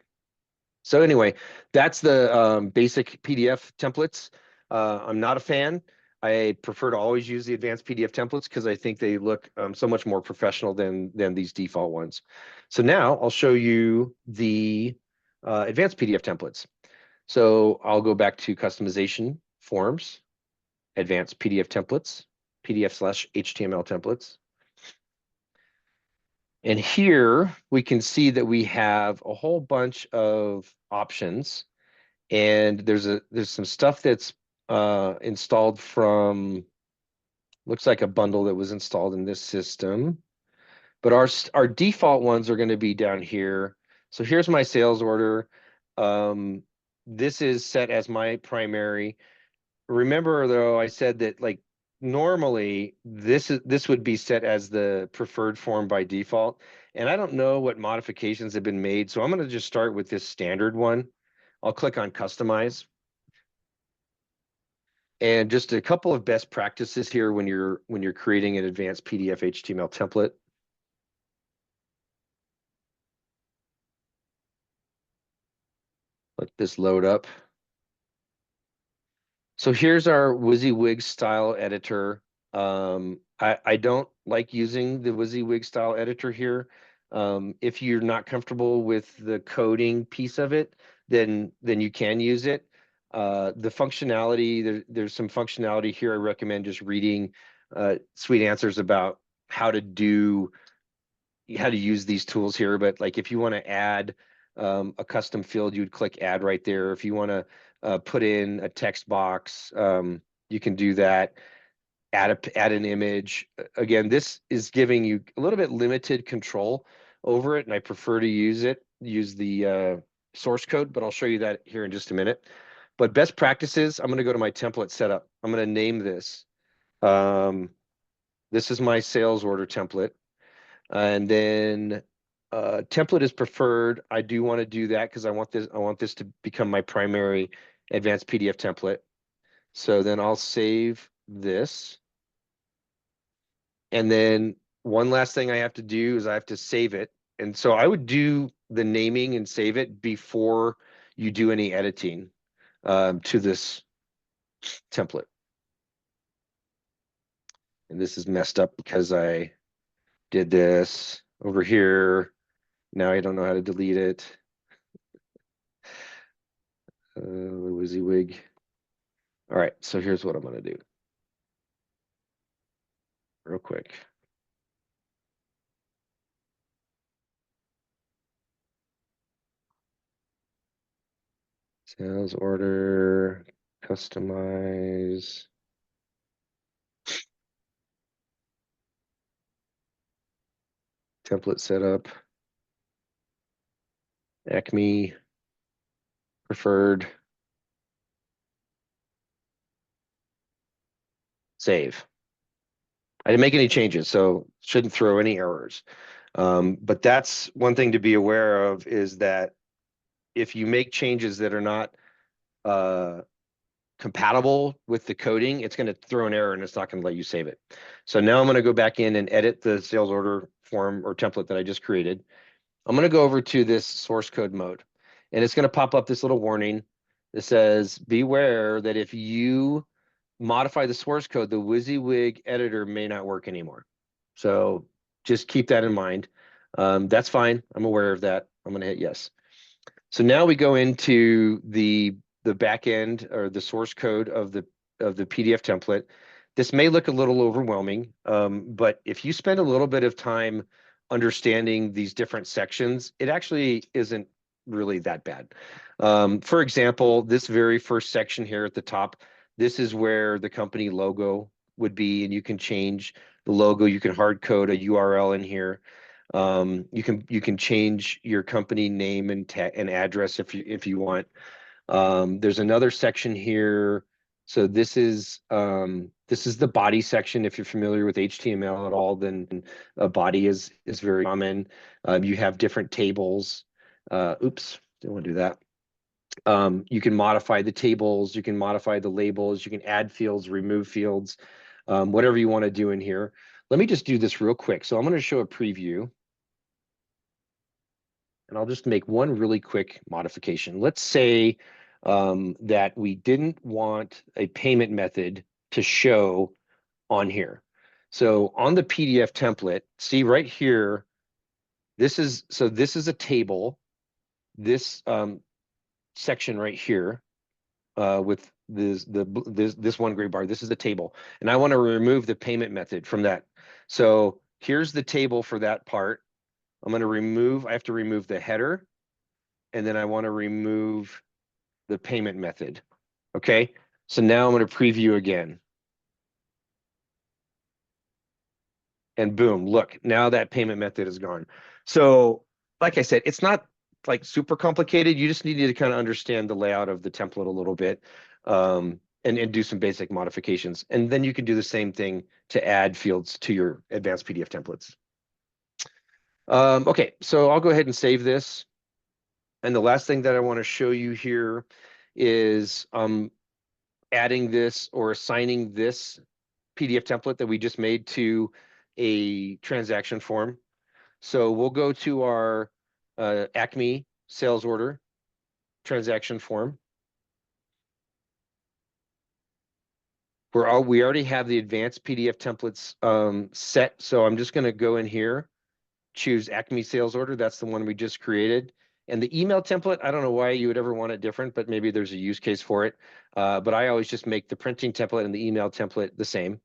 So anyway, that's the basic PDF templates. I'm not a fan. I prefer to always use the advanced PDF templates because I think they look so much more professional than these default ones. So now I'll show you the advanced PDF templates. So I'll go back to customization forms, advanced PDF templates, PDF/HTML templates. And here we can see that we have a whole bunch of options, and there's some stuff that's installed from, looks like a bundle that was installed in this system. But our default ones are going to be down here. So here's my sales order. This is set as my primary. Remember though, I said that like normally this would be set as the preferred form by default. And I don't know what modifications have been made. So I'm going to just start with this standard one. I'll click on customize. And just a couple of best practices here when you're creating an advanced PDF HTML template. Let this load up. So here's our WYSIWYG style editor. I don't like using the WYSIWYG style editor here. If you're not comfortable with the coding piece of it, then you can use it. The functionality, there's some functionality here. I recommend just reading Sweet Answers about how to use these tools here. But like if you want to add a custom field, you'd click add right there. If you want to put in a text box, you can do that. Add an image. Again, this is giving you a little bit limited control over it, and I prefer to use the source code, but I'll show you that here in just a minute. But best practices, I'm going to go to my template setup. I'm going to name this. This is my sales order template. And then template is preferred. I do want to do that because I want this to become my primary advanced PDF template. So then I'll save this. And then one last thing I have to do is I have to save it. And so I would do the naming and save it before you do any editing to this template. And this is messed up because I did this over here. Now I don't know how to delete it. WYSIWYG. All right, so here's what I'm going to do real quick. Sales order, customize. Template setup. Acme, preferred. Save. I didn't make any changes, so shouldn't throw any errors. But that's one thing to be aware of, is that if you make changes that are not compatible with the coding, it's going to throw an error and it's not going to let you save it. So now I'm going to go back in and edit the sales order form or template that I just created. I'm going to go over to this source code mode, and it's going to pop up this little warning that says, beware that if you modify the source code, the WYSIWYG editor may not work anymore. So just keep that in mind. That's fine. I'm aware of that. I'm going to hit yes. So now we go into the back end or the source code of the PDF template. This may look a little overwhelming, but if you spend a little bit of time understanding these different sections, it actually isn't really that bad. For example, this very first section here at the top, this is where the company logo would be, and you can change the logo. You can hard code a URL in here. You can change your company name and address if you want. There's another section here. So this is the body section. If you're familiar with HTML at all, then a body is very common. You have different tables. Oops, didn't want to do that. You can modify the tables, you can modify the labels, you can add fields, remove fields, whatever you want to do in here. Let me just do this real quick. So I'm going to show a preview. And I'll just make one really quick modification. Let's say that we didn't want a payment method to show on here. So on the PDF template, see right here, this is a table, this section right here with this one gray bar, this is the table. And I want to remove the payment method from that. So here's the table for that part. I have to remove the header, and then I want to remove the payment method. Okay, so now I'm going to preview again. And boom, look, now that payment method is gone. So like I said, it's not like super complicated. You just need to kind of understand the layout of the template a little bit and do some basic modifications. And then you can do the same thing to add fields to your advanced PDF templates. Okay, so I'll go ahead and save this. And the last thing that I want to show you here is adding this or assigning this PDF template that we just made to a transaction form. So we'll go to our Acme sales order transaction form. We already have the advanced PDF templates set. So I'm just going to go in here, choose Acme sales order. That's the one we just created. And the email template, I don't know why you would ever want it different, but maybe there's a use case for it. But I always just make the printing template and the email template the same.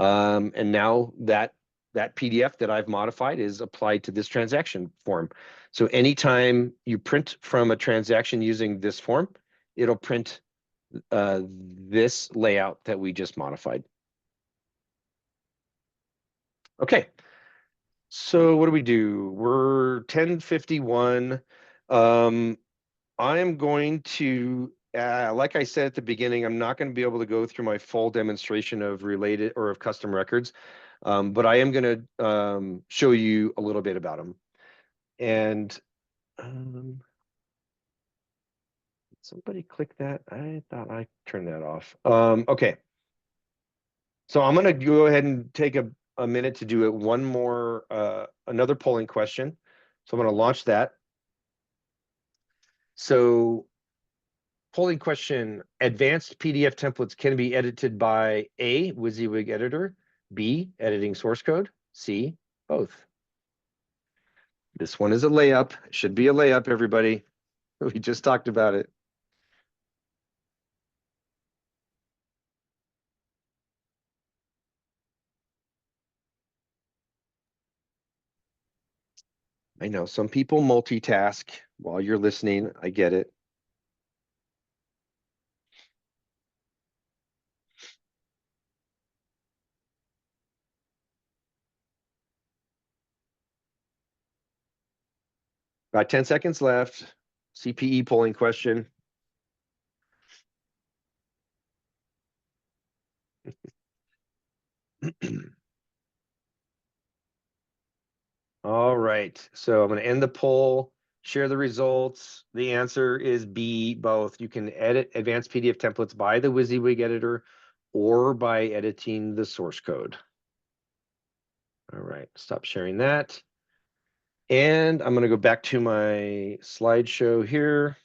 And now that PDF that I've modified is applied to this transaction form. So anytime you print from a transaction using this form, it'll print this layout that we just modified. Okay. So what do we do? We're 10:51. I'm going to, like I said at the beginning, I'm not going to be able to go through my full demonstration of related or of custom records, but I am going to show you a little bit about them. And somebody click that. I thought I turned that off. Okay. So I'm going to go ahead and take a minute to do it one more, another polling question. So I'm going to launch that. So polling question, advanced PDF templates can be edited by A, WYSIWYG editor, B, editing source code, C, both. This one is a layup. It should be a layup, everybody. We just talked about it. I know some people multitask while you're listening. I get it. About 10 seconds left. CPE polling question. All right, so I'm going to end the poll, share the results. The answer is B, both. You can edit advanced PDF templates by the WYSIWYG editor or by editing the source code. All right, stop sharing that. And I'm going to go back to my slideshow here.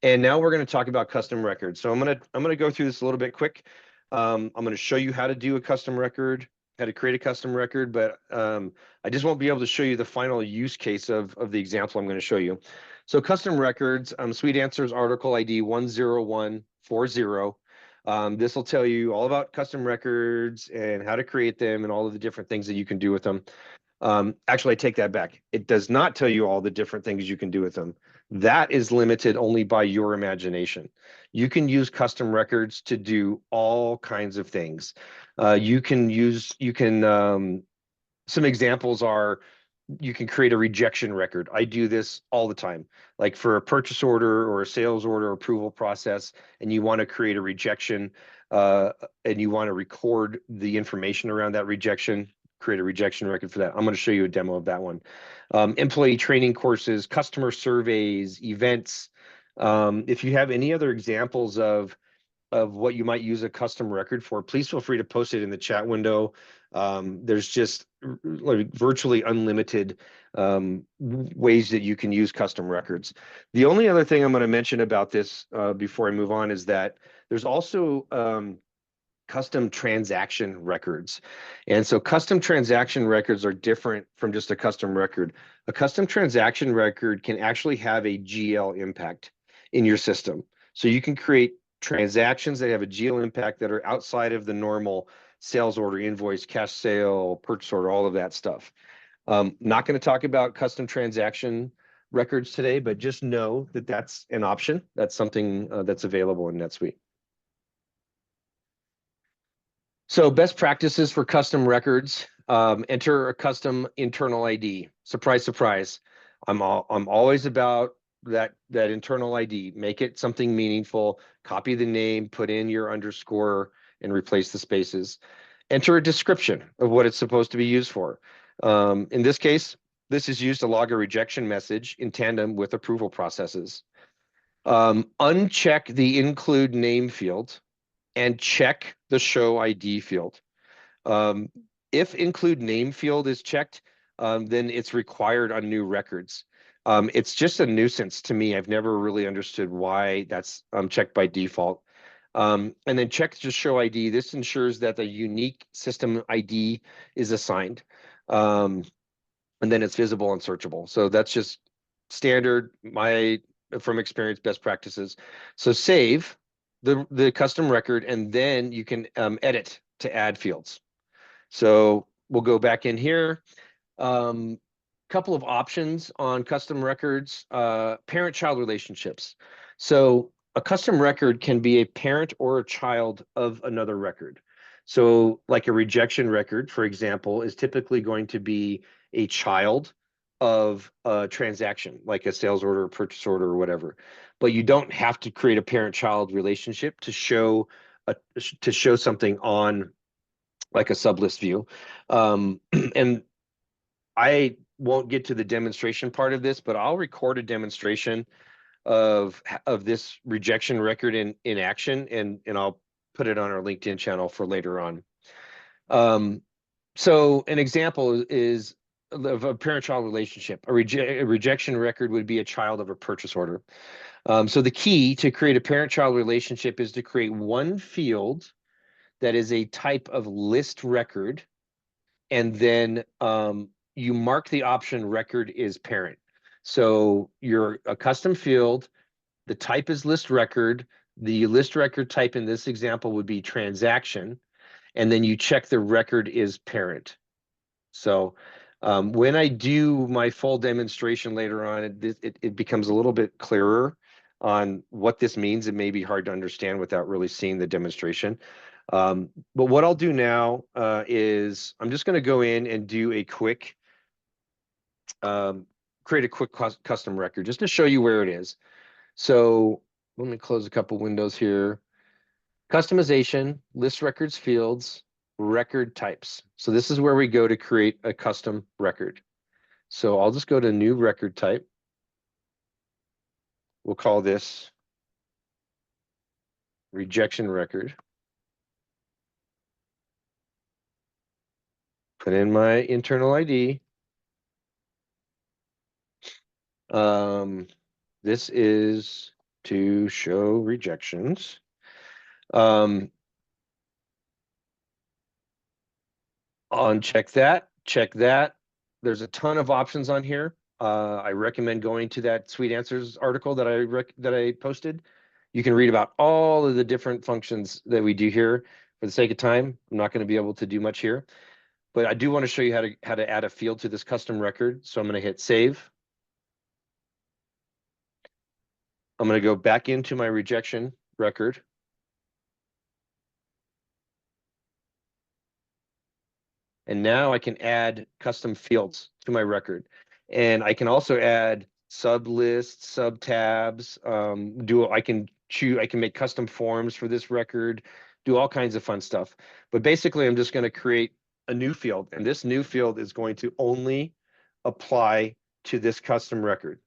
And now we're going to talk about custom records. So I'm going to go through this a little bit quick. I'm going to show you how to do a custom record, how to create a custom record, but I just won't be able to show you the final use case of the example I'm going to show you. So custom records, Sweet Answers article ID 10140. This will tell you all about custom records and how to create them and all of the different things that you can do with them. Actually, I take that back. It does not tell you all the different things you can do with them. That is limited only by your imagination. You can use custom records to do all kinds of things. Some examples are, you can create a rejection record. I do this all the time, like for a purchase order or a sales order approval process, and you want to create a rejection and you want to record the information around that rejection, create a rejection record for that. I'm going to show you a demo of that one. Employee training courses, customer surveys, events. If you have any other examples of of what you might use a custom record for, please feel free to post it in the chat window. There's just like virtually unlimited ways that you can use custom records. The only other thing I'm going to mention about this before I move on is that there's also custom transaction records. And so custom transaction records are different from just a custom record. A custom transaction record can actually have a GL impact in your system. So you can create transactions that have a GL impact that are outside of the normal sales order, invoice, cash sale, purchase order, all of that stuff. Not going to talk about custom transaction records today, but just know that that's an option. That's something that's available in NetSuite. So best practices for custom records, enter a custom internal ID. Surprise, surprise. I'm always about that internal ID. Make it something meaningful, copy the name, put in your underscore and replace the spaces. Enter a description of what it's supposed to be used for. In this case, this is used to log a rejection message in tandem with approval processes. Uncheck the include name field and check the show ID field. If include name field is checked, then it's required on new records. It's just a nuisance to me. I've never really understood why that's checked by default. And then check just show ID. This ensures that the unique system ID is assigned. And then it's visible and searchable. So that's just standard, from experience, best practices. So save the custom record, and then you can edit to add fields. So we'll go back in here. Couple of options on custom records, parent-child relationships. So a custom record can be a parent or a child of another record. So like a rejection record, for example, is typically going to be a child of a transaction, like a sales order, purchase order, or whatever. But you don't have to create a parent-child relationship to show something on like a sublist view. And I won't get to the demonstration part of this, but I'll record a demonstration of this rejection record in action, and I'll put it on our LinkedIn channel for later on. So an example is of a parent-child relationship. A rejection record would be a child of a purchase order. So the key to create a parent-child relationship is to create one field that is a type of list record, and then you mark the option record is parent. So you're a custom field, the type is list record, the list record type in this example would be transaction, and then you check the record is parent. So when I do my full demonstration later on, it becomes a little bit clearer on what this means. It may be hard to understand without really seeing the demonstration. But what I'll do now is I'm just going to go in and do a quick, create a quick custom record just to show you where it is. So let me close a couple windows here. Customization, list records fields, record types. So this is where we go to create a custom record. So I'll just go to new record type. We'll call this rejection record. Put in my internal ID. This is to show rejections. Uncheck that, check that. There's a ton of options on here. I recommend going to that Sweet Answers article that I posted. You can read about all of the different functions that we do here. For the sake of time, I'm not going to be able to do much here, but I do want to show you how to add a field to this custom record. So I'm going to hit save. I'm going to go back into my rejection record. And now I can add custom fields to my record. And I can also add sublists, subtabs, I can make custom forms for this record, do all kinds of fun stuff. But basically, I'm just going to create a new field, and this new field is going to only apply to this custom record.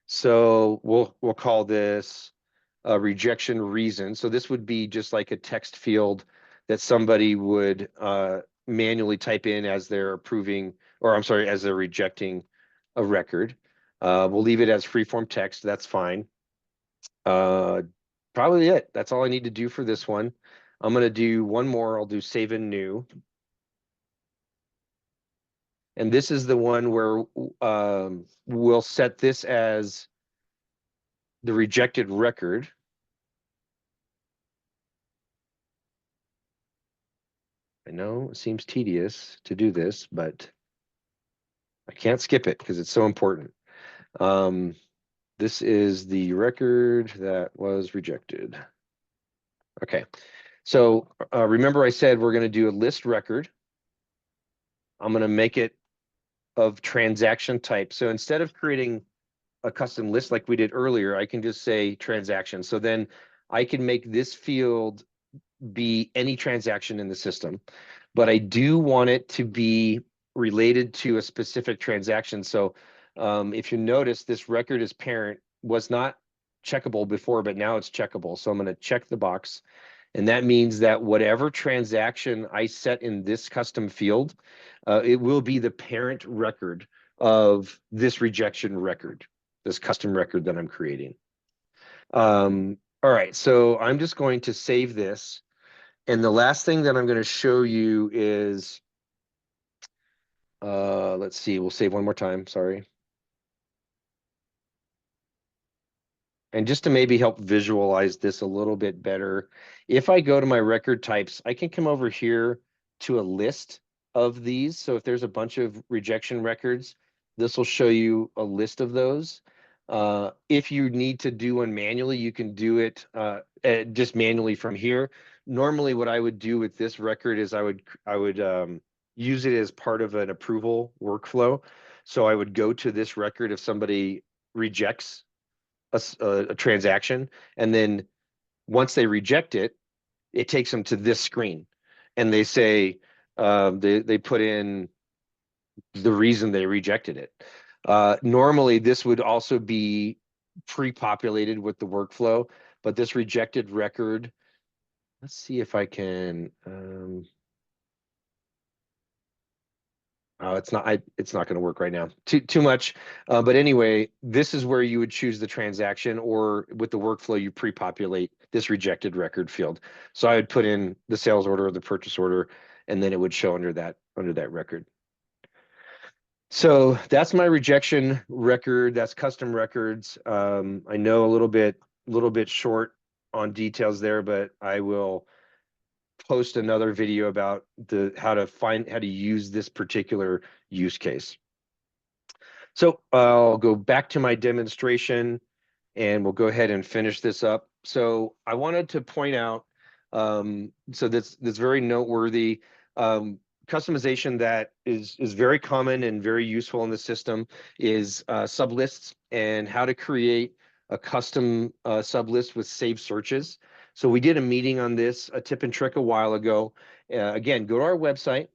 So we'll call this rejection reason. So this would be just like a text field that somebody would manually type in as they're approving, or I'm sorry, as they're rejecting a record. We'll leave it as freeform text. That's fine. Probably it. That's all I need to do for this one. I'm going to do one more. I'll do save and new. And this is the one where we'll set this as the rejected record. I know it seems tedious to do this, but I can't skip it because it's so important. This is the record that was rejected. Okay, so remember I said we're going to do a list record. I'm going to make it of transaction type. So instead of creating a custom list like we did earlier, I can just say transaction. So then I can make this field be any transaction in the system, but I do want it to be related to a specific transaction. So if you notice, this record as parent was not checkable before, but now it's checkable. So I'm going to check the box. And that means that whatever transaction I set in this custom field, it will be the parent record of this rejection record, this custom record that I'm creating. All right, so I'm just going to save this. And the last thing that I'm going to show you is, let's see, we'll save one more time, sorry. And just to maybe help visualize this a little bit better, if I go to my record types, I can come over here to a list of these. So if there's a bunch of rejection records, this will show you a list of those. If you need to do one manually, you can do it just manually from here. Normally, what I would do with this record is I would use it as part of an approval workflow. So I would go to this record if somebody rejects a transaction, and then once they reject it, it takes them to this screen, and they say they put in the reason they rejected it. Normally, this would also be pre-populated with the workflow, but this rejected record, let's see if I can. Oh, it's not going to work right now. Too much. But anyway, this is where you would choose the transaction, or with the workflow, you pre-populate this rejected record field. So I would put in the sales order or the purchase order, and then it would show under that record. So that's my rejection record. That's custom records. I know a little bit short on details there, but I will post another video about how to use this particular use case. So I'll go back to my demonstration and we'll go ahead and finish this up. So I wanted to point out, so that's very noteworthy. Customization that is very common and very useful in the system is sublists, and how to create a custom sublist with saved searches. So we did a meeting on this, a tip and trick a while ago. Again, go to our website,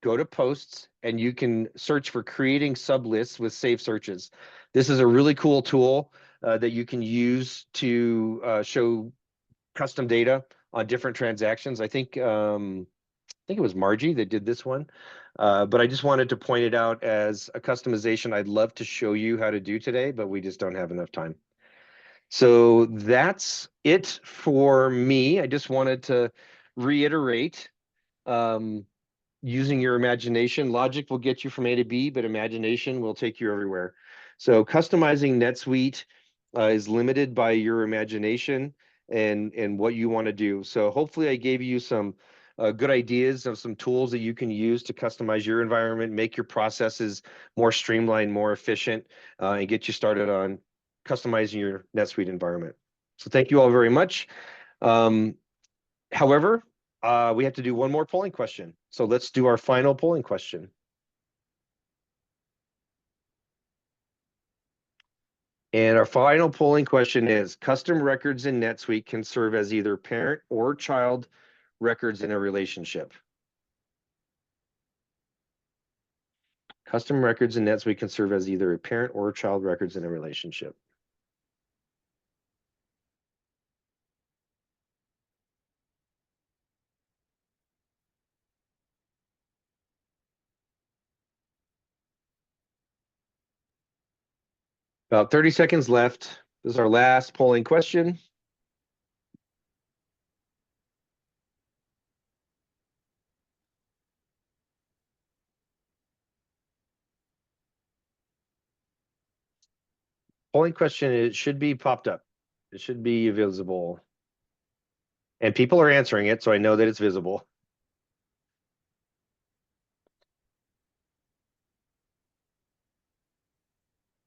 go to posts, and you can search for creating sublists with saved searches. This is a really cool tool that you can use to show custom data on different transactions. I think it was Margie that did this one, but I just wanted to point it out as a customization I'd love to show you how to do today, but we just don't have enough time. So that's it for me. I just wanted to reiterate, using your imagination. Logic will get you from A to B, but imagination will take you everywhere. So customizing NetSuite is limited by your imagination and what you want to do. So hopefully I gave you some good ideas of some tools that you can use to customize your environment, make your processes more streamlined, more efficient, and get you started on customizing your NetSuite environment. So thank you all very much. However, we have to do one more polling question. So let's do our final polling question. And our final polling question is, custom records in NetSuite can serve as either parent or child records in a relationship. Custom records in NetSuite can serve as either a parent or child records in a relationship. About 30 seconds left. This is our last polling question. Polling question, it should be popped up. It should be visible. And people are answering it, so I know that it's visible.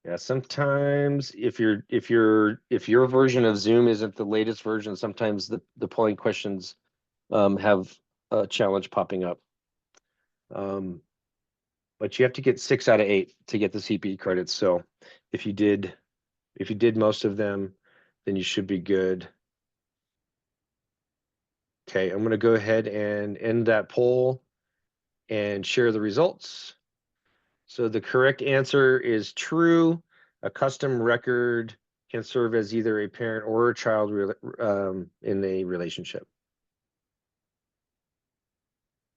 Yeah, sometimes if your version of Zoom isn't the latest version, sometimes the polling questions have a challenge popping up. But you have to get 6 out of 8 to get the CPE credits. So if you did most of them, then you should be good. Okay, I'm going to go ahead and end that poll and share the results. So the correct answer is true. A custom record can serve as either a parent or a child in a relationship.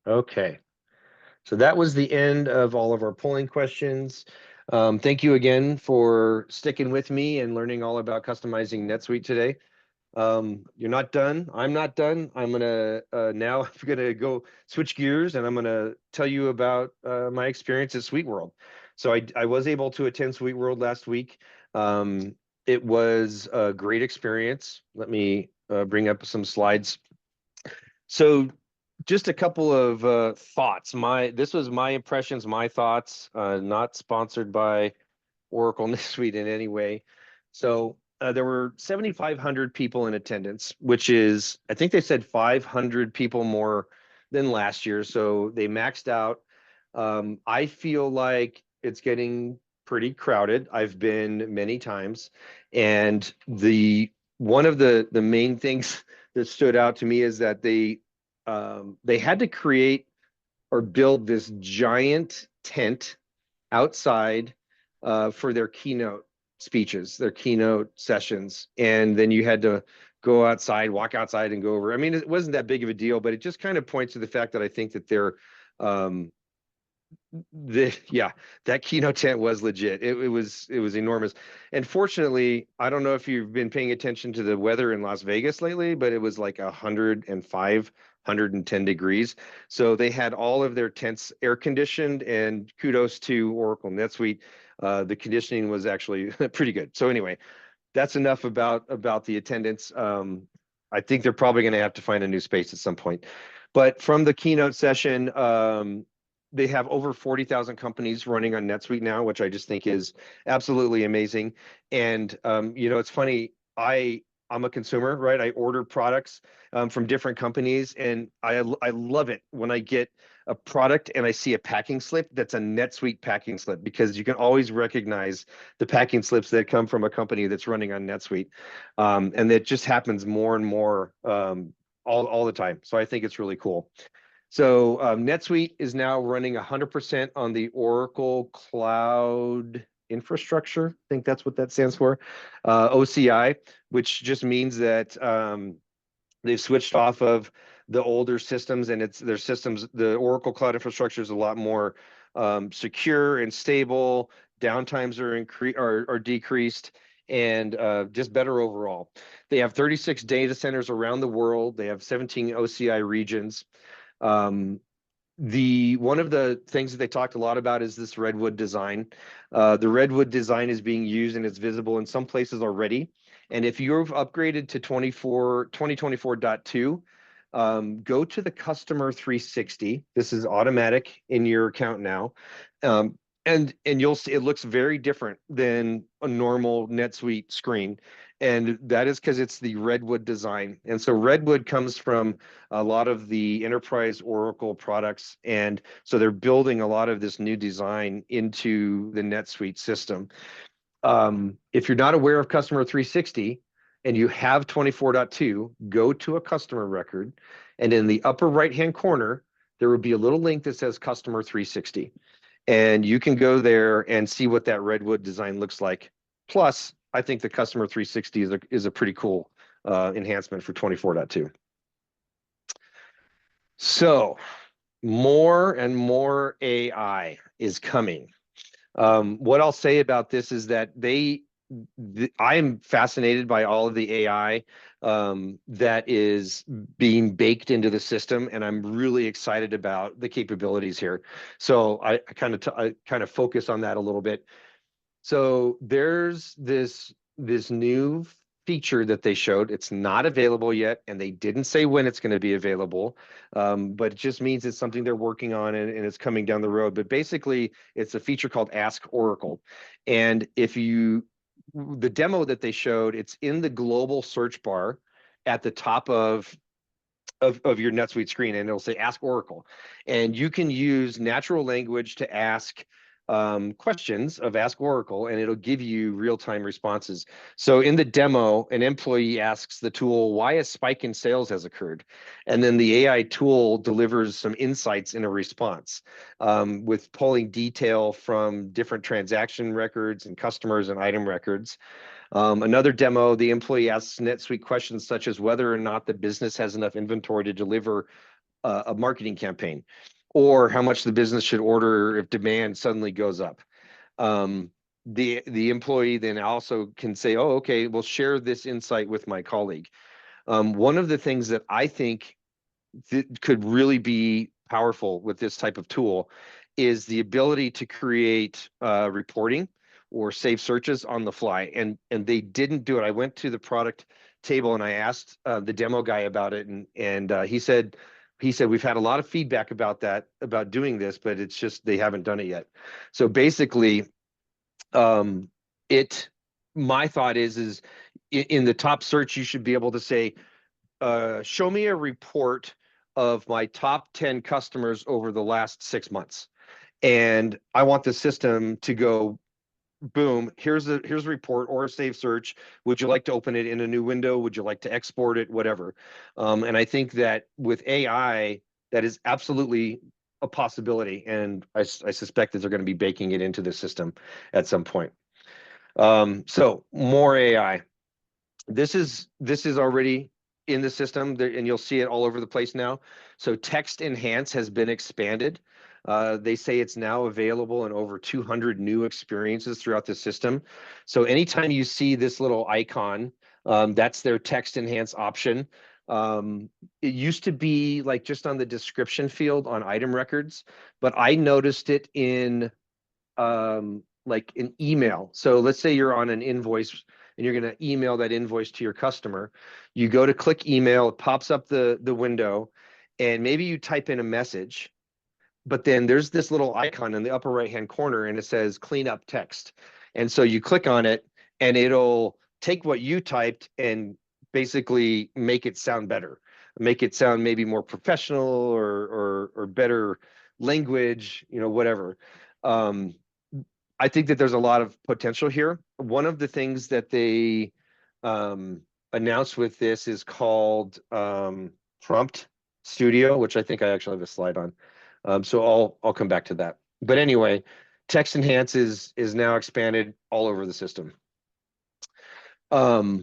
Okay, so that was the end of all of our polling questions. Thank you again for sticking with me and learning all about customizing NetSuite today. You're not done. I'm not done. I'm gonna now I'm gonna go switch gears and I'm gonna tell you about my experience at Sweet World. So I was able to attend Sweet World last week. It was a great experience. Let me bring up some slides. So just a couple of thoughts. This was my impressions, my thoughts, not sponsored by Oracle NetSuite in any way. So there were 7,500 people in attendance, which is, I think they said 500 people more than last year. So they maxed out. I feel like it's getting pretty crowded. I've been many times, and one of the main things that stood out to me is that they had to create or build this giant tent outside for their keynote speeches, their keynote sessions. And then you had to go outside, walk outside and go over. I mean, it wasn't that big of a deal, but it just kind of points to the fact that I think that um, that keynote tent was legit. It was enormous. And fortunately, I don't know if you've been paying attention to the weather in Las Vegas lately, but it was like 105, 110 degrees. So they had all of their tents air conditioned, and kudos to Oracle NetSuite. The conditioning was actually pretty good. So anyway, that's enough about the attendance. I think they're probably going to have to find a new space at some point. But from the keynote session, they have over 40,000 companies running on NetSuite now, which I just think is absolutely amazing. And it's funny. I'm a consumer, right? I order products from different companies, and I love it when I get a product and I see a packing slip that's a NetSuite packing slip, because you can always recognize the packing slips that come from a company that's running on NetSuite, and that just happens more and more all the time. So I think it's really cool. So NetSuite is now running 100% on the Oracle Cloud Infrastructure. I think that's what that stands for, OCI, which just means that they've switched off of the older systems, and their systems. The Oracle Cloud Infrastructure is a lot more secure and stable. Downtimes are decreased, and just better overall. They have 36 data centers around the world. They have 17 OCI regions. One of the things that they talked a lot about is this redwood design. The redwood design is being used and it's visible in some places already. And if you've upgraded to 2024.2, go to the Customer 360. This is automatic in your account now. And you'll see it looks very different than a normal NetSuite screen. And that is because it's the Redwood design. And so Redwood comes from a lot of the enterprise Oracle products. And so they're building a lot of this new design into the NetSuite system. If you're not aware of Customer 360 and you have 24.2, go to a customer record. And in the upper right-hand corner, there will be a little link that says Customer 360. And you can go there and see what that Redwood design looks like. Plus, I think the Customer 360 is a pretty cool enhancement for 24.2. So more and more AI is coming. What I'll say about this is that I am fascinated by all of the AI that is being baked into the system, and I'm really excited about the capabilities here. So I kind of focus on that a little bit. So there's this new feature that they showed. It's not available yet, and they didn't say when it's going to be available. But it just means it's something they're working on, and it's coming down the road. But basically, it's a feature called Ask Oracle. And the demo that they showed, it's in the global search bar at the top of your NetSuite screen, and it'll say Ask Oracle. And you can use natural language to ask questions of Ask Oracle, and it'll give you real-time responses. So in the demo, an employee asks the tool, why a spike in sales has occurred? And then the AI tool delivers some insights in a response with pulling detail from different transaction records and customers and item records. Another demo, the employee asks NetSuite questions such as whether or not the business has enough inventory to deliver a marketing campaign, or how much the business should order if demand suddenly goes up. The employee then also can say, oh, okay, we'll share this insight with my colleague. One of the things that I think could really be powerful with this type of tool is the ability to create reporting or save searches on the fly. And they didn't do it. I went to the product table and I asked the demo guy about it, and he said we've had a lot of feedback about that, about doing this, but it's just they haven't done it yet. So basically, my thought is in the top search, you should be able to say, show me a report of my top 10 customers over the last 6 months. And I want the system to go, boom, here's a report or a save search. Would you like to open it in a new window? Would you like to export it? Whatever. And I think that with AI, that is absolutely a possibility. And I suspect that they're going to be baking it into the system at some point. So more AI. This is already in the system, and you'll see it all over the place now. So Text Enhance has been expanded. They say it's now available in over 200 new experiences throughout the system. So anytime you see this little icon, that's their Text Enhance option. It used to be like just on the description field on item records, but I noticed it in like an email. So let's say you're on an invoice and you're going to email that invoice to your customer. You go to click email, it pops up the window, and maybe you type in a message, but then there's this little icon in the upper right-hand corner and it says clean up text. And so you click on it and it'll take what you typed and basically make it sound better, make it sound maybe more professional or better language, whatever. I think that there's a lot of potential here. One of the things that they announced with this is called Prompt Studio, which I think I actually have a slide on. So I'll come back to that. But anyway, Text Enhance is now expanded all over the system. AI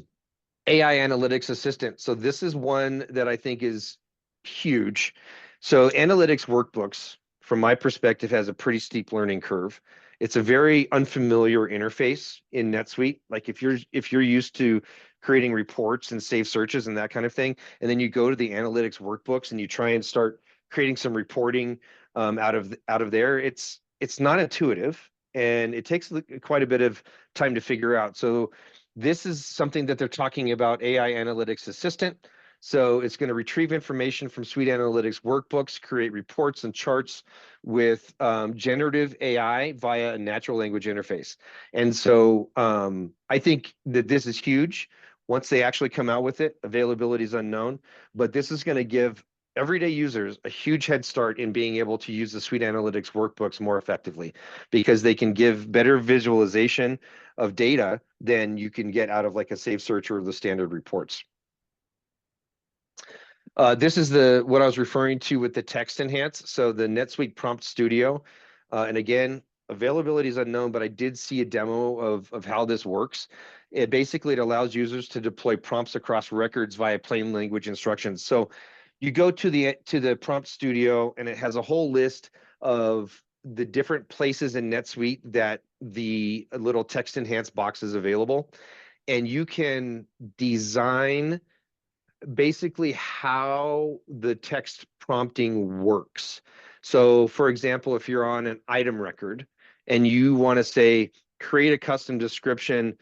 Analytics Assistant. So this is one that I think is huge. So analytics workbooks, from my perspective, has a pretty steep learning curve. It's a very unfamiliar interface in NetSuite. Like if you're used to creating reports and save searches and that kind of thing, and then you go to the analytics workbooks and you try and start creating some reporting out of there, it's not intuitive, and it takes quite a bit of time to figure out. So this is something that they're talking about, AI Analytics Assistant. So it's going to retrieve information from Suite Analytics workbooks, create reports and charts with generative AI via a natural language interface. And so I think that this is huge. Once they actually come out with it, availability is unknown, but this is going to give everyday users a huge head start in being able to use the Suite Analytics workbooks more effectively, because they can give better visualization of data than you can get out of like a Save Search or the standard reports. This is what I was referring to with the Text Enhance. So the NetSuite Prompt Studio, and again, availability is unknown, but I did see a demo of how this works. It allows users to deploy prompts across records via plain language instructions. So you go to the Prompt Studio, and it has a whole list of the different places in NetSuite that the little text enhanced box is available, and you can design basically how the text prompting works. So for example, if you're on an item record and you want to say, create a custom description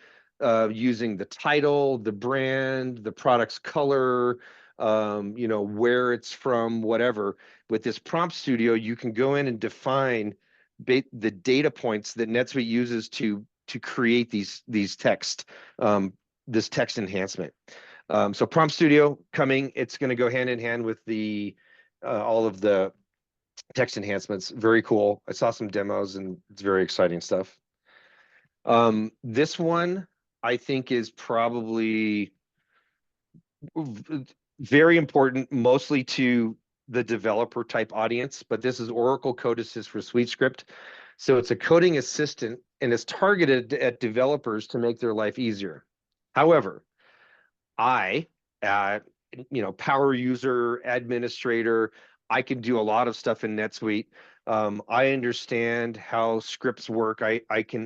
using the title, the brand, the product's color, where it's from, whatever. With this prompt studio, you can go in and define the data points that NetSuite uses to create these text, this text enhancement. So Prompt Studio coming, it's going to go hand in hand with the all of the text enhancements. Very cool. I saw some demos and it's very exciting stuff. This one I think is probably very important, mostly to the developer type audience, but this is Oracle Code Assist for SuiteScript. So it's a coding assistant and it's targeted at developers to make their life easier. However, I, power user, administrator, I can do a lot of stuff in NetSuite. I understand how scripts work. I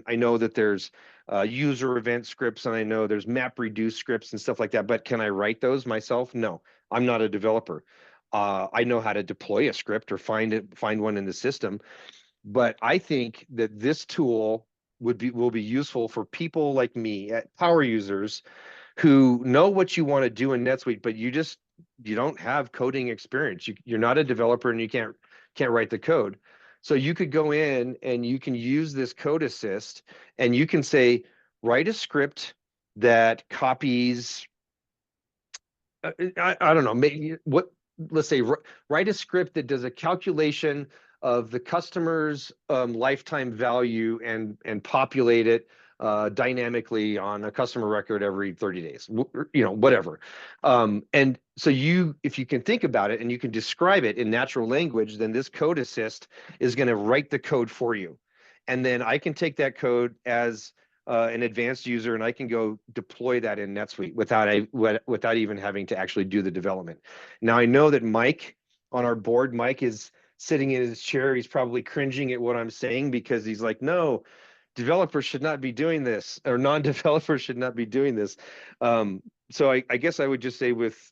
know that there's user event scripts, and I know there's map reduce scripts and stuff like that. But can I write those myself? No, I'm not a developer. I know how to deploy a script or find one in the system. But I think that this tool will be useful for people like me, power users, who know what you want to do in NetSuite, but you don't have coding experience. You're not a developer and you can't write the code. So you could go in and you can use this code assist and you can say, write a script that copies, I don't know, maybe let's say write a script that does a calculation of the customer's lifetime value and populate it dynamically on a customer record every 30 days, whatever. And so if you can think about it and you can describe it in natural language, then this code assist is going to write the code for you. And then I can take that code as an advanced user and I can go deploy that in NetSuite without even having to actually do the development. Now I know that Mike on our board, Mike is sitting in his chair. He's probably cringing at what I'm saying because he's like, no, developers should not be doing this, or non-developers should not be doing this. So I guess I would just say with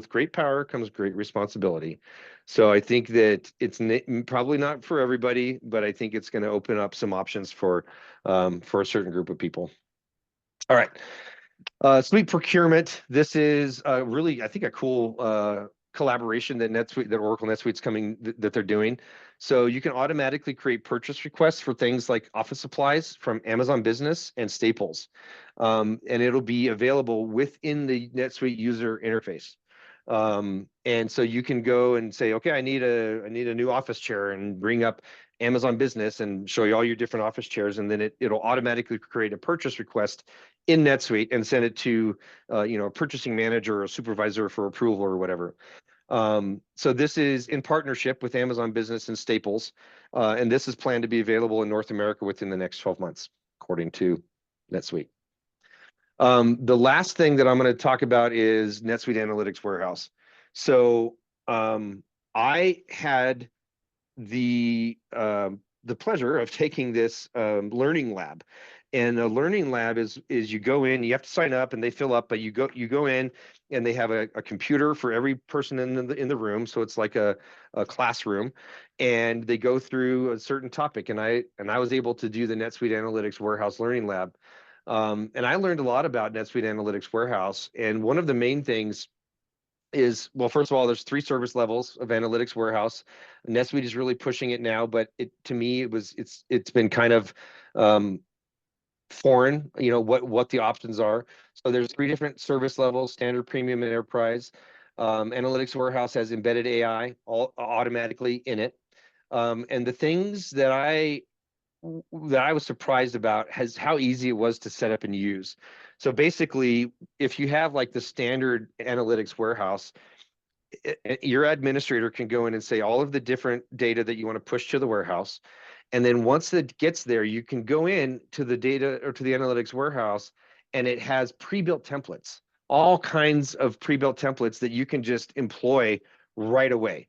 great power comes great responsibility. So I think that it's probably not for everybody, but I think it's going to open up some options for a certain group of people. All right. Suite procurement. This is really, I think, a cool collaboration that Oracle NetSuite's coming that they're doing. So you can automatically create purchase requests for things like office supplies from Amazon Business and Staples, and it'll be available within the NetSuite user interface. And so you can go and say, okay, I need a new office chair, and bring up Amazon Business and show you all your different office chairs, and then it'll automatically create a purchase request in NetSuite and send it to a purchasing manager or a supervisor for approval or whatever. So this is in partnership with Amazon Business and Staples, and this is planned to be available in North America within the next 12 months, according to NetSuite. The last thing that I'm going to talk about is NetSuite Analytics Warehouse. So I had the pleasure of taking this learning lab. And a learning lab is you go in, you have to sign up and they fill up, but you go in and they have a computer for every person in the room. So it's like a classroom, and they go through a certain topic. And I was able to do the NetSuite Analytics Warehouse Learning Lab. And I learned a lot about NetSuite Analytics Warehouse. And one of the main things is, well, first of all, there's 3 service levels of Analytics Warehouse. NetSuite is really pushing it now, but to me, it's been kind of foreign, what the options are. So there's 3 different service levels: standard, premium, and enterprise. Analytics Warehouse has embedded AI automatically in it. And the things that I was surprised about has how easy it was to set up and use. So basically, if you have like the standard Analytics Warehouse, your administrator can go in and say all of the different data that you want to push to the warehouse. And then once it gets there, you can go in to the data or to the Analytics Warehouse, and it has pre-built templates, all kinds of pre-built templates that you can just employ right away.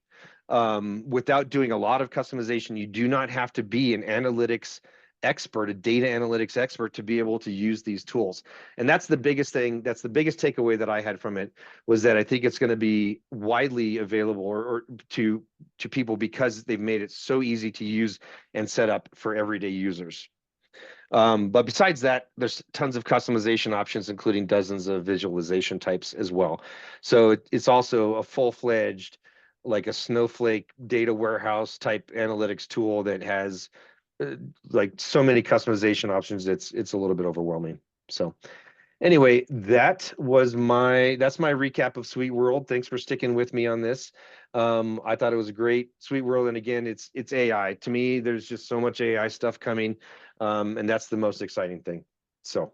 without doing a lot of customization. You do not have to be an analytics expert, a data analytics expert, to be able to use these tools. And that's the biggest thing. That's the biggest takeaway that I had from it, was that I think it's going to be widely available or to people because they've made it so easy to use and set up for everyday users. But besides that, there's tons of customization options, including dozens of visualization types as well. So it's also a full-fledged, like a Snowflake data warehouse type analytics tool that has like so many customization options. It's a little bit overwhelming. So anyway, that's my recap of Suite World. Thanks for sticking with me on this. I thought it was a great Suite World, and again, it's AI. To me, there's just so much AI stuff coming, and that's the most exciting thing. So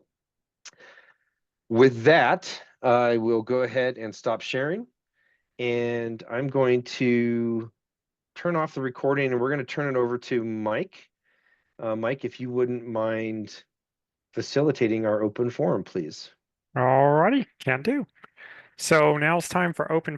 with that, I will go ahead and stop sharing, and I'm going to turn off the recording, and we're going to turn it over to Mike. Mike, if you wouldn't mind facilitating our open forum, please. Alrighty, can do. So now it's time for open